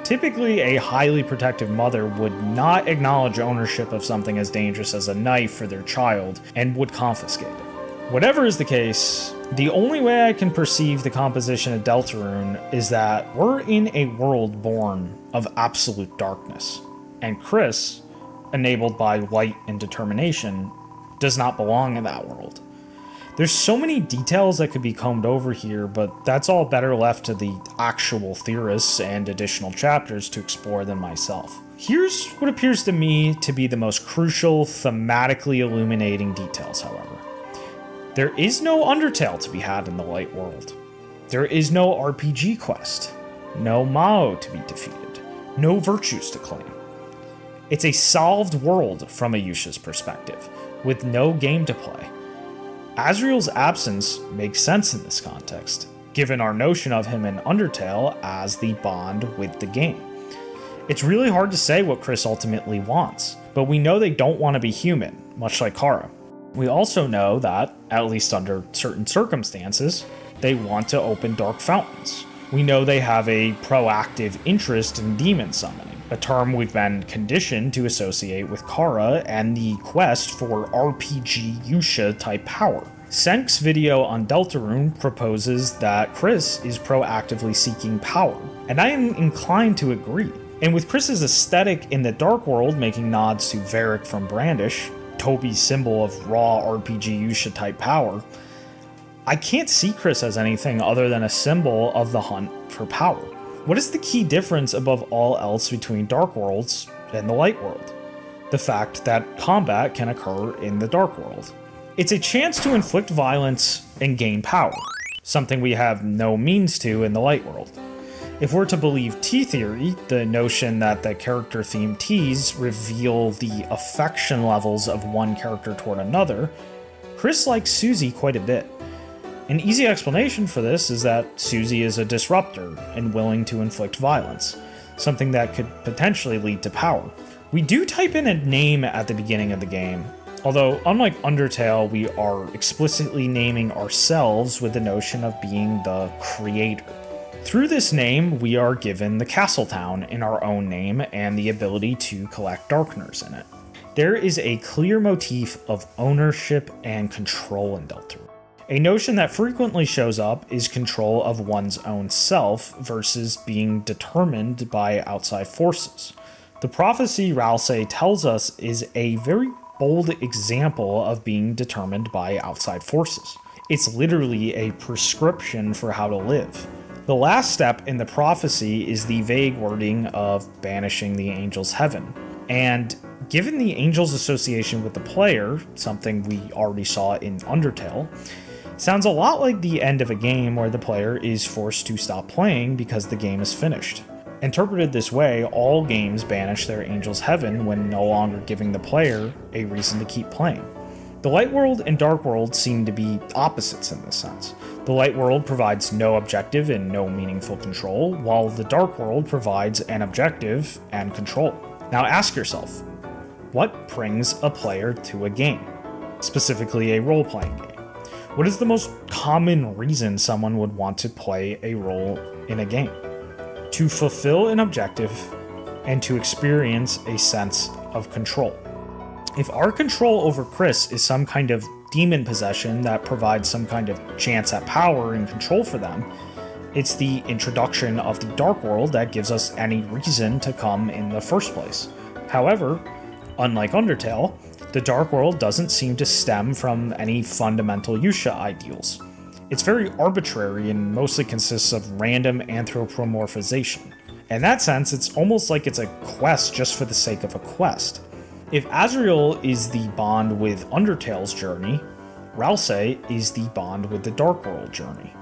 Typically, a highly protective mother would not acknowledge ownership of something as dangerous as a knife for their child and would confiscate it. Whatever is the case, the only way I can perceive the composition of Deltarune is that we're in a world born of absolute darkness, and Chris, enabled by light and determination, does not belong in that world. There's so many details that could be combed over here, but that's all better left to the actual theorists and additional chapters to explore than myself. Here's what appears to me to be the most crucial, thematically illuminating details, however. There is no Undertale to be had in the light world. There is no RPG quest, no Mao to be defeated, no virtues to claim. It's a solved world from Ayusha's perspective, with no game to play. Asriel's absence makes sense in this context, given our notion of him in Undertale as the bond with the game. It's really hard to say what Chris ultimately wants, but we know they don't want to be human, much like Kara. We also know that, at least under certain circumstances, they want to open dark fountains. We know they have a proactive interest in demon summoning, a term we've been conditioned to associate with Kara and the quest for RPG Yusha type power. Senk's video on Deltarune proposes that Chris is proactively seeking power, and I am inclined to agree. And with Chris's aesthetic in the Dark World making nods to Varric from Brandish, Toby's symbol of raw RPG Yusha type power, I can't see Chris as anything other than a symbol of the hunt for power. What is the key difference above all else between Dark Worlds and the Light World? The fact that combat can occur in the Dark World. It's a chance to inflict violence and gain power, something we have no means to in the Light World. If we're to believe T-theory, the notion that the character-themed Ts reveal the affection levels of one character toward another, Chris likes Susie quite a bit. An easy explanation for this is that Susie is a disruptor and willing to inflict violence, something that could potentially lead to power. We do type in a name at the beginning of the game, although unlike Undertale, we are explicitly naming ourselves with the notion of being the creator. Through this name, we are given the castle town in our own name and the ability to collect Darkners in it. There is a clear motif of ownership and control in Deltarune. A notion that frequently shows up is control of one's own self versus being determined by outside forces. The prophecy Ralsei tells us is a very bold example of being determined by outside forces. It's literally a prescription for how to live. The last step in the prophecy is the vague wording of banishing the angel's heaven. And given the angel's association with the player, something we already saw in Undertale, sounds a lot like the end of a game where the player is forced to stop playing because the game is finished. Interpreted this way, all games banish their angel's heaven when no longer giving the player a reason to keep playing. The Light World and Dark World seem to be opposites in this sense. The Light World provides no objective and no meaningful control, while the Dark World provides an objective and control. Now ask yourself, what brings a player to a game? Specifically a role-playing game. What is the most common reason someone would want to play a role in a game? To fulfill an objective and to experience a sense of control. If our control over Chris is some kind of demon possession that provides some kind of chance at power and control for them, it's the introduction of the Dark World that gives us any reason to come in the first place. However, unlike Undertale, the Dark World doesn't seem to stem from any fundamental Yusha ideals. It's very arbitrary and mostly consists of random anthropomorphization. In that sense, it's almost like it's a quest just for the sake of a quest. If Asriel is the bond with Undertale's journey, Ralsei is the bond with the Dark World journey.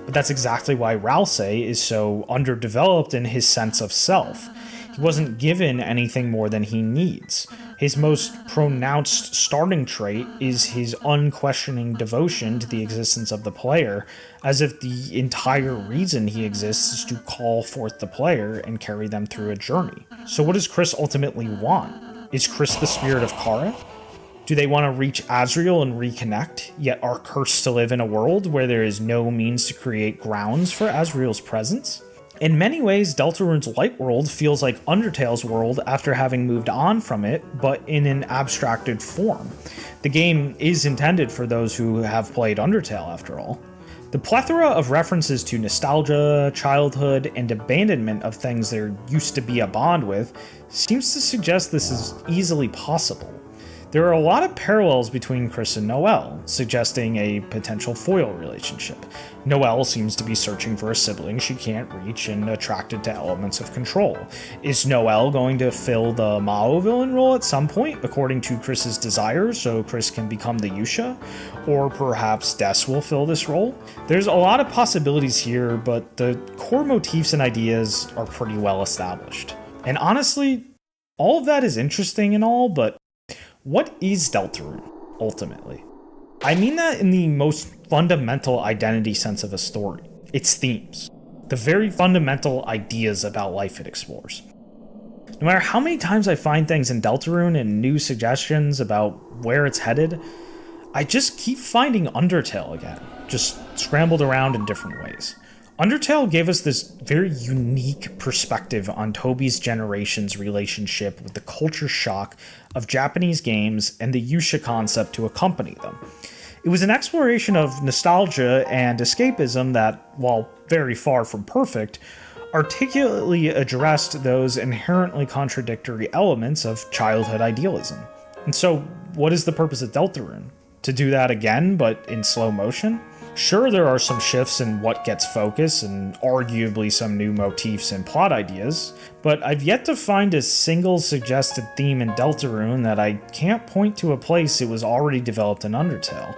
But that's exactly why Ralsei is so underdeveloped in his sense of self. He wasn't given anything more than he needs. His most pronounced starting trait is his unquestioning devotion to the existence of the player, as if the entire reason he exists is to call forth the player and carry them through a journey. So what does Chris ultimately want? Is Chris the spirit of Kara? Do they want to reach Asriel and reconnect, yet are cursed to live in a world where there is no means to create grounds for Asriel's presence? In many ways, Deltarune's Light World feels like Undertale's world after having moved on from it, but in an abstracted form. The game is intended for those who have played Undertale, after all. The plethora of references to nostalgia, childhood, and abandonment of things there used to be a bond with seems to suggest this is easily possible. There are a lot of parallels between Chris and Noelle, suggesting a potential foil relationship. Noelle seems to be searching for a sibling she can't reach and attracted to elements of control. Is Noelle going to fill the Mao villain role at some point, according to Chris's desires, so Chris can become the Yusha? Or perhaps Des will fill this role? There's a lot of possibilities here, but the core motifs and ideas are pretty well established. And honestly, all of that is interesting and all, but what is Deltarune, ultimately? I mean that in the most fundamental identity sense of a story. Its themes. The very fundamental ideas about life it explores. No matter how many times I find things in Deltarune and new suggestions about where it's headed, I just keep finding Undertale again, just scrambled around in different ways. Undertale gave us this very unique perspective on Toby's generation's relationship with the culture shock of Japanese games and the Yusha concept to accompany them. It was an exploration of nostalgia and escapism that, while very far from perfect, articulately addressed those inherently contradictory elements of childhood idealism. And so, what is the purpose of Deltarune? To do that again, but in slow motion? Sure, there are some shifts in what gets focus and arguably some new motifs and plot ideas, but I've yet to find a single suggested theme in Deltarune that I can't point to a place it was already developed in Undertale.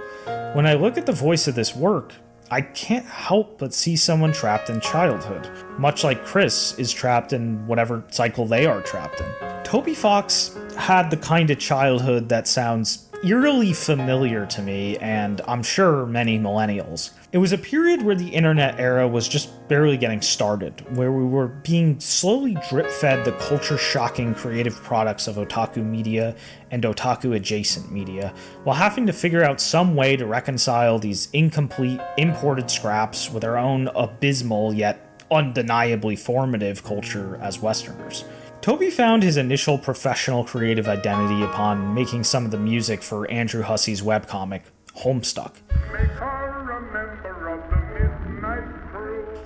When I look at the voice of this work, I can't help but see someone trapped in childhood, much like Chris is trapped in whatever cycle they are trapped in. Toby Fox had the kind of childhood that sounds eerily familiar to me, and I'm sure many millennials. It was a period where the internet era was just barely getting started, where we were being slowly drip-fed the culture-shocking creative products of otaku media and otaku-adjacent media, while having to figure out some way to reconcile these incomplete, imported scraps with our own abysmal yet undeniably formative culture as Westerners. Toby found his initial professional creative identity upon making some of the music for Andrew Hussey's webcomic, Homestuck.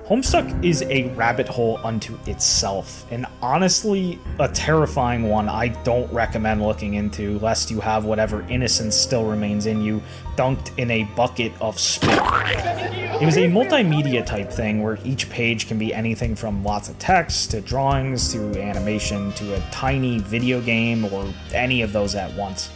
Homestuck is a rabbit hole unto itself, and honestly, a terrifying one I don't recommend looking into, lest you have whatever innocence still remains in you dunked in a bucket of spit. It was a multimedia type thing where each page can be anything from lots of text, to drawings, to animation, to a tiny video game, or any of those at once.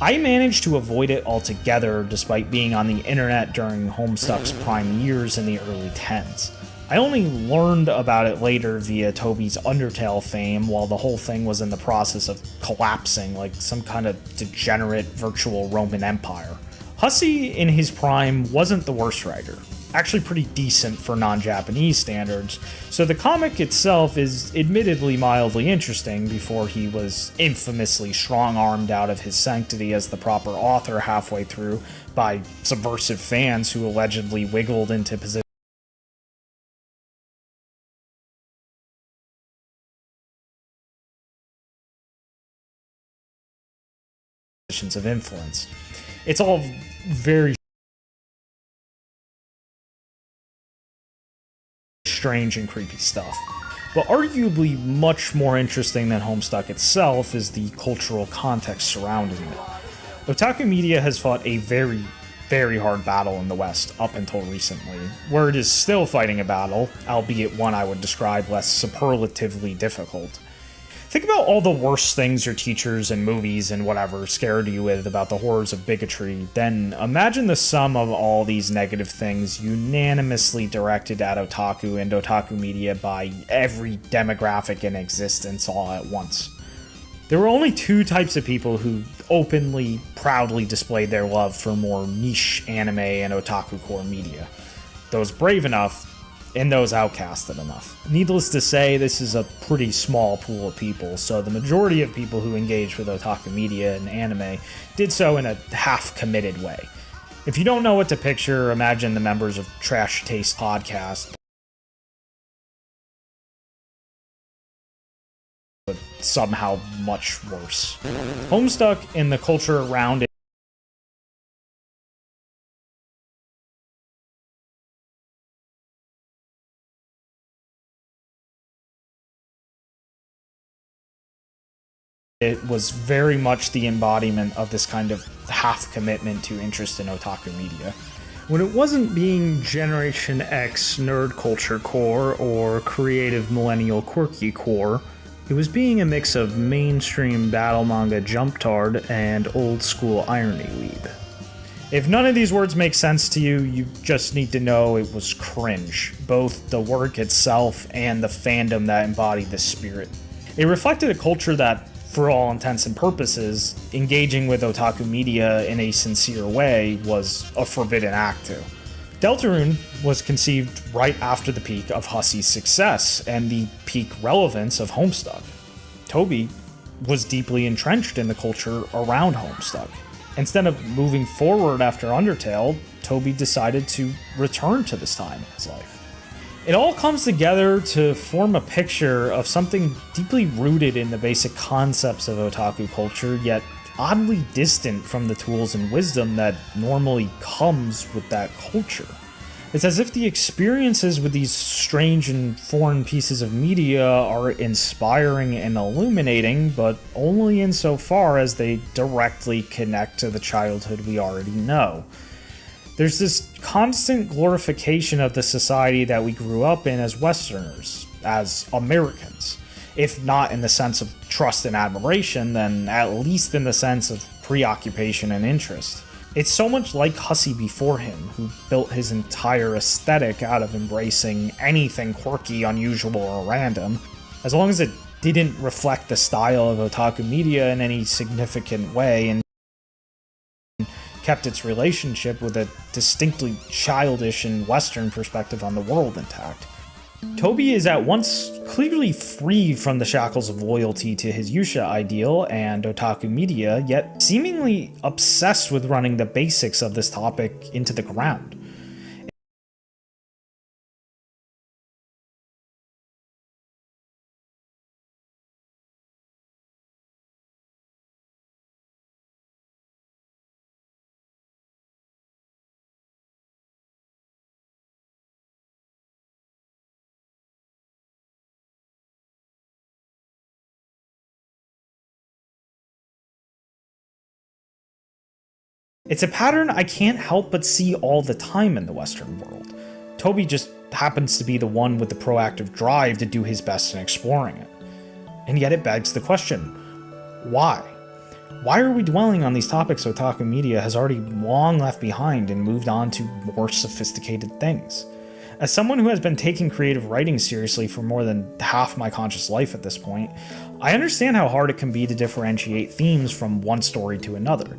I managed to avoid it altogether despite being on the internet during Homestuck's prime years in the early 10s. I only learned about it later via Toby's Undertale fame while the whole thing was in the process of collapsing like some kind of degenerate virtual Roman Empire. Hussey, in his prime, wasn't the worst writer. Actually pretty decent for non-Japanese standards, so the comic itself is admittedly mildly interesting before he was infamously strong-armed out of his sanctity as the proper author halfway through by subversive fans who allegedly wiggled into positions of influence. It's all very strange and creepy stuff. But arguably much more interesting than Homestuck itself is the cultural context surrounding it. Otaku media has fought a very, very hard battle in the West up until recently, where it is still fighting a battle, albeit one I would describe less superlatively difficult. Think about all the worst things your teachers and movies and whatever scared you with about the horrors of bigotry, then imagine the sum of all these negative things unanimously directed at otaku and otaku media by every demographic in existence all at once. There were only two types of people who openly, proudly displayed their love for more niche anime and otaku core media. Those brave enough, and those outcasted enough. Needless to say, this is a pretty small pool of people, so the majority of people who engaged with otaku media and anime did so in a half-committed way. If you don't know what to picture, imagine the members of Trash Taste Podcast, but somehow much worse. Homestuck and the culture around it It was very much the embodiment of this kind of half commitment to interest in otaku media. When it wasn't being Generation X nerd culture core or creative millennial quirky core, it was being a mix of mainstream battle manga jumptard and old school irony weeb. If none of these words make sense to you, you just need to know it was cringe, both the work itself and the fandom that embodied this spirit. It reflected a culture that, for all intents and purposes, engaging with otaku media in a sincere way was a forbidden act to. Deltarune was conceived right after the peak of Hussey's success and the peak relevance of Homestuck. Toby was deeply entrenched in the culture around Homestuck. Instead of moving forward after Undertale, Toby decided to return to this time in his life. It all comes together to form a picture of something deeply rooted in the basic concepts of otaku culture, yet oddly distant from the tools and wisdom that normally comes with that culture. It's as if the experiences with these strange and foreign pieces of media are inspiring and illuminating, but only insofar as they directly connect to the childhood we already know. There's this constant glorification of the society that we grew up in as Westerners, as Americans. If not in the sense of trust and admiration, then at least in the sense of preoccupation and interest. It's so much like Hussey before him, who built his entire aesthetic out of embracing anything quirky, unusual, or random, as long as it didn't reflect the style of otaku media in any significant way, and kept its relationship with a distinctly childish and Western perspective on the world intact. Toby is at once clearly free from the shackles of loyalty to his Yusha ideal and otaku media, yet seemingly obsessed with running the basics of this topic into the ground. It's a pattern I can't help but see all the time in the Western world. Toby just happens to be the one with the proactive drive to do his best in exploring it. And yet it begs the question, why? Why are we dwelling on these topics otaku media has already long left behind and moved on to more sophisticated things? As someone who has been taking creative writing seriously for more than half my conscious life at this point, I understand how hard it can be to differentiate themes from one story to another.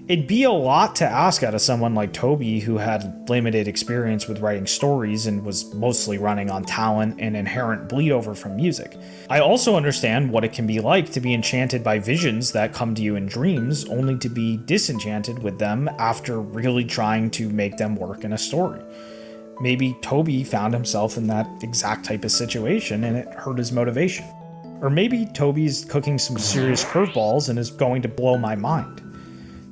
It'd be a lot to ask out of someone like Toby, who had limited experience with writing stories and was mostly running on talent and inherent bleed over from music. I also understand what it can be like to be enchanted by visions that come to you in dreams, only to be disenchanted with them after really trying to make them work in a story. Maybe Toby found himself in that exact type of situation and it hurt his motivation. Or maybe Toby's cooking some serious curveballs and is going to blow my mind.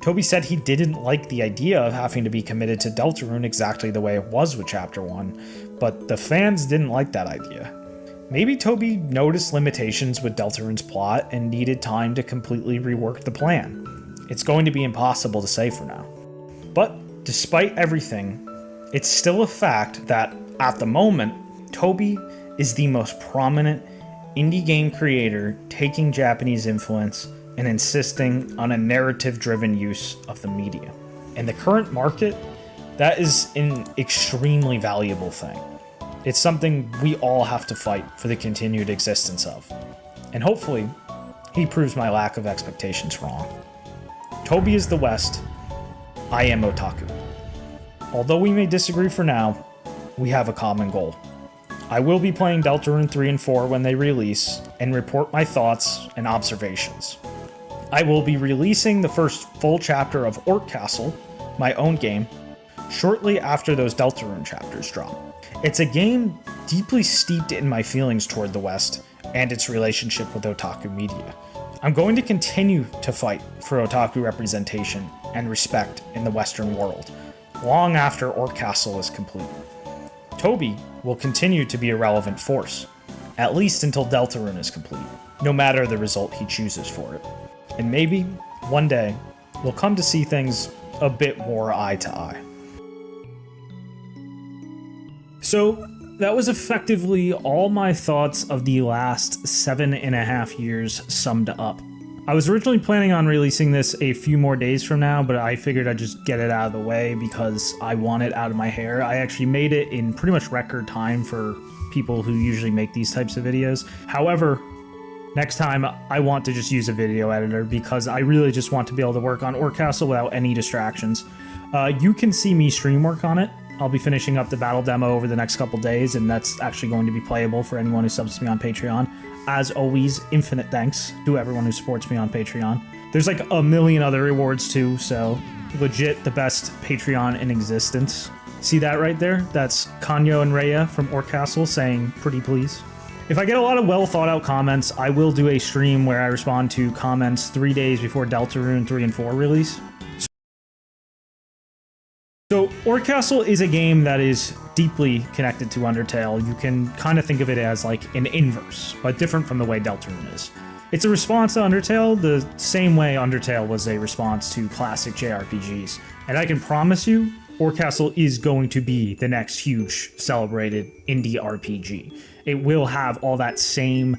Toby said he didn't like the idea of having to be committed to Deltarune exactly the way it was with Chapter 1, but the fans didn't like that idea. Maybe Toby noticed limitations with Deltarune's plot and needed time to completely rework the plan. It's going to be impossible to say for now. But despite everything, it's still a fact that, at the moment, Toby is the most prominent indie game creator taking Japanese influence and insisting on a narrative-driven use of the medium. In the current market, that is an extremely valuable thing. It's something we all have to fight for the continued existence of. And hopefully, he proves my lack of expectations wrong. Toby is the West, I am otaku. Although we may disagree for now, we have a common goal. I will be playing Deltarune 3 and 4 when they release, and report my thoughts and observations. I will be releasing the first full chapter of Orc Castle, my own game, shortly after those Deltarune chapters drop. It's a game deeply steeped in my feelings toward the West and its relationship with otaku media. I'm going to continue to fight for otaku representation and respect in the Western world, long after Orc Castle is complete. Toby will continue to be a relevant force, at least until Deltarune is complete, no matter the result he chooses for it. And maybe, one day, we'll come to see things a bit more eye to eye. So, that was effectively all my thoughts of the last 7.5 years summed up. I was originally planning on releasing this a few more days from now, but I figured I'd just get it out of the way because I want it out of my hair. I actually made it in pretty much record time for people who usually make these types of videos. However, next time I want to just use a video editor because I really just want to be able to work on Orc Castle without any distractions. You can see me stream work on it. I'll be finishing up the battle demo over the next couple days, and that's actually going to be playable for anyone who subs to me on Patreon. As always, infinite thanks to everyone who supports me on Patreon. There's like a million other rewards too, so legit the best Patreon in existence. See that right there? That's Kanyo and Rhea from Orc Castle saying pretty please. If I get a lot of well thought out comments, I will do a stream where I respond to comments 3 days before Deltarune 3 and 4 release. So, Orc Castle is a game that is deeply connected to Undertale. You can kind of think of it as like an inverse, but different from the way Deltarune is. It's a response to Undertale the same way Undertale was a response to classic JRPGs. And I can promise you, Orc Castle is going to be the next huge celebrated indie RPG. It will have all that same